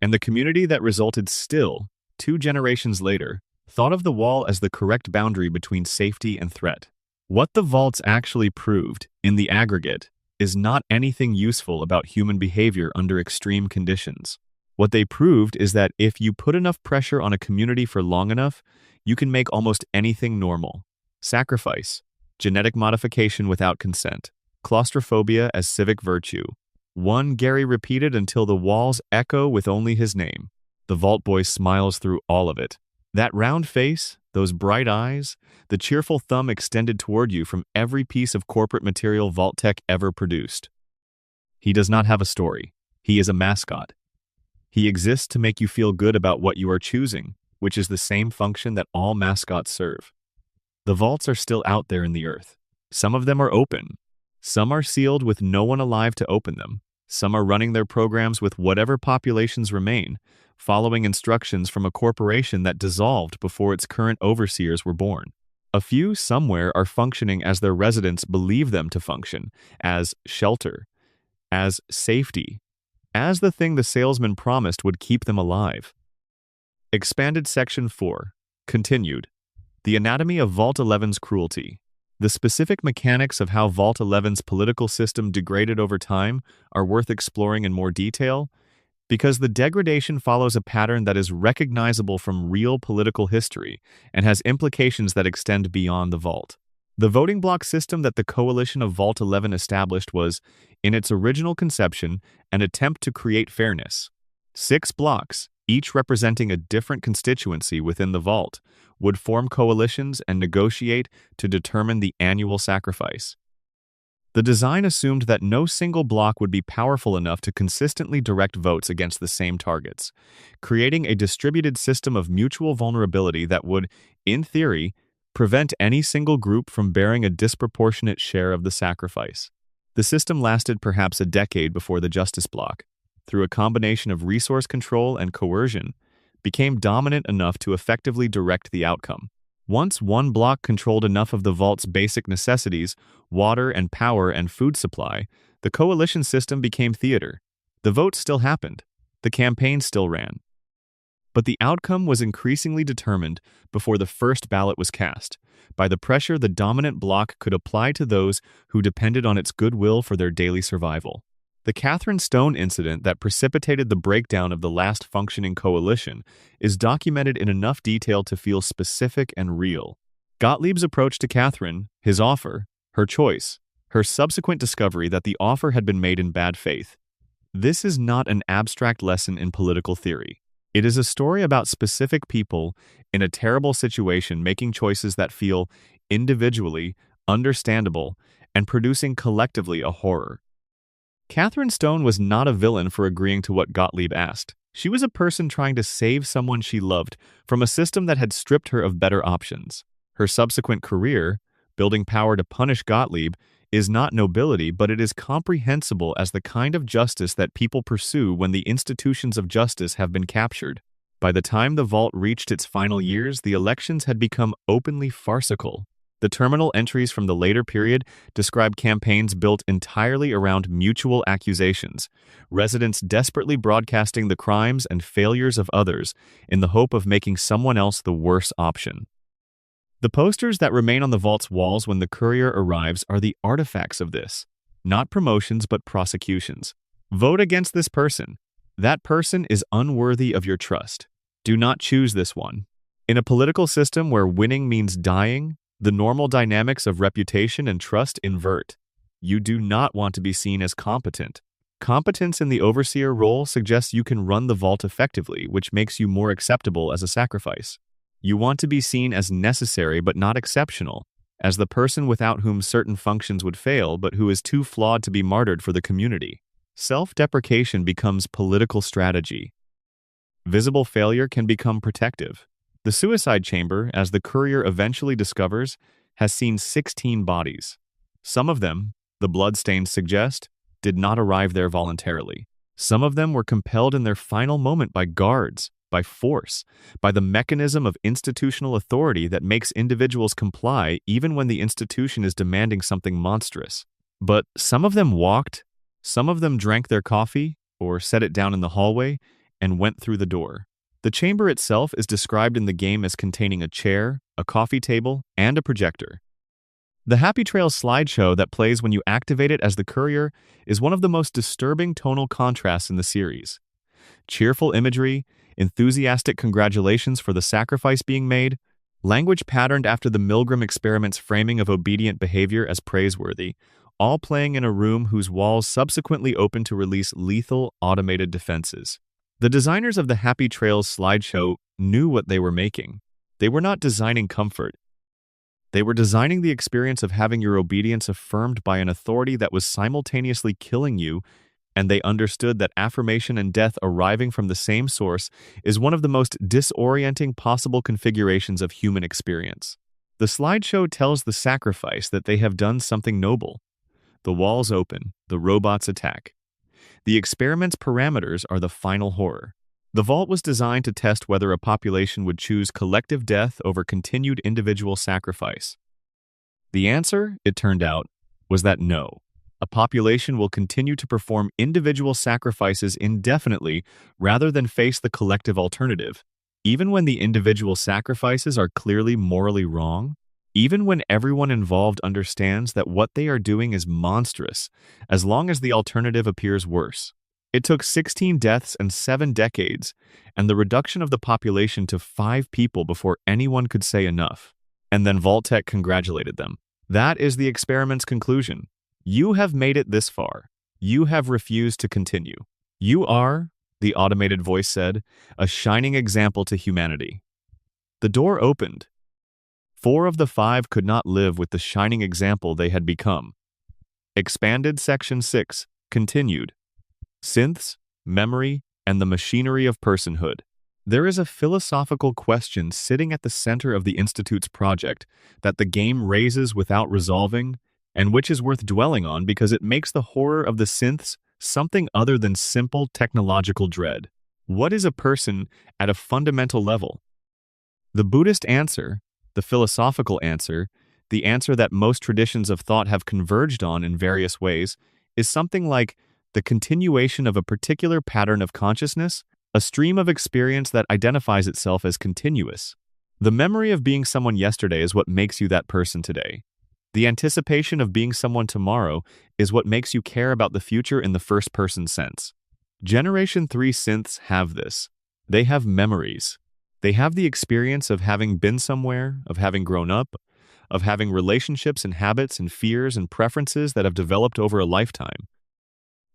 and the community that resulted still, 2 generations later, thought of the wall as the correct boundary between safety and threat. What the Vaults actually proved, in the aggregate, is not anything useful about human behavior under extreme conditions. What they proved is that if you put enough pressure on a community for long enough, you can make almost anything normal. Sacrifice, genetic modification without consent, claustrophobia as civic virtue. One Gary repeated until the walls echo with only his name. The Vault Boy smiles through all of it. That round face, those bright eyes, the cheerful thumb extended toward you from every piece of corporate material Vault-Tec ever produced. He does not have a story. He is a mascot. He exists to make you feel good about what you are choosing, which is the same function that all mascots serve. The vaults are still out there in the earth. Some of them are open. Some are sealed with no one alive to open them. Some are running their programs with whatever populations remain, following instructions from a corporation that dissolved before its current overseers were born. A few somewhere are functioning as their residents believe them to function, as shelter, as safety, as the thing the salesman promised would keep them alive. Expanded Section 4. Continued. The anatomy of Vault 11's cruelty. The specific mechanics of how Vault 11's political system degraded over time are worth exploring in more detail, because the degradation follows a pattern that is recognizable from real political history and has implications that extend beyond the Vault. The voting block system that the coalition of Vault 11 established was, in its original conception, an attempt to create fairness. 6 blocks, each representing a different constituency within the vault, would form coalitions and negotiate to determine the annual sacrifice. The design assumed that no single block would be powerful enough to consistently direct votes against the same targets, creating a distributed system of mutual vulnerability that would, in theory, prevent any single group from bearing a disproportionate share of the sacrifice. The system lasted perhaps a decade before the Justice Block, through a combination of resource control and coercion, became dominant enough to effectively direct the outcome. Once one block controlled enough of the vault's basic necessities, water and power and food supply, the coalition system became theater. The vote still happened. The campaign still ran. But the outcome was increasingly determined before the first ballot was cast, by the pressure the dominant bloc could apply to those who depended on its goodwill for their daily survival. The Catherine Stone incident that precipitated the breakdown of the last functioning coalition is documented in enough detail to feel specific and real. Gottlieb's approach to Catherine, his offer, her choice, her subsequent discovery that the offer had been made in bad faith. This is not an abstract lesson in political theory. It is a story about specific people in a terrible situation making choices that feel individually understandable and producing collectively a horror. Catherine Stone was not a villain for agreeing to what Gottlieb asked. She was a person trying to save someone she loved from a system that had stripped her of better options. Her subsequent career, building power to punish Gottlieb, is not nobility, but it is comprehensible as the kind of justice that people pursue when the institutions of justice have been captured. By the time the vault reached its final years, the elections had become openly farcical. The terminal entries from the later period describe campaigns built entirely around mutual accusations, residents desperately broadcasting the crimes and failures of others in the hope of making someone else the worse option. The posters that remain on the vault's walls when the courier arrives are the artifacts of this, not promotions but prosecutions. Vote against this person. That person is unworthy of your trust. Do not choose this one. In a political system where winning means dying, the normal dynamics of reputation and trust invert. You do not want to be seen as competent. Competence in the overseer role suggests you can run the vault effectively, which makes you more acceptable as a sacrifice. You want to be seen as necessary but not exceptional, as the person without whom certain functions would fail but who is too flawed to be martyred for the community. Self-deprecation becomes political strategy. Visible failure can become protective. The suicide chamber, as the courier eventually discovers, has seen 16 bodies. Some of them, the bloodstains suggest, did not arrive there voluntarily. Some of them were compelled in their final moment by guards, by force, by the mechanism of institutional authority that makes individuals comply even when the institution is demanding something monstrous. But some of them walked, some of them drank their coffee, or set it down in the hallway, and went through the door. The chamber itself is described in the game as containing a chair, a coffee table, and a projector. The Happy Trails slideshow that plays when you activate it as the courier is one of the most disturbing tonal contrasts in the series. Cheerful imagery, enthusiastic congratulations for the sacrifice being made, language patterned after the Milgram experiment's framing of obedient behavior as praiseworthy, all playing in a room whose walls subsequently open to release lethal, automated defenses. The designers of the Happy Trails slideshow knew what they were making. They were not designing comfort. They were designing the experience of having your obedience affirmed by an authority that was simultaneously killing you, and they understood that affirmation and death arriving from the same source is one of the most disorienting possible configurations of human experience. The slideshow tells the sacrifice that they have done something noble. The walls open, the robots attack. The experiment's parameters are the final horror. The vault was designed to test whether a population would choose collective death over continued individual sacrifice. The answer, it turned out, was that no. A population will continue to perform individual sacrifices indefinitely rather than face the collective alternative, even when the individual sacrifices are clearly morally wrong. Even when everyone involved understands that what they are doing is monstrous, as long as the alternative appears worse. It took 16 deaths and 7 decades, and the reduction of the population to 5 people before anyone could say enough. And then Vault-Tec congratulated them. That is the experiment's conclusion. You have made it this far. You have refused to continue. You are, the automated voice said, a shining example to humanity. The door opened. 4 of the 5 could not live with the shining example they had become. Expanded Section 6 continued. Synths, memory, and the machinery of personhood. There is a philosophical question sitting at the center of the Institute's project that the game raises without resolving, and which is worth dwelling on because it makes the horror of the synths something other than simple technological dread. What is a person at a fundamental level? The Buddhist answer, the philosophical answer, the answer that most traditions of thought have converged on in various ways, is something like the continuation of a particular pattern of consciousness, a stream of experience that identifies itself as continuous. The memory of being someone yesterday is what makes you that person today. The anticipation of being someone tomorrow is what makes you care about the future in the first-person sense. Generation 3 synths have this. They have memories. They have the experience of having been somewhere, of having grown up, of having relationships and habits and fears and preferences that have developed over a lifetime.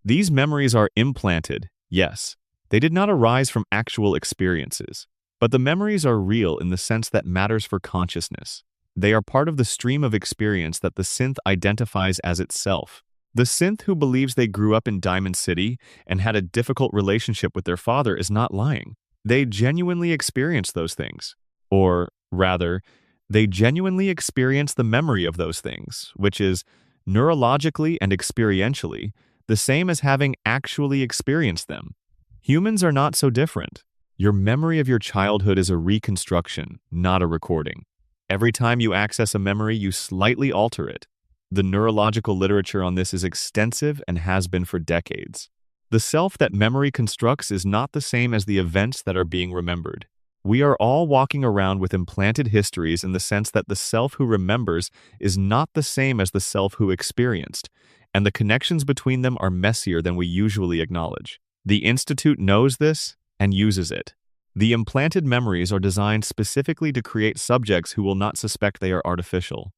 These memories are implanted, yes. They did not arise from actual experiences, but the memories are real in the sense that matters for consciousness. They are part of the stream of experience that the synth identifies as itself. The synth who believes they grew up in Diamond City and had a difficult relationship with their father is not lying. They genuinely experience those things. Or, rather, they genuinely experience the memory of those things, which is, neurologically and experientially, the same as having actually experienced them. Humans are not so different. Your memory of your childhood is a reconstruction, not a recording. Every time you access a memory, you slightly alter it. The neurological literature on this is extensive and has been for decades. The self that memory constructs is not the same as the events that are being remembered. We are all walking around with implanted histories in the sense that the self who remembers is not the same as the self who experienced, and the connections between them are messier than we usually acknowledge. The Institute knows this and uses it. The implanted memories are designed specifically to create subjects who will not suspect they are artificial.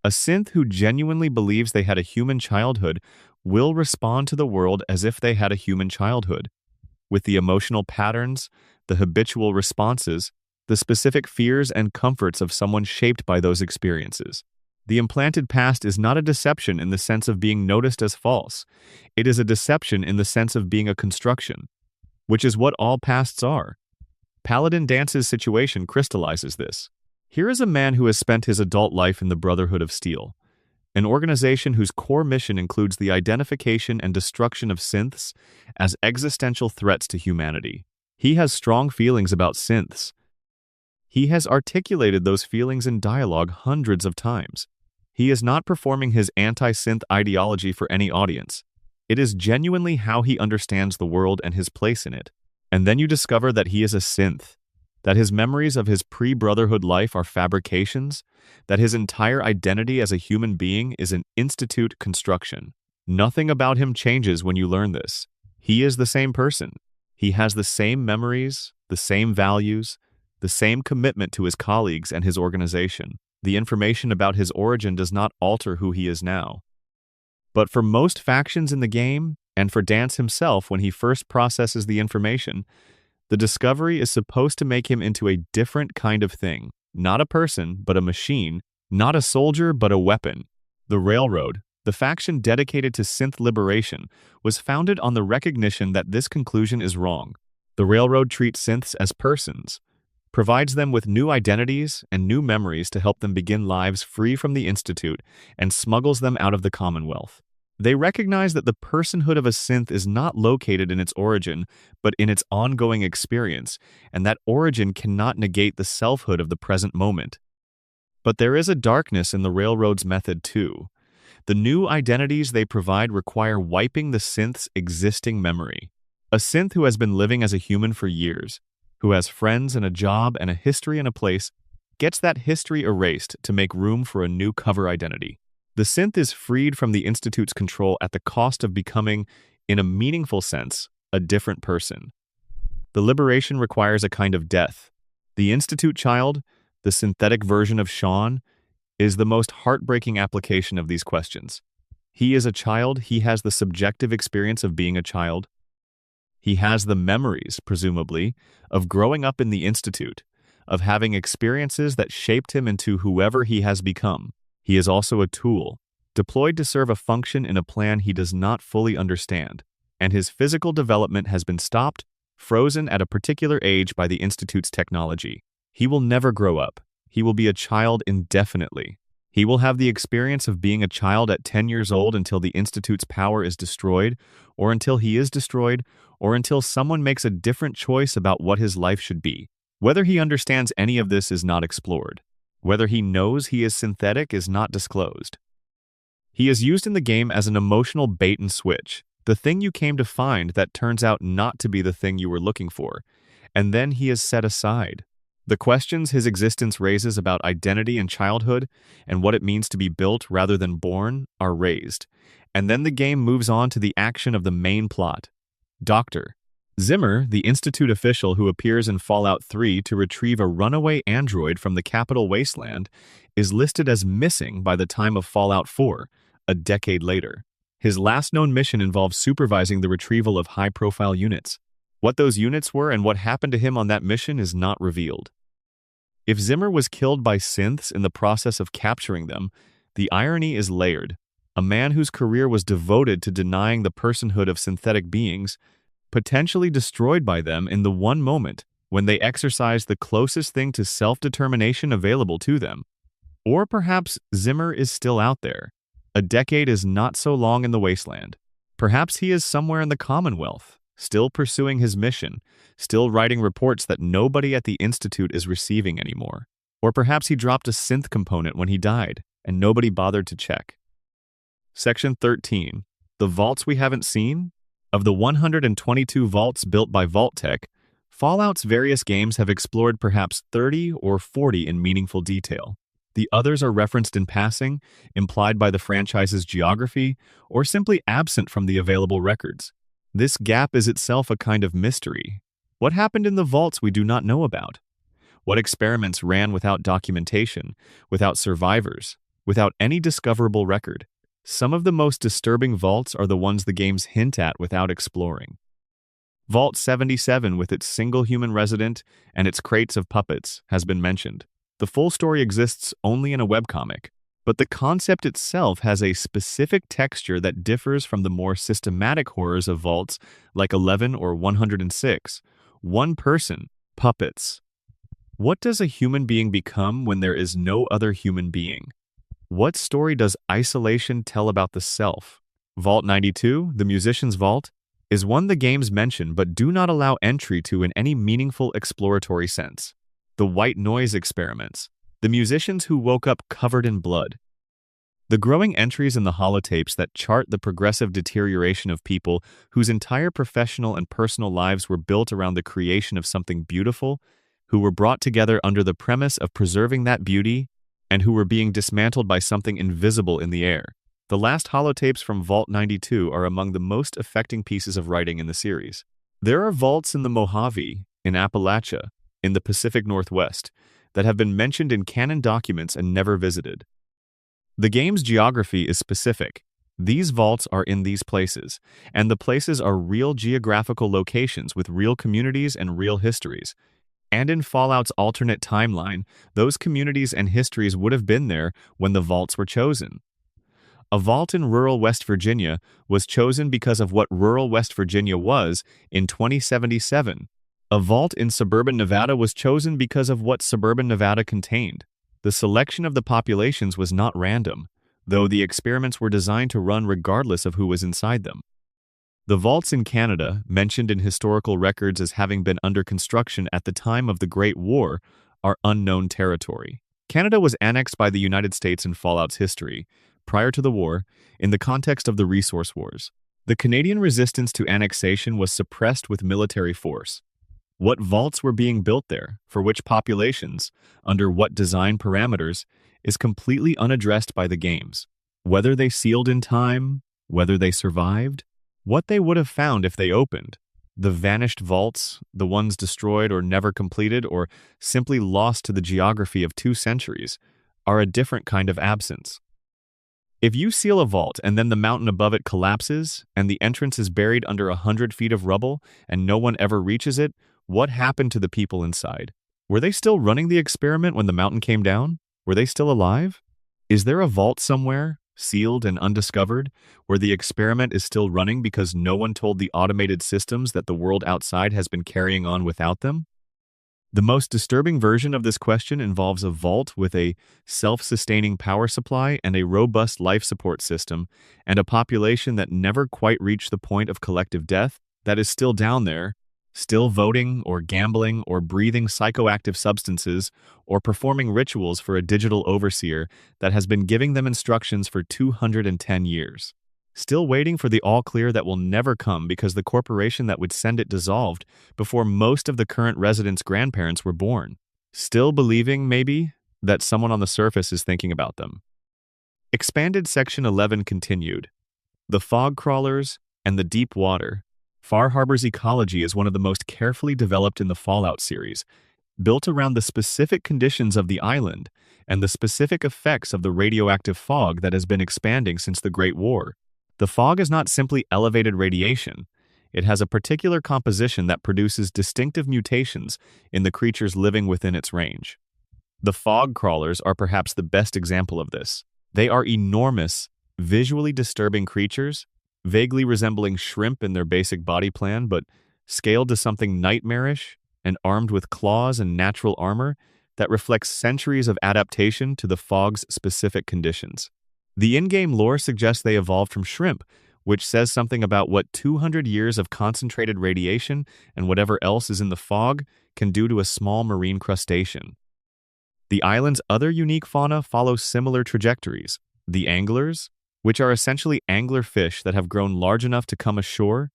A synth who genuinely believes they had a human childhood will respond to the world as if they had a human childhood, with the emotional patterns, the habitual responses, the specific fears and comforts of someone shaped by those experiences. The implanted past is not a deception in the sense of being noticed as false. It is a deception in the sense of being a construction, which is what all pasts are. Paladin Dance's situation crystallizes this. Here is a man who has spent his adult life in the Brotherhood of Steel, an organization whose core mission includes the identification and destruction of synths as existential threats to humanity. He has strong feelings about synths. He has articulated those feelings in dialogue hundreds of times. He is not performing his anti-synth ideology for any audience. It is genuinely how he understands the world and his place in it. And then you discover that he is a synth, that his memories of his pre-Brotherhood life are fabrications, that his entire identity as a human being is an institute construction. Nothing about him changes when you learn this. He is the same person. He has the same memories, the same values, the same commitment to his colleagues and his organization. The information about his origin does not alter who he is now. But for most factions in the game, and for Dance himself when he first processes the information, the discovery is supposed to make him into a different kind of thing. Not a person, but a machine. Not a soldier, but a weapon. The Railroad, the faction dedicated to synth liberation, was founded on the recognition that this conclusion is wrong. The Railroad treats synths as persons, provides them with new identities and new memories to help them begin lives free from the Institute, and smuggles them out of the Commonwealth. They recognize that the personhood of a synth is not located in its origin, but in its ongoing experience, and that origin cannot negate the selfhood of the present moment. But there is a darkness in the Railroad's method too. The new identities they provide require wiping the synth's existing memory. A synth who has been living as a human for years, who has friends and a job and a history and a place, gets that history erased to make room for a new cover identity. The synth is freed from the Institute's control at the cost of becoming, in a meaningful sense, a different person. The liberation requires a kind of death. The Institute child, the synthetic version of Sean, is the most heartbreaking application of these questions. He is a child, he has the subjective experience of being a child. He has the memories, presumably, of growing up in the Institute, of having experiences that shaped him into whoever he has become. He is also a tool, deployed to serve a function in a plan he does not fully understand, and his physical development has been stopped, frozen at a particular age by the Institute's technology. He will never grow up. He will be a child indefinitely. He will have the experience of being a child at 10 years old until the Institute's power is destroyed, or until he is destroyed, or until someone makes a different choice about what his life should be. Whether he understands any of this is not explored. Whether he knows he is synthetic is not disclosed. He is used in the game as an emotional bait and switch, the thing you came to find that turns out not to be the thing you were looking for, and then he is set aside. The questions his existence raises about identity and childhood, and what it means to be built rather than born, are raised, and then the game moves on to the action of the main plot. Dr. Zimmer, the Institute official who appears in Fallout 3 to retrieve a runaway android from the capital wasteland, is listed as missing by the time of Fallout 4, a decade later. His last known mission involves supervising the retrieval of high-profile units. What those units were and what happened to him on that mission is not revealed. If Zimmer was killed by synths in the process of capturing them, the irony is layered. A man whose career was devoted to denying the personhood of synthetic beings, potentially destroyed by them in the one moment when they exercise the closest thing to self-determination available to them. Or perhaps Zimmer is still out there. A decade is not so long in the wasteland. Perhaps he is somewhere in the Commonwealth, still pursuing his mission, still writing reports that nobody at the Institute is receiving anymore. Or perhaps he dropped a synth component when he died, and nobody bothered to check. Section 13. The vaults we haven't seen? Of the 122 vaults built by Vault-Tec, Fallout's various games have explored perhaps 30 or 40 in meaningful detail. The others are referenced in passing, implied by the franchise's geography, or simply absent from the available records. This gap is itself a kind of mystery. What happened in the vaults we do not know about? What experiments ran without documentation, without survivors, without any discoverable record? Some of the most disturbing vaults are the ones the games hint at without exploring. Vault 77, with its single human resident and its crates of puppets, has been mentioned. The full story exists only in a webcomic, but the concept itself has a specific texture that differs from the more systematic horrors of vaults like 11 or 106. One person, puppets. What does a human being become when there is no other human being? What story does isolation tell about the self? Vault 92, the musician's vault, is one the games mention but do not allow entry to in any meaningful exploratory sense. The white noise experiments, the musicians who woke up covered in blood. The growing entries in the holotapes that chart the progressive deterioration of people whose entire professional and personal lives were built around the creation of something beautiful, who were brought together under the premise of preserving that beauty, and who were being dismantled by something invisible in the air. The last holotapes from Vault 92 are among the most affecting pieces of writing in the series. There are vaults in the Mojave, in Appalachia, in the Pacific Northwest, that have been mentioned in canon documents and never visited. The game's geography is specific. These vaults are in these places, and the places are real geographical locations with real communities and real histories. And in Fallout's alternate timeline, those communities and histories would have been there when the vaults were chosen. A vault in rural West Virginia was chosen because of what rural West Virginia was in 2077. A vault in suburban Nevada was chosen because of what suburban Nevada contained. The selection of the populations was not random, though the experiments were designed to run regardless of who was inside them. The vaults in Canada, mentioned in historical records as having been under construction at the time of the Great War, are unknown territory. Canada was annexed by the United States in Fallout's history, prior to the war, in the context of the Resource Wars. The Canadian resistance to annexation was suppressed with military force. What vaults were being built there, for which populations, under what design parameters, is completely unaddressed by the games. Whether they sealed in time, whether they survived, what they would have found if they opened. The vanished vaults, the ones destroyed or never completed or simply lost to the geography of 2 centuries, are a different kind of absence. If you seal a vault and then the mountain above it collapses and the entrance is buried under 100 feet of rubble and no one ever reaches it, what happened to the people inside? Were they still running the experiment when the mountain came down? Were they still alive? Is there a vault somewhere, sealed and undiscovered, where the experiment is still running because no one told the automated systems that the world outside has been carrying on without them? The most disturbing version of this question involves a vault with a self-sustaining power supply and a robust life support system, and a population that never quite reached the point of collective death that is still down there, still voting or gambling or breathing psychoactive substances or performing rituals for a digital overseer that has been giving them instructions for 210 years. Still waiting for the all-clear that will never come because the corporation that would send it dissolved before most of the current residents' grandparents were born. Still believing, maybe, that someone on the surface is thinking about them. Expanded Section 11 continued. The fog crawlers and the deep water. Far Harbor's ecology is one of the most carefully developed in the Fallout series, built around the specific conditions of the island and the specific effects of the radioactive fog that has been expanding since the Great War. The fog is not simply elevated radiation. It has a particular composition that produces distinctive mutations in the creatures living within its range. The fog crawlers are perhaps the best example of this. They are enormous, visually disturbing creatures, vaguely resembling shrimp in their basic body plan, but scaled to something nightmarish and armed with claws and natural armor that reflects centuries of adaptation to the fog's specific conditions. The in-game lore suggests they evolved from shrimp, which says something about what 200 years of concentrated radiation and whatever else is in the fog can do to a small marine crustacean. The island's other unique fauna follows similar trajectories. The anglers, which are essentially angler fish that have grown large enough to come ashore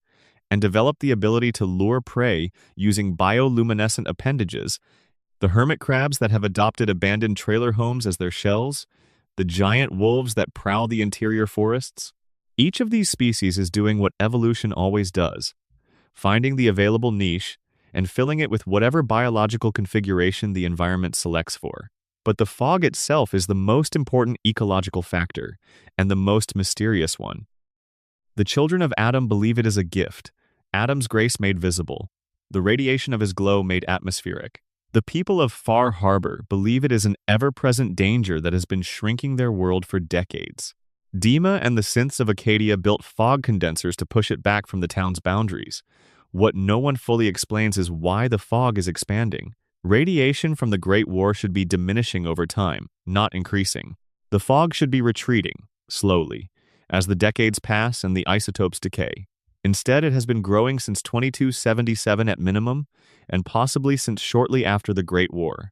and develop the ability to lure prey using bioluminescent appendages, the hermit crabs that have adopted abandoned trailer homes as their shells, the giant wolves that prowl the interior forests. Each of these species is doing what evolution always does, finding the available niche and filling it with whatever biological configuration the environment selects for. But the fog itself is the most important ecological factor, and the most mysterious one. The children of Adam believe it is a gift, Adam's grace made visible, the radiation of his glow made atmospheric. The people of Far Harbor believe it is an ever-present danger that has been shrinking their world for decades. Dima and the synths of Acadia built fog condensers to push it back from the town's boundaries. What no one fully explains is why the fog is expanding. Radiation from the Great War should be diminishing over time, not increasing. The fog should be retreating, slowly, as the decades pass and the isotopes decay. Instead, it has been growing since 2277 at minimum, and possibly since shortly after the Great War.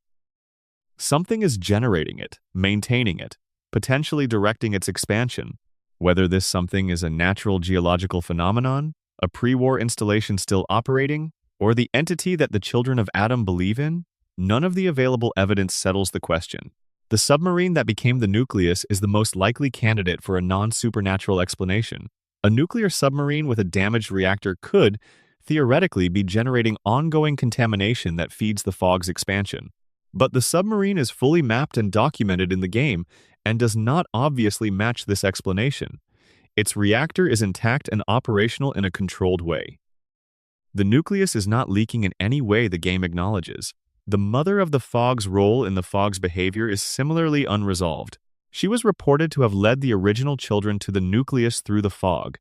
Something is generating it, maintaining it, potentially directing its expansion. Whether this something is a natural geological phenomenon, a pre-war installation still operating, or the entity that the children of Adam believe in, none of the available evidence settles the question. The submarine that became the nucleus is the most likely candidate for a non-supernatural explanation. A nuclear submarine with a damaged reactor could, theoretically, be generating ongoing contamination that feeds the fog's expansion. But the submarine is fully mapped and documented in the game and does not obviously match this explanation. Its reactor is intact and operational in a controlled way. The nucleus is not leaking in any way the game acknowledges. The mother of the fog's role in the fog's behavior is similarly unresolved. She was reported to have led the original children to the nucleus through the fog,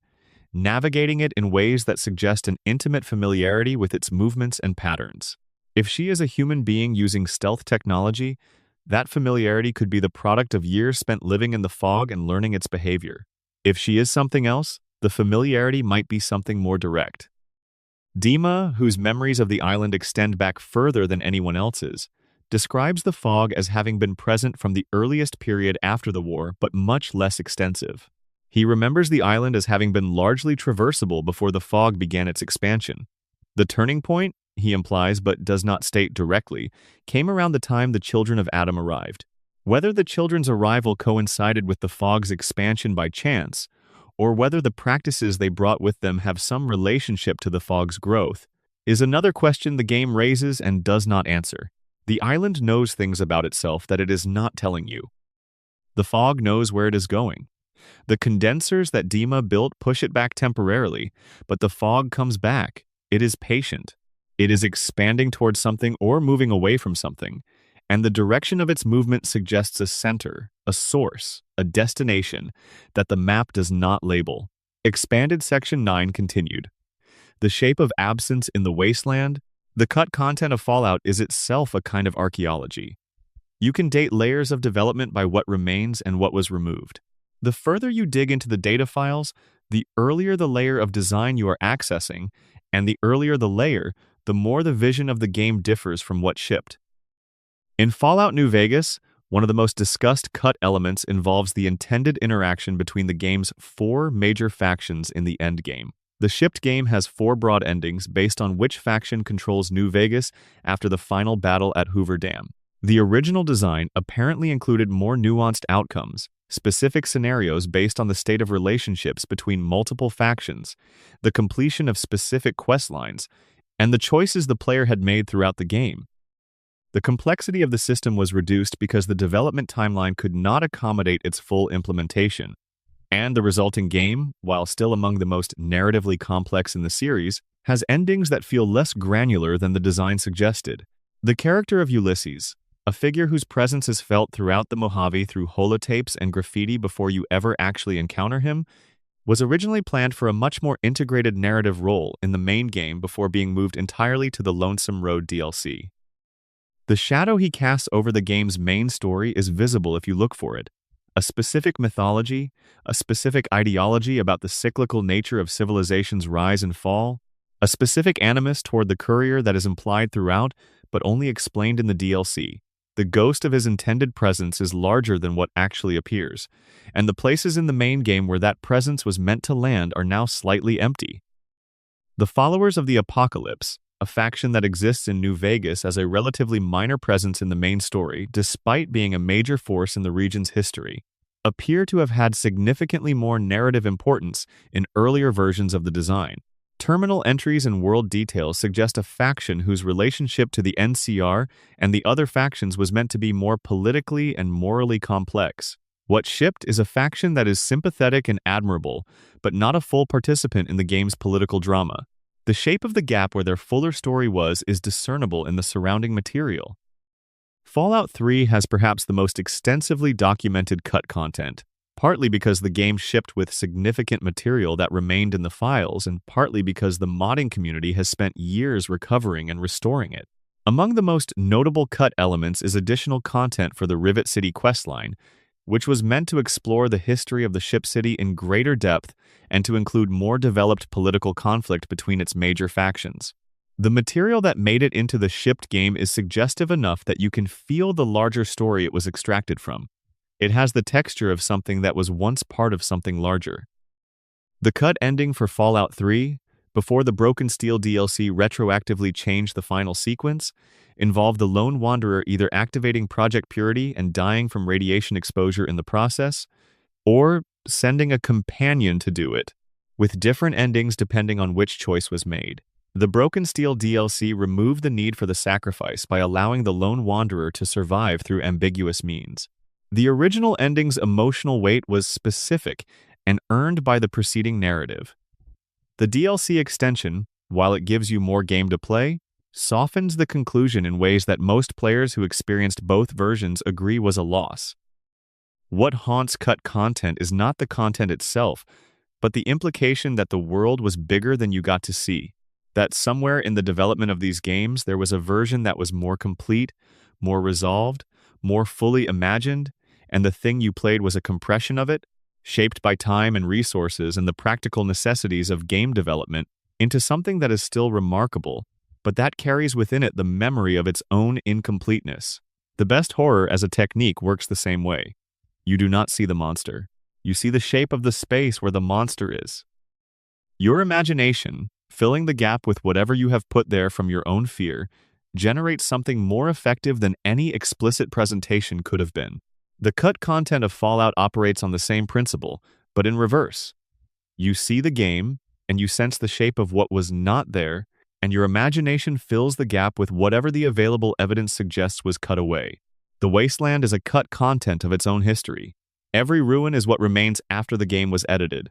navigating it in ways that suggest an intimate familiarity with its movements and patterns. If she is a human being using stealth technology, that familiarity could be the product of years spent living in the fog and learning its behavior. If she is something else, the familiarity might be something more direct. Dima, whose memories of the island extend back further than anyone else's, describes the fog as having been present from the earliest period after the war, but much less extensive. He remembers the island as having been largely traversable before the fog began its expansion. The turning point, he implies but does not state directly, came around the time the children of Adam arrived. Whether the children's arrival coincided with the fog's expansion by chance, or whether the practices they brought with them have some relationship to the fog's growth, is another question the game raises and does not answer. The island knows things about itself that it is not telling you. The fog knows where it is going. The condensers that Dima built push it back temporarily, but the fog comes back. It is patient. It is expanding towards something or moving away from something, and the direction of its movement suggests a center, a source, a destination that the map does not label. Expanded Section 9 continued. The shape of absence in the wasteland, the cut content of Fallout is itself a kind of archaeology. You can date layers of development by what remains and what was removed. The further you dig into the data files, the earlier the layer of design you are accessing, and the earlier the layer, the more the vision of the game differs from what shipped. In Fallout New Vegas, one of the most discussed cut elements involves the intended interaction between the game's 4 major factions in the endgame. The shipped game has 4 broad endings based on which faction controls New Vegas after the final battle at Hoover Dam. The original design apparently included more nuanced outcomes, specific scenarios based on the state of relationships between multiple factions, the completion of specific quest lines, and the choices the player had made throughout the game. The complexity of the system was reduced because the development timeline could not accommodate its full implementation, and the resulting game, while still among the most narratively complex in the series, has endings that feel less granular than the design suggested. The character of Ulysses, a figure whose presence is felt throughout the Mojave through holotapes and graffiti before you ever actually encounter him, was originally planned for a much more integrated narrative role in the main game before being moved entirely to the Lonesome Road DLC. The shadow he casts over the game's main story is visible if you look for it. A specific mythology, a specific ideology about the cyclical nature of civilization's rise and fall, a specific animus toward the courier that is implied throughout but only explained in the DLC. The ghost of his intended presence is larger than what actually appears, and the places in the main game where that presence was meant to land are now slightly empty. The Followers of the Apocalypse, a faction that exists in New Vegas as a relatively minor presence in the main story despite being a major force in the region's history, appear to have had significantly more narrative importance in earlier versions of the design. Terminal entries and world details suggest a faction whose relationship to the NCR and the other factions was meant to be more politically and morally complex. What shipped is a faction that is sympathetic and admirable, but not a full participant in the game's political drama. The shape of the gap where their fuller story was is discernible in the surrounding material. Fallout 3 has perhaps the most extensively documented cut content, partly because the game shipped with significant material that remained in the files and partly because the modding community has spent years recovering and restoring it. Among the most notable cut elements is additional content for the Rivet City questline, which was meant to explore the history of the ship city in greater depth and to include more developed political conflict between its major factions. The material that made it into the shipped game is suggestive enough that you can feel the larger story it was extracted from. It has the texture of something that was once part of something larger. The cut ending for Fallout 3, before the Broken Steel DLC retroactively changed the final sequence, involved the lone wanderer either activating Project Purity and dying from radiation exposure in the process, or sending a companion to do it, with different endings depending on which choice was made. The Broken Steel DLC removed the need for the sacrifice by allowing the lone wanderer to survive through ambiguous means. The original ending's emotional weight was specific and earned by the preceding narrative. The DLC extension, while it gives you more game to play, softens the conclusion in ways that most players who experienced both versions agree was a loss. What haunts cut content is not the content itself, but the implication that the world was bigger than you got to see, that somewhere in the development of these games there was a version that was more complete, more resolved, more fully imagined, and the thing you played was a compression of it, shaped by time and resources and the practical necessities of game development, into something that is still remarkable, but that carries within it the memory of its own incompleteness. The best horror as a technique works the same way. You do not see the monster. You see the shape of the space where the monster is. Your imagination, filling the gap with whatever you have put there from your own fear, generates something more effective than any explicit presentation could have been. The cut content of Fallout operates on the same principle, but in reverse. You see the game, and you sense the shape of what was not there, and your imagination fills the gap with whatever the available evidence suggests was cut away. The wasteland is a cut content of its own history. Every ruin is what remains after the game was edited.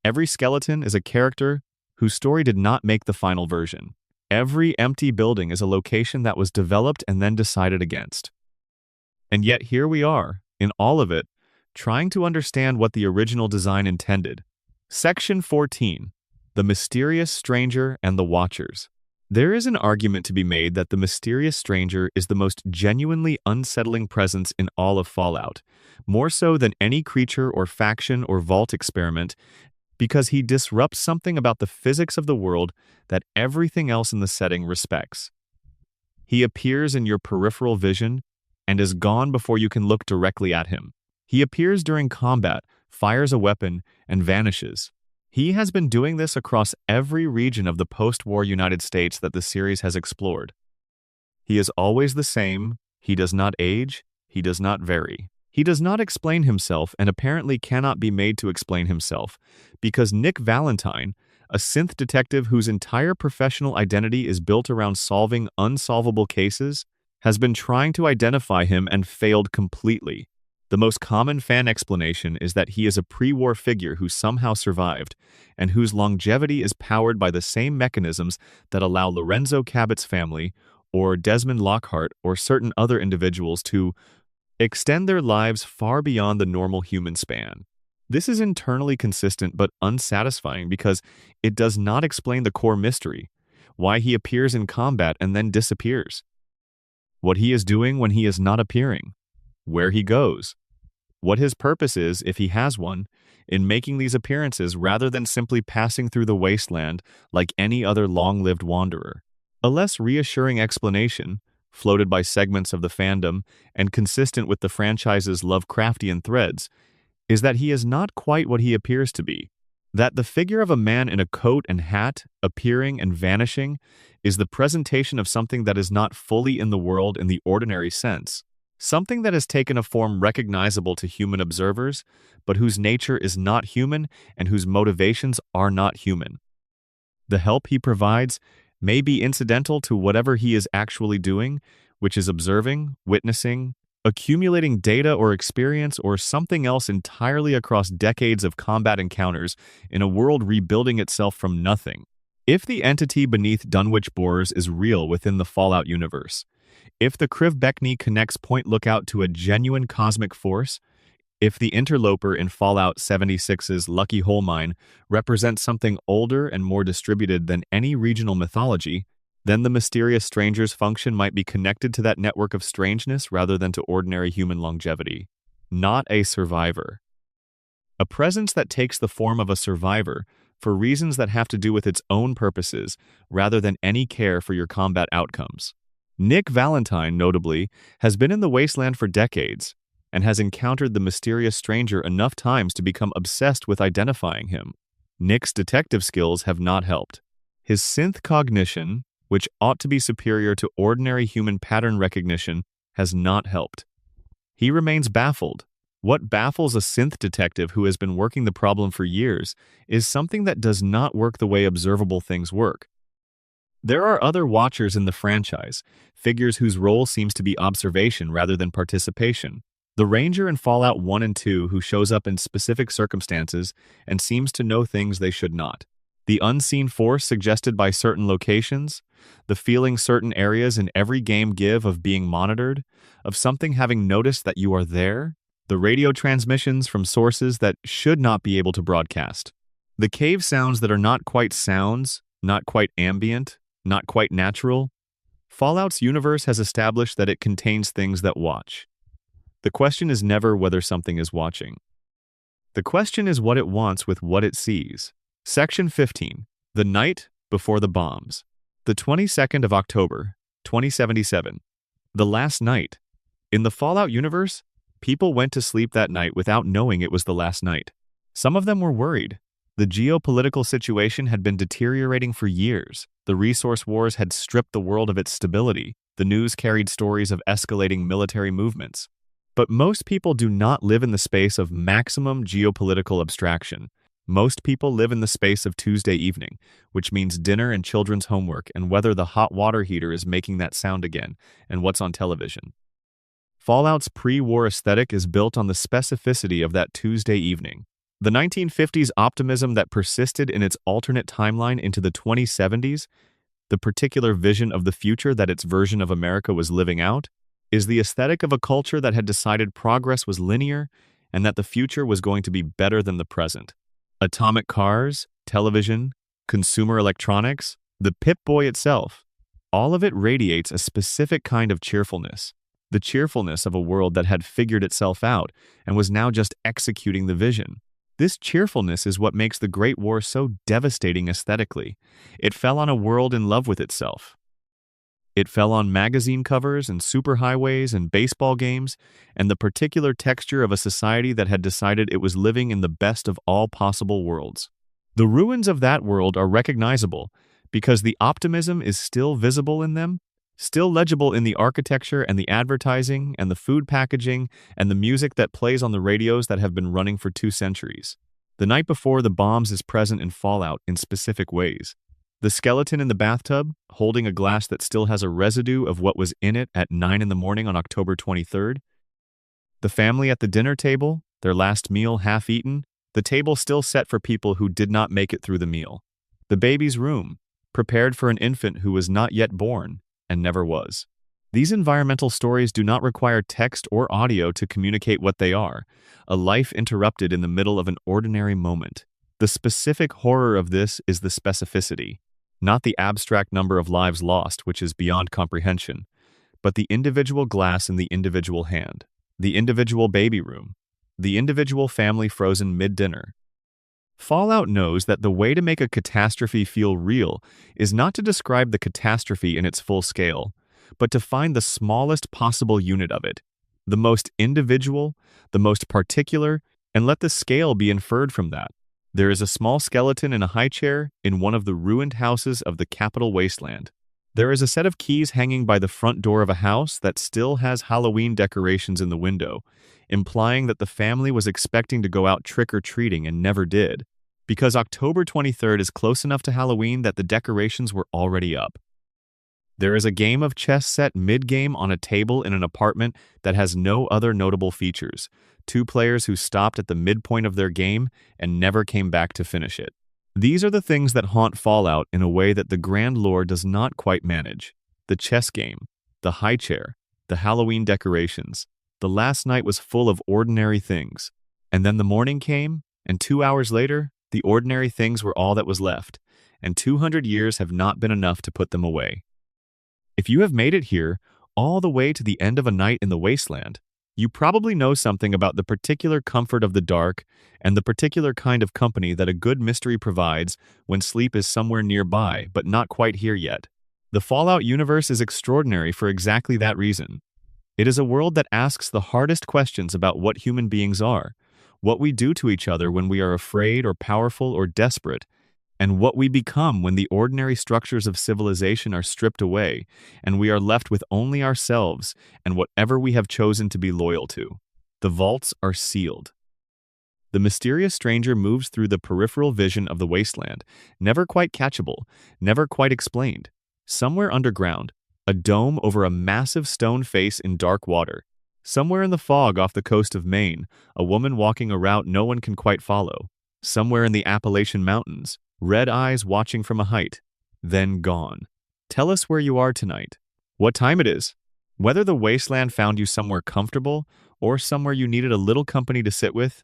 Every skeleton is a character whose story did not make the final version. Every empty building is a location that was developed and then decided against. And yet here we are, in all of it, trying to understand what the original design intended. Section 14. The Mysterious Stranger and the Watchers. There is an argument to be made that the mysterious stranger is the most genuinely unsettling presence in all of Fallout, more so than any creature or faction or vault experiment, because he disrupts something about the physics of the world that everything else in the setting respects. He appears in your peripheral vision and is gone before you can look directly at him. He appears during combat, fires a weapon, and vanishes. He has been doing this across every region of the post-war United States that the series has explored. He is always the same, he does not age, he does not vary. He does not explain himself and apparently cannot be made to explain himself, because Nick Valentine, a synth detective whose entire professional identity is built around solving unsolvable cases, has been trying to identify him and failed completely. The most common fan explanation is that he is a pre-war figure who somehow survived, and whose longevity is powered by the same mechanisms that allow Lorenzo Cabot's family, or Desmond Lockhart, or certain other individuals to extend their lives far beyond the normal human span. This is internally consistent but unsatisfying because it does not explain the core mystery, why he appears in combat and then disappears, what he is doing when he is not appearing, where he goes, what his purpose is, if he has one, in making these appearances rather than simply passing through the wasteland like any other long-lived wanderer. A less reassuring explanation, floated by segments of the fandom and consistent with the franchise's Lovecraftian threads, is that he is not quite what he appears to be. That the figure of a man in a coat and hat, appearing and vanishing, is the presentation of something that is not fully in the world in the ordinary sense. Something that has taken a form recognizable to human observers, but whose nature is not human and whose motivations are not human. The help he provides may be incidental to whatever he is actually doing, which is observing, witnessing, accumulating data or experience, or something else entirely across decades of combat encounters in a world rebuilding itself from nothing. If the entity beneath Dunwich Borers is real within the Fallout universe, if the Krivbekny connects Point Lookout to a genuine cosmic force, if the interloper in Fallout 76's Lucky Hole Mine represents something older and more distributed than any regional mythology, then the mysterious stranger's function might be connected to that network of strangeness rather than to ordinary human longevity. Not a survivor. A presence that takes the form of a survivor for reasons that have to do with its own purposes rather than any care for your combat outcomes. Nick Valentine, notably, has been in the wasteland for decades and has encountered the mysterious stranger enough times to become obsessed with identifying him. Nick's detective skills have not helped. His synth cognition, which ought to be superior to ordinary human pattern recognition, has not helped. He remains baffled. What baffles a synth detective who has been working the problem for years is something that does not work the way observable things work. There are other watchers in the franchise, figures whose role seems to be observation rather than participation. The Ranger in Fallout 1 and 2 who shows up in specific circumstances and seems to know things they should not. The unseen force suggested by certain locations, the feeling certain areas in every game give of being monitored, of something having noticed that you are there, the radio transmissions from sources that should not be able to broadcast. The cave sounds that are not quite sounds, not quite ambient, not quite natural. Fallout's universe has established that it contains things that watch. The question is never whether something is watching. The question is what it wants with what it sees. Section 15. The Night Before the Bombs. The 22nd of October, 2077. The last night. In the Fallout universe, people went to sleep that night without knowing it was the last night. Some of them were worried. The geopolitical situation had been deteriorating for years. The resource wars had stripped the world of its stability. The news carried stories of escalating military movements. But most people do not live in the space of maximum geopolitical abstraction. Most people live in the space of Tuesday evening, which means dinner and children's homework and whether the hot water heater is making that sound again and what's on television. Fallout's pre-war aesthetic is built on the specificity of that Tuesday evening. The 1950s optimism that persisted in its alternate timeline into the 2070s, the particular vision of the future that its version of America was living out, is the aesthetic of a culture that had decided progress was linear and that the future was going to be better than the present. Atomic cars, television, consumer electronics, the Pip-Boy itself, all of it radiates a specific kind of cheerfulness, the cheerfulness of a world that had figured itself out and was now just executing the vision. This cheerfulness is what makes the Great War so devastating aesthetically. It fell on a world in love with itself. It fell on magazine covers and superhighways and baseball games and the particular texture of a society that had decided it was living in the best of all possible worlds. The ruins of that world are recognizable because the optimism is still visible in them, still legible in the architecture and the advertising and the food packaging and the music that plays on the radios that have been running for 2 centuries. The Night Before the Bombs is present in Fallout in specific ways. The skeleton in the bathtub, holding a glass that still has a residue of what was in it at 9 in the morning on October 23rd. The family at the dinner table, their last meal half-eaten, the table still set for people who did not make it through the meal. The baby's room, prepared for an infant who was not yet born and never was. These environmental stories do not require text or audio to communicate what they are, a life interrupted in the middle of an ordinary moment. The specific horror of this is the specificity, not the abstract number of lives lost, which is beyond comprehension, but the individual glass in the individual hand, the individual baby room, the individual family frozen mid-dinner. Fallout knows that the way to make a catastrophe feel real is not to describe the catastrophe in its full scale, but to find the smallest possible unit of it, the most individual, the most particular, and let the scale be inferred from that. There is a small skeleton in a high chair in one of the ruined houses of the capital wasteland. There is a set of keys hanging by the front door of a house that still has Halloween decorations in the window, implying that the family was expecting to go out trick-or-treating and never did, because October 23rd is close enough to Halloween that the decorations were already up. There is a game of chess set mid-game on a table in an apartment that has no other notable features, 2 players who stopped at the midpoint of their game and never came back to finish it. These are the things that haunt Fallout in a way that the grand lore does not quite manage. The chess game, the high chair, the Halloween decorations. The last night was full of ordinary things. And then the morning came, and 2 hours later, the ordinary things were all that was left, and 200 years have not been enough to put them away. If you have made it here, all the way to the end of a night in the wasteland, you probably know something about the particular comfort of the dark and the particular kind of company that a good mystery provides when sleep is somewhere nearby but not quite here yet. The Fallout universe is extraordinary for exactly that reason. It is a world that asks the hardest questions about what human beings are, what we do to each other when we are afraid or powerful or desperate, and what we become when the ordinary structures of civilization are stripped away and we are left with only ourselves and whatever we have chosen to be loyal to. The vaults are sealed. The mysterious stranger moves through the peripheral vision of the wasteland, never quite catchable, never quite explained. Somewhere underground, a dome over a massive stone face in dark water. Somewhere in the fog off the coast of Maine, a woman walking a route no one can quite follow. Somewhere in the Appalachian Mountains, red eyes watching from a height, then gone. Tell us where you are tonight, what time it is, whether the wasteland found you somewhere comfortable or somewhere you needed a little company to sit with.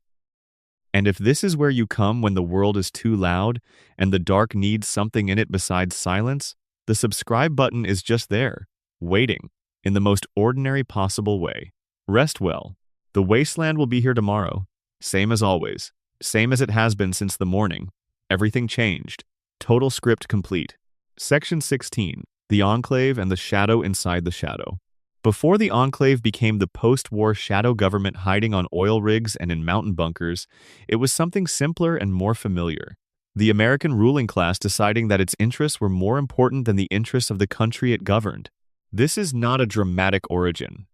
And if this is where you come when the world is too loud and the dark needs something in it besides silence, the subscribe button is just there, waiting, in the most ordinary possible way. Rest well. The wasteland will be here tomorrow, same as always, same as it has been since the morning. Everything changed. Total script complete. Section 16. The Enclave and the Shadow Inside the Shadow. Before the Enclave became the post-war shadow government hiding on oil rigs and in mountain bunkers, it was something simpler and more familiar. The American ruling class deciding that its interests were more important than the interests of the country it governed. This is not a dramatic origin.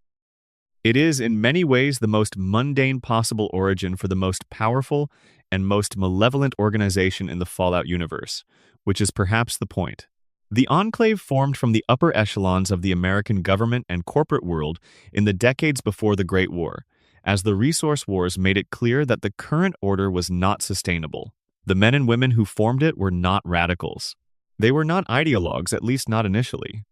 It is, in many ways, the most mundane possible origin for the most powerful and most malevolent organization in the Fallout universe, which is perhaps the point. The Enclave formed from the upper echelons of the American government and corporate world in the decades before the Great War, as the resource wars made it clear that the current order was not sustainable. The men and women who formed it were not radicals. They were not ideologues, at least not initially.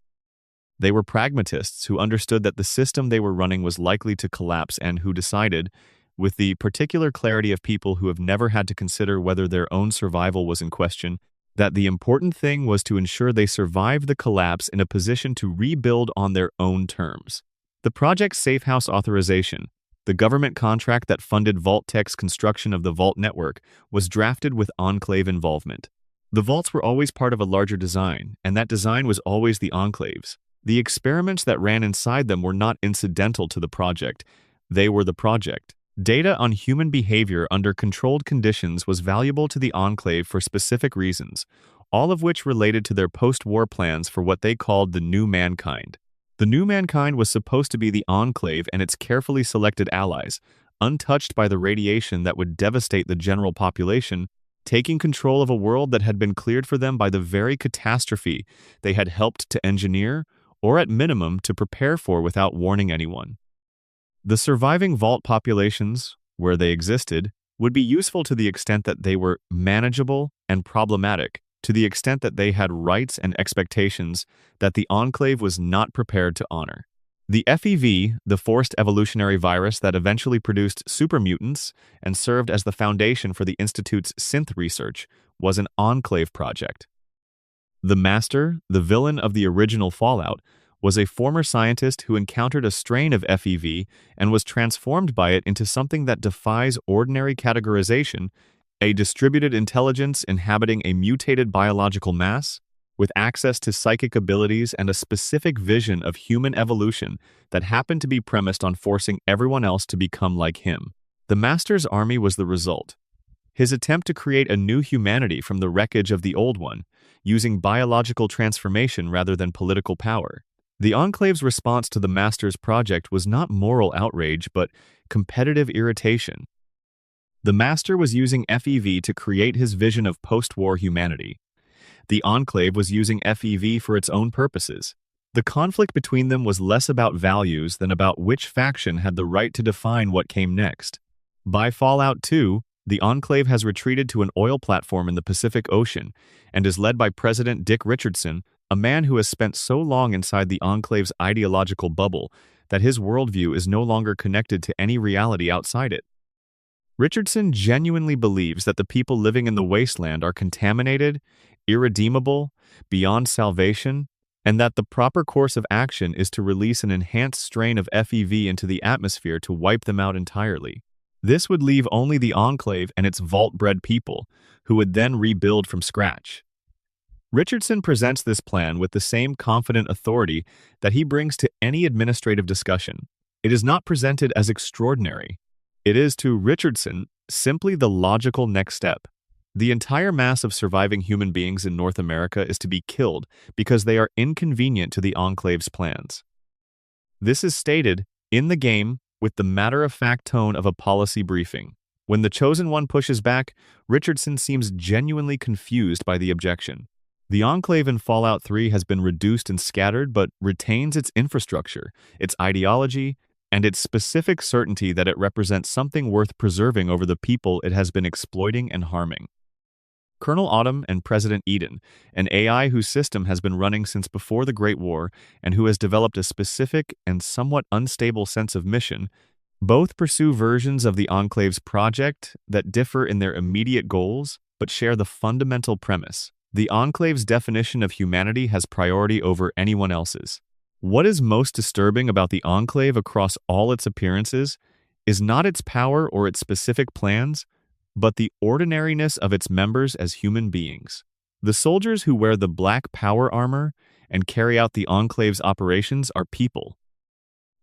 They were pragmatists who understood that the system they were running was likely to collapse and who decided, with the particular clarity of people who have never had to consider whether their own survival was in question, that the important thing was to ensure they survived the collapse in a position to rebuild on their own terms. The project's Safe House authorization, the government contract that funded Vault-Tec's construction of the Vault network, was drafted with Enclave involvement. The vaults were always part of a larger design, and that design was always the Enclave's. The experiments that ran inside them were not incidental to the project. They were the project. Data on human behavior under controlled conditions was valuable to the Enclave for specific reasons, all of which related to their post-war plans for what they called the New Mankind. The New Mankind was supposed to be the Enclave and its carefully selected allies, untouched by the radiation that would devastate the general population, taking control of a world that had been cleared for them by the very catastrophe they had helped to engineer, or at minimum to prepare for without warning anyone. The surviving vault populations, where they existed, would be useful to the extent that they were manageable, and problematic to the extent that they had rights and expectations that the Enclave was not prepared to honor. The FEV, the forced evolutionary virus that eventually produced supermutants and served as the foundation for the Institute's synth research, was an Enclave project. The Master, the villain of the original Fallout, was a former scientist who encountered a strain of FEV and was transformed by it into something that defies ordinary categorization, a distributed intelligence inhabiting a mutated biological mass, with access to psychic abilities and a specific vision of human evolution that happened to be premised on forcing everyone else to become like him. The Master's army was the result. His attempt to create a new humanity from the wreckage of the old one, using biological transformation rather than political power. The Enclave's response to the Master's project was not moral outrage, but competitive irritation. The Master was using FEV to create his vision of post-war humanity. The Enclave was using FEV for its own purposes. The conflict between them was less about values than about which faction had the right to define what came next. By Fallout 2, the Enclave has retreated to an oil platform in the Pacific Ocean and is led by President Dick Richardson, a man who has spent so long inside the Enclave's ideological bubble that his worldview is no longer connected to any reality outside it. Richardson genuinely believes that the people living in the wasteland are contaminated, irredeemable, beyond salvation, and that the proper course of action is to release an enhanced strain of FEV into the atmosphere to wipe them out entirely. This would leave only the Enclave and its vault-bred people, who would then rebuild from scratch. Richardson presents this plan with the same confident authority that he brings to any administrative discussion. It is not presented as extraordinary. It is, to Richardson, simply the logical next step. The entire mass of surviving human beings in North America is to be killed because they are inconvenient to the Enclave's plans. This is stated, in the game, with the matter-of-fact tone of a policy briefing. When the Chosen One pushes back, Richardson seems genuinely confused by the objection. The Enclave in Fallout 3 has been reduced and scattered but retains its infrastructure, its ideology, and its specific certainty that it represents something worth preserving over the people it has been exploiting and harming. Colonel Autumn and President Eden, an AI whose system has been running since before the Great War and who has developed a specific and somewhat unstable sense of mission, both pursue versions of the Enclave's project that differ in their immediate goals but share the fundamental premise. The Enclave's definition of humanity has priority over anyone else's. What is most disturbing about the Enclave across all its appearances is not its power or its specific plans, but the ordinariness of its members as human beings. The soldiers who wear the black power armor and carry out the Enclave's operations are people.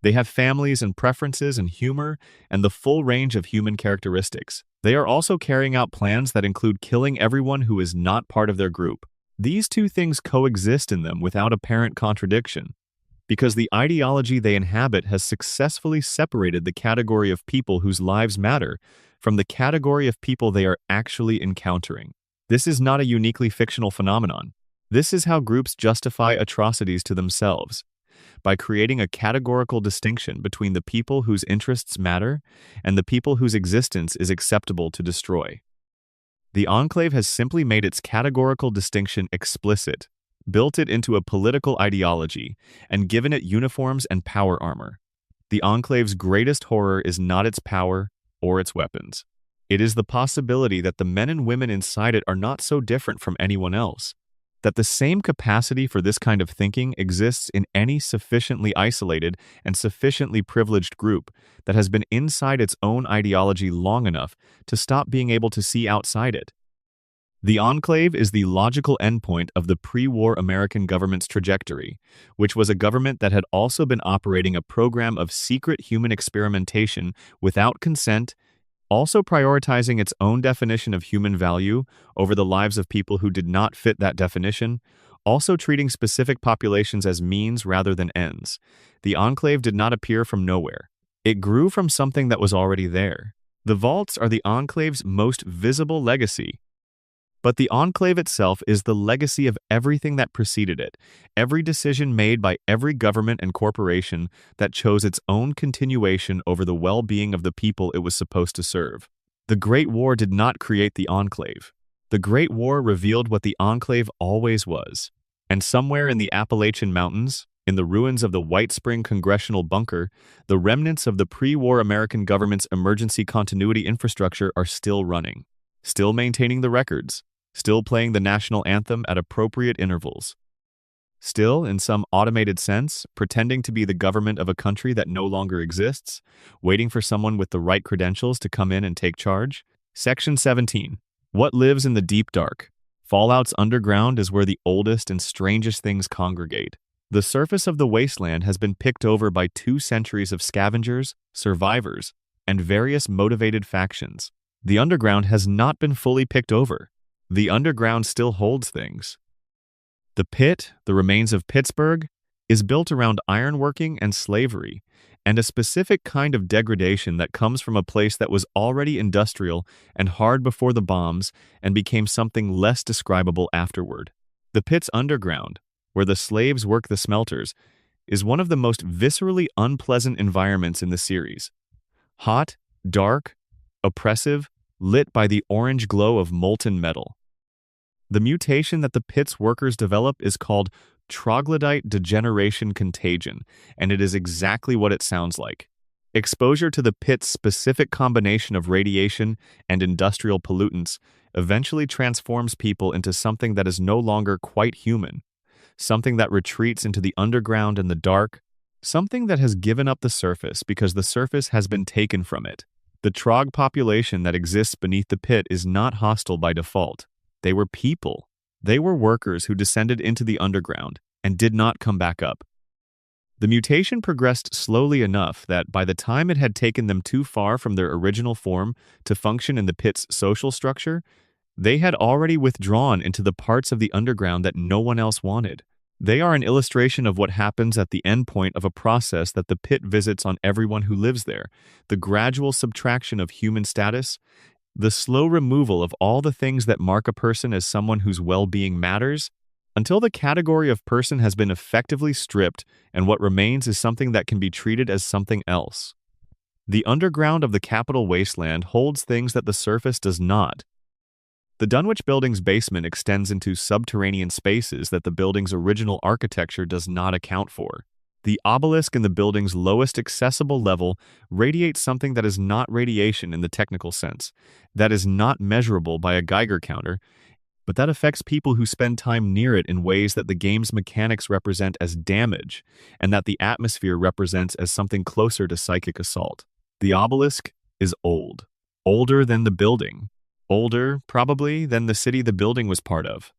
They have families and preferences and humor and the full range of human characteristics. They are also carrying out plans that include killing everyone who is not part of their group. These two things coexist in them without apparent contradiction, because the ideology they inhabit has successfully separated the category of people whose lives matter from the category of people they are actually encountering. This is not a uniquely fictional phenomenon. This is how groups justify atrocities to themselves, by creating a categorical distinction between the people whose interests matter and the people whose existence is acceptable to destroy. The Enclave has simply made its categorical distinction explicit, built it into a political ideology, and given it uniforms and power armor. The Enclave's greatest horror is not its power or its weapons. It is the possibility that the men and women inside it are not so different from anyone else, that the same capacity for this kind of thinking exists in any sufficiently isolated and sufficiently privileged group that has been inside its own ideology long enough to stop being able to see outside it. The Enclave is the logical endpoint of the pre-war American government's trajectory, which was a government that had also been operating a program of secret human experimentation without consent, also prioritizing its own definition of human value over the lives of people who did not fit that definition, also treating specific populations as means rather than ends. The Enclave did not appear from nowhere. It grew from something that was already there. The vaults are the Enclave's most visible legacy. But the Enclave itself is the legacy of everything that preceded it, every decision made by every government and corporation that chose its own continuation over the well-being of the people it was supposed to serve. The Great War did not create the Enclave. The Great War revealed what the Enclave always was. And somewhere in the Appalachian Mountains, in the ruins of the White Spring Congressional Bunker, the remnants of the pre-war American government's emergency continuity infrastructure are still running, still maintaining the records, still playing the national anthem at appropriate intervals. Still, in some automated sense, pretending to be the government of a country that no longer exists, waiting for someone with the right credentials to come in and take charge. Section 17. What lives in the deep dark? Fallout's underground is where the oldest and strangest things congregate. The surface of the wasteland has been picked over by 2 centuries of scavengers, survivors, and various motivated factions. The underground has not been fully picked over. The underground still holds things. The pit, the remains of Pittsburgh, is built around ironworking and slavery, and a specific kind of degradation that comes from a place that was already industrial and hard before the bombs and became something less describable afterward. The pit's underground, where the slaves work the smelters, is one of the most viscerally unpleasant environments in the series. Hot, dark, oppressive, lit by the orange glow of molten metal. The mutation that the pit's workers develop is called troglodyte degeneration contagion, and it is exactly what it sounds like. Exposure to the pit's specific combination of radiation and industrial pollutants eventually transforms people into something that is no longer quite human, something that retreats into the underground and the dark, something that has given up the surface because the surface has been taken from it. The trog population that exists beneath the pit is not hostile by default. They were people. They were workers who descended into the underground and did not come back up. The mutation progressed slowly enough that by the time it had taken them too far from their original form to function in the pit's social structure, they had already withdrawn into the parts of the underground that no one else wanted. They are an illustration of what happens at the end point of a process that the pit visits on everyone who lives there, the gradual subtraction of human status, the slow removal of all the things that mark a person as someone whose well-being matters, until the category of person has been effectively stripped and what remains is something that can be treated as something else. The underground of the Capitol Wasteland holds things that the surface does not. The Dunwich Building's basement extends into subterranean spaces that the building's original architecture does not account for. The obelisk in the building's lowest accessible level radiates something that is not radiation in the technical sense, that is not measurable by a Geiger counter, but that affects people who spend time near it in ways that the game's mechanics represent as damage, and that the atmosphere represents as something closer to psychic assault. The obelisk is old. Older than the building. Older, probably, than the city the building was part of.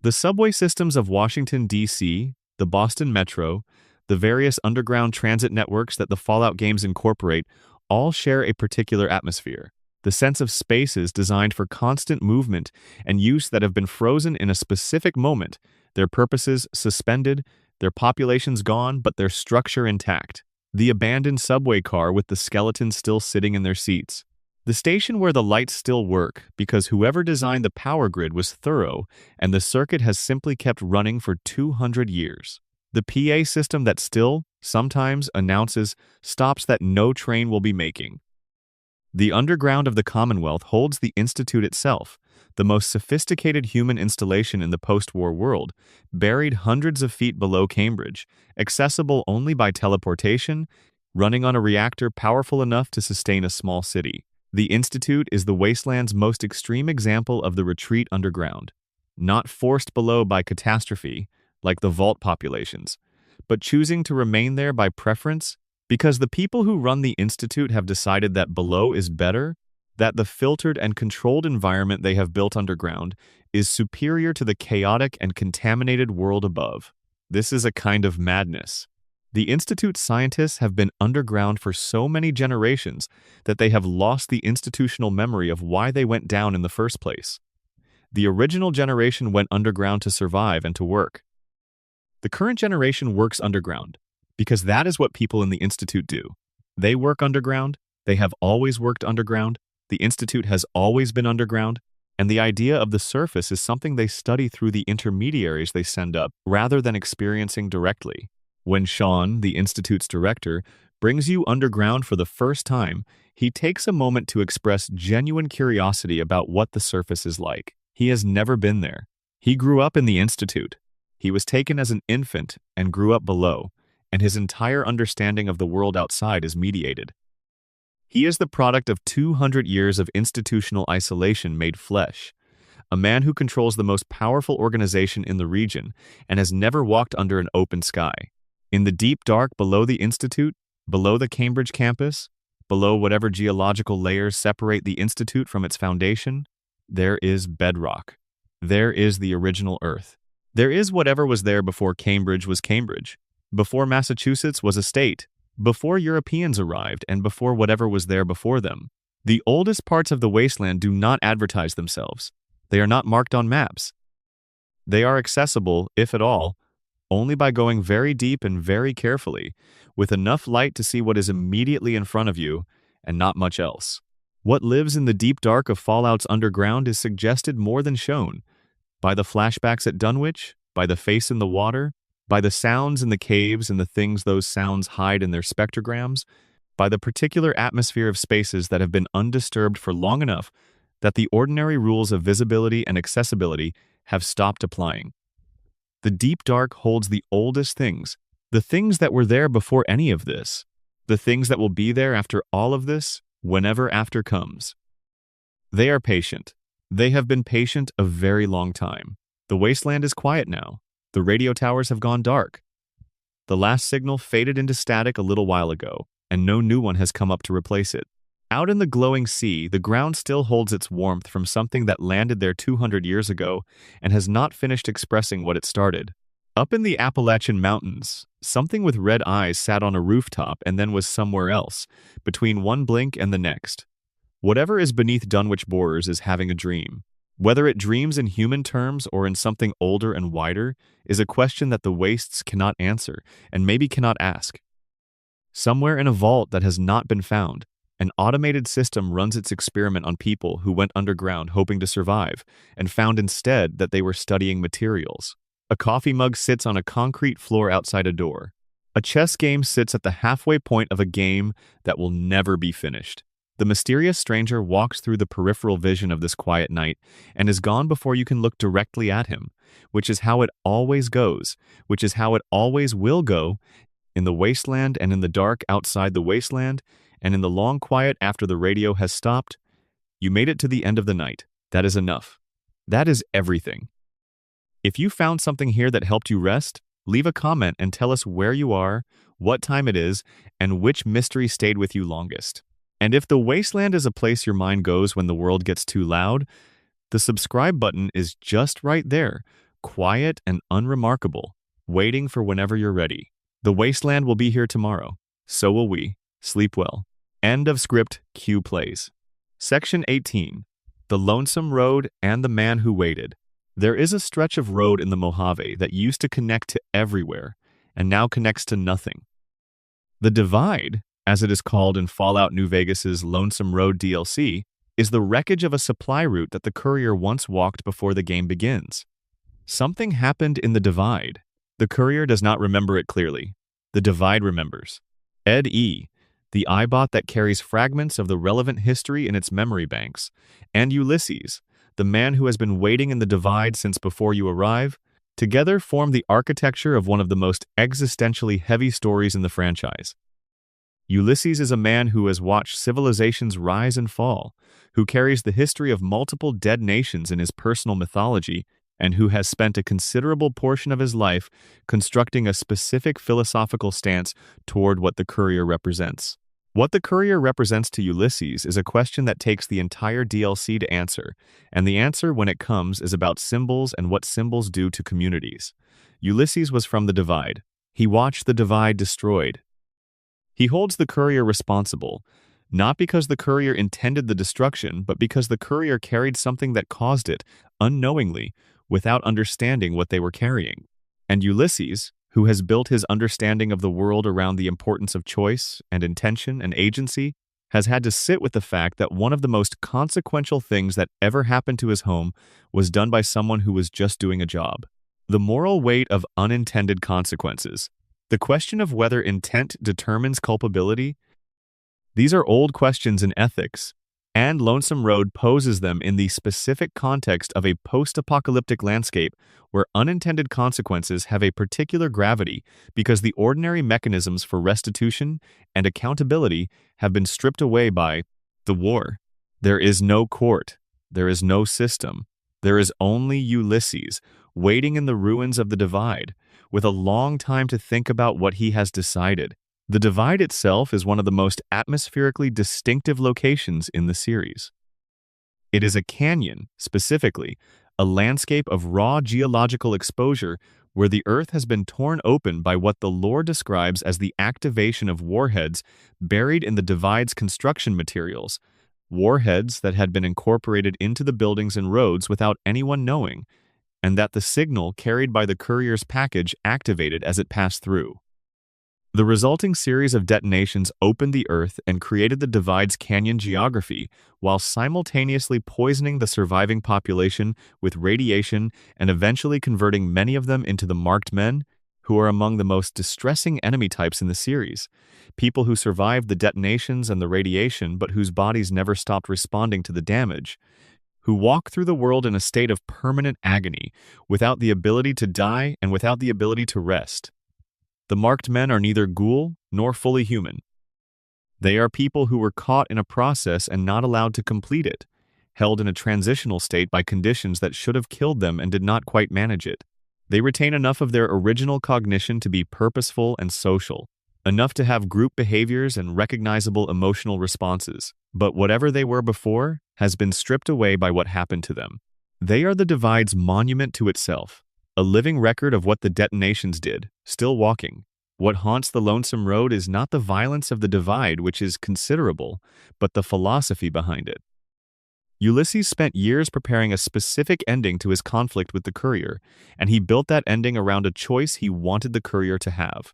The subway systems of Washington, D.C., the Boston Metro, the various underground transit networks that the Fallout games incorporate all share a particular atmosphere. The sense of spaces designed for constant movement and use that have been frozen in a specific moment, their purposes suspended, their populations gone, but their structure intact. The abandoned subway car with the skeletons still sitting in their seats. The station where the lights still work because whoever designed the power grid was thorough and the circuit has simply kept running for 200 years. The PA system that still, sometimes, announces stops that no train will be making. The underground of the Commonwealth holds the Institute itself, the most sophisticated human installation in the post-war world, buried hundreds of feet below Cambridge, accessible only by teleportation, running on a reactor powerful enough to sustain a small city. The Institute is the wasteland's most extreme example of the retreat underground, not forced below by catastrophe, like the vault populations, but choosing to remain there by preference because the people who run the Institute have decided that below is better, that the filtered and controlled environment they have built underground is superior to the chaotic and contaminated world above. This is a kind of madness. The Institute's scientists have been underground for so many generations that they have lost the institutional memory of why they went down in the first place. The original generation went underground to survive and to work. The current generation works underground because that is what people in the Institute do. They work underground, they have always worked underground, the Institute has always been underground, and the idea of the surface is something they study through the intermediaries they send up rather than experiencing directly. When Sean, the Institute's director, brings you underground for the first time, he takes a moment to express genuine curiosity about what the surface is like. He has never been there. He grew up in the Institute. He was taken as an infant and grew up below, and his entire understanding of the world outside is mediated. He is the product of 200 years of institutional isolation made flesh, a man who controls the most powerful organization in the region and has never walked under an open sky. In the deep dark below the Institute, below the Cambridge campus, below whatever geological layers separate the Institute from its foundation, there is bedrock. There is the original Earth. There is whatever was there before Cambridge was Cambridge, before Massachusetts was a state, before Europeans arrived, and before whatever was there before them. The oldest parts of the wasteland do not advertise themselves. They are not marked on maps. They are accessible, if at all, only by going very deep and very carefully, with enough light to see what is immediately in front of you, and not much else. What lives in the deep dark of Fallout's underground is suggested more than shown, by the flashbacks at Dunwich, by the face in the water, by the sounds in the caves and the things those sounds hide in their spectrograms, by the particular atmosphere of spaces that have been undisturbed for long enough that the ordinary rules of visibility and accessibility have stopped applying. The deep dark holds the oldest things, the things that were there before any of this, the things that will be there after all of this, whenever after comes. They are patient. They have been patient a very long time. The wasteland is quiet now. The radio towers have gone dark. The last signal faded into static a little while ago, and no new one has come up to replace it. Out in the glowing sea, the ground still holds its warmth from something that landed there 200 years ago and has not finished expressing what it started. Up in the Appalachian Mountains, something with red eyes sat on a rooftop and then was somewhere else, between one blink and the next. Whatever is beneath Dunwich borders is having a dream. Whether it dreams in human terms or in something older and wider is a question that the wastes cannot answer and maybe cannot ask. Somewhere in a vault that has not been found, an automated system runs its experiment on people who went underground hoping to survive and found instead that they were studying materials. A coffee mug sits on a concrete floor outside a door. A chess game sits at the halfway point of a game that will never be finished. The mysterious stranger walks through the peripheral vision of this quiet night and is gone before you can look directly at him, which is how it always goes, which is how it always will go, in the wasteland and in the dark outside the wasteland, and in the long quiet after the radio has stopped. You made it to the end of the night. That is enough. That is everything. If you found something here that helped you rest, leave a comment and tell us where you are, what time it is, and which mystery stayed with you longest. And if the wasteland is a place your mind goes when the world gets too loud, the subscribe button is just right there, quiet and unremarkable, waiting for whenever you're ready. The wasteland will be here tomorrow. So will we. Sleep well. End of script. Cue plays. Section 18. The Lonesome Road and the Man Who Waited. There is a stretch of road in the Mojave that used to connect to everywhere, and now connects to nothing. The divide, as it is called in Fallout New Vegas's Lonesome Road DLC, is the wreckage of a supply route that the courier once walked before the game begins. Something happened in the Divide. The courier does not remember it clearly. The Divide remembers. Ed E., the iBot that carries fragments of the relevant history in its memory banks, and Ulysses, the man who has been waiting in the Divide since before you arrive, together form the architecture of one of the most existentially heavy stories in the franchise. Ulysses is a man who has watched civilizations rise and fall, who carries the history of multiple dead nations in his personal mythology, and who has spent a considerable portion of his life constructing a specific philosophical stance toward what the courier represents. What the courier represents to Ulysses is a question that takes the entire DLC to answer, and the answer when it comes is about symbols and what symbols do to communities. Ulysses was from the Divide. He watched the Divide destroyed. He holds the courier responsible, not because the courier intended the destruction, but because the courier carried something that caused it, unknowingly, without understanding what they were carrying. And Ulysses, who has built his understanding of the world around the importance of choice and intention and agency, has had to sit with the fact that one of the most consequential things that ever happened to his home was done by someone who was just doing a job. The moral weight of unintended consequences. The question of whether intent determines culpability. These are old questions in ethics, and Lonesome Road poses them in the specific context of a post-apocalyptic landscape where unintended consequences have a particular gravity because the ordinary mechanisms for restitution and accountability have been stripped away by the war. There is no court. There is no system. There is only Ulysses, waiting in the ruins of the Divide, with a long time to think about what he has decided. The Divide itself is one of the most atmospherically distinctive locations in the series. It is a canyon, specifically, a landscape of raw geological exposure where the earth has been torn open by what the lore describes as the activation of warheads buried in the Divide's construction materials, warheads that had been incorporated into the buildings and roads without anyone knowing, and that the signal carried by the courier's package activated as it passed through. The resulting series of detonations opened the Earth and created the Divide's canyon geography, while simultaneously poisoning the surviving population with radiation and eventually converting many of them into the Marked Men, who are among the most distressing enemy types in the series. People who survived the detonations and the radiation but whose bodies never stopped responding to the damage, who walk through the world in a state of permanent agony, without the ability to die and without the ability to rest. The Marked Men are neither ghoul nor fully human. They are people who were caught in a process and not allowed to complete it, held in a transitional state by conditions that should have killed them and did not quite manage it. They retain enough of their original cognition to be purposeful and social, enough to have group behaviors and recognizable emotional responses, but whatever they were before has been stripped away by what happened to them. They are the Divide's monument to itself, a living record of what the detonations did, still walking. What haunts the Lonesome Road is not the violence of the Divide, which is considerable, but the philosophy behind it. Ulysses spent years preparing a specific ending to his conflict with the courier, and he built that ending around a choice he wanted the courier to have.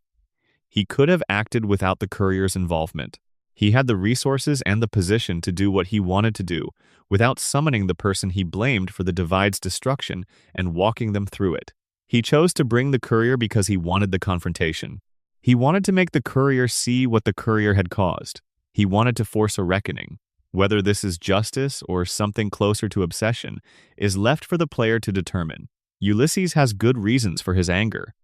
He could have acted without the courier's involvement. He had the resources and the position to do what he wanted to do, without summoning the person he blamed for the Divide's destruction and walking them through it. He chose to bring the courier because he wanted the confrontation. He wanted to make the courier see what the courier had caused. He wanted to force a reckoning. Whether this is justice or something closer to obsession is left for the player to determine. Ulysses has good reasons for his anger.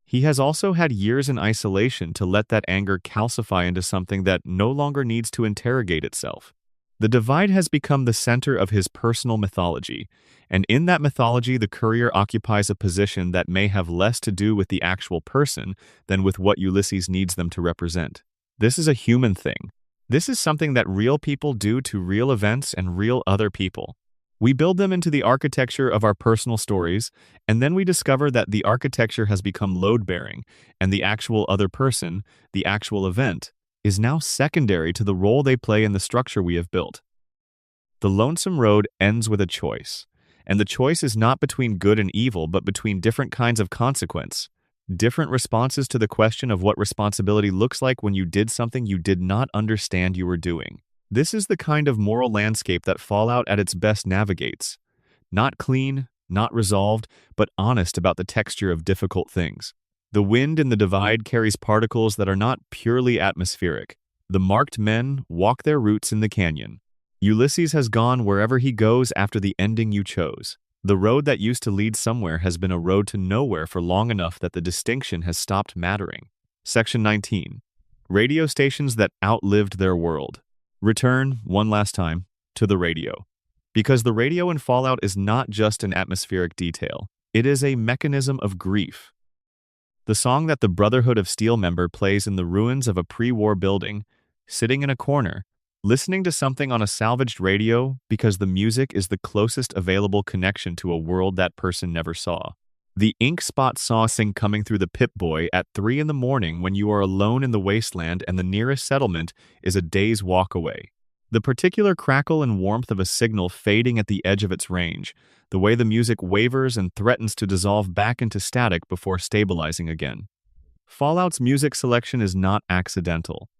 He has also had years in isolation to let that anger calcify into something that no longer needs to interrogate itself. The Divide has become the center of his personal mythology, and in that mythology the courier occupies a position that may have less to do with the actual person than with what Ulysses needs them to represent. This is a human thing. This is something that real people do to real events and real other people. We build them into the architecture of our personal stories, and then we discover that the architecture has become load-bearing, and the actual other person, the actual event, is now secondary to the role they play in the structure we have built. The Lonesome Road ends with a choice, and the choice is not between good and evil, but between different kinds of consequence. Different responses to the question of what responsibility looks like when you did something you did not understand you were doing. This is the kind of moral landscape that Fallout at its best navigates. Not clean, not resolved, but honest about the texture of difficult things. The wind in the divide carries particles that are not purely atmospheric. The marked men walk their routes in the canyon. Ulysses has gone wherever he goes after the ending you chose. The road that used to lead somewhere has been a road to nowhere for long enough that the distinction has stopped mattering. Section 19. Radio stations that outlived their world. Return, one last time, to the radio. Because the radio in Fallout is not just an atmospheric detail. It is a mechanism of grief. The song that the Brotherhood of Steel member plays in the ruins of a pre-war building, sitting in a corner, listening to something on a salvaged radio because the music is the closest available connection to a world that person never saw. The ink spot saucing coming through the Pip-Boy at 3 in the morning when you are alone in the wasteland and the nearest settlement is a day's walk away. The particular crackle and warmth of a signal fading at the edge of its range, the way the music wavers and threatens to dissolve back into static before stabilizing again. Fallout's music selection is not accidental.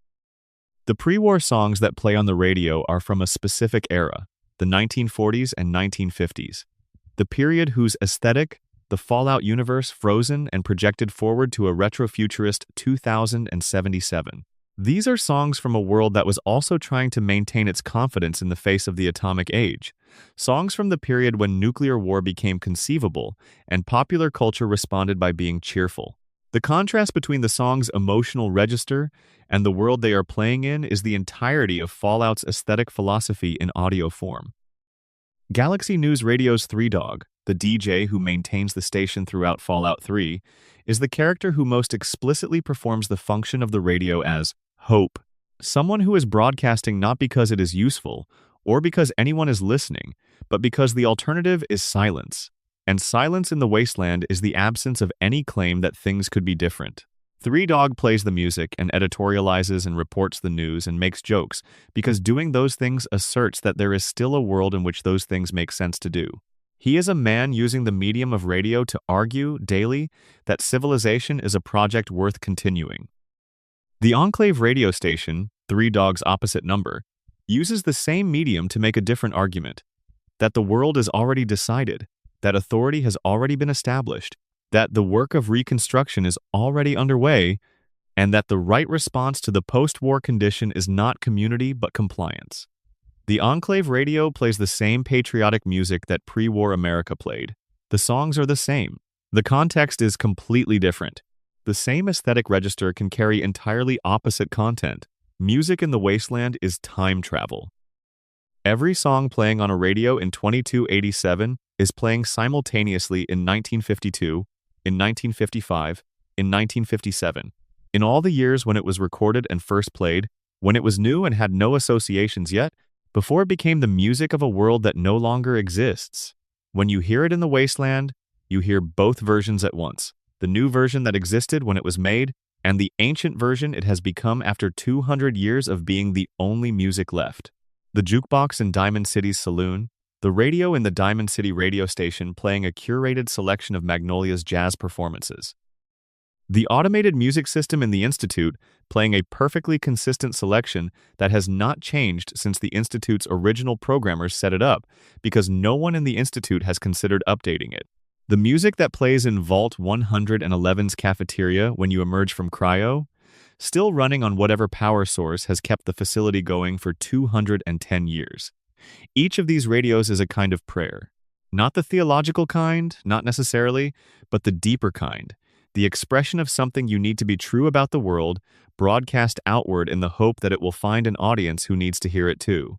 The pre-war songs that play on the radio are from a specific era, the 1940s and 1950s, the period whose aesthetic, the Fallout universe frozen and projected forward to a retrofuturist 2077. These are songs from a world that was also trying to maintain its confidence in the face of the atomic age, songs from the period when nuclear war became conceivable and popular culture responded by being cheerful. The contrast between the song's emotional register and the world they are playing in is the entirety of Fallout's aesthetic philosophy in audio form. Galaxy News Radio's Three Dog, the DJ who maintains the station throughout Fallout 3, is the character who most explicitly performs the function of the radio as hope, someone who is broadcasting not because it is useful or because anyone is listening, but because the alternative is silence. And silence in the wasteland is the absence of any claim that things could be different. Three Dog plays the music and editorializes and reports the news and makes jokes because doing those things asserts that there is still a world in which those things make sense to do. He is a man using the medium of radio to argue, daily, that civilization is a project worth continuing. The Enclave radio station, Three Dog's opposite number, uses the same medium to make a different argument, that the world is already decided, that authority has already been established, that the work of reconstruction is already underway, and that the right response to the post-war condition is not community but compliance. The Enclave radio plays the same patriotic music that pre-war America played. The songs are the same. The context is completely different. The same aesthetic register can carry entirely opposite content. Music in the wasteland is time travel. Every song playing on a radio in 2287 is playing simultaneously in 1952, in 1955, in 1957. In all the years when it was recorded and first played, when it was new and had no associations yet, before it became the music of a world that no longer exists. When you hear it in the wasteland, you hear both versions at once. The new version that existed when it was made, and the ancient version it has become after 200 years of being the only music left. The jukebox in Diamond City's saloon, the radio in the Diamond City radio station playing a curated selection of Magnolia's jazz performances. The automated music system in the Institute playing a perfectly consistent selection that has not changed since the Institute's original programmers set it up, because no one in the Institute has considered updating it. The music that plays in Vault 111's cafeteria when you emerge from cryo, still running on whatever power source has kept the facility going for 210 years. Each of these radios is a kind of prayer. Not the theological kind, not necessarily, but the deeper kind. The expression of something you need to be true about the world, broadcast outward in the hope that it will find an audience who needs to hear it too.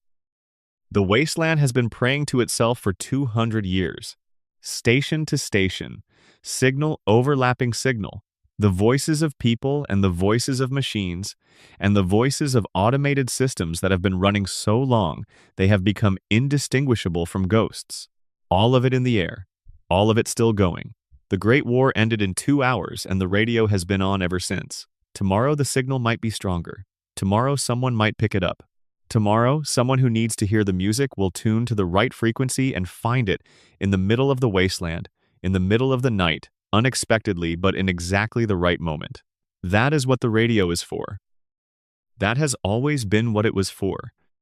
The wasteland has been praying to itself for 200 years. Station to station, signal overlapping signal, the voices of people and the voices of machines, and the voices of automated systems that have been running so long they have become indistinguishable from ghosts. All of it in the air, all of it still going. The Great War ended in 2 hours and the radio has been on ever since. Tomorrow the signal might be stronger. Tomorrow someone might pick it up. Tomorrow, someone who needs to hear the music will tune to the right frequency and find it in the middle of the wasteland, in the middle of the night, unexpectedly but in exactly the right moment. That is what the radio is for. That has always been what it was for.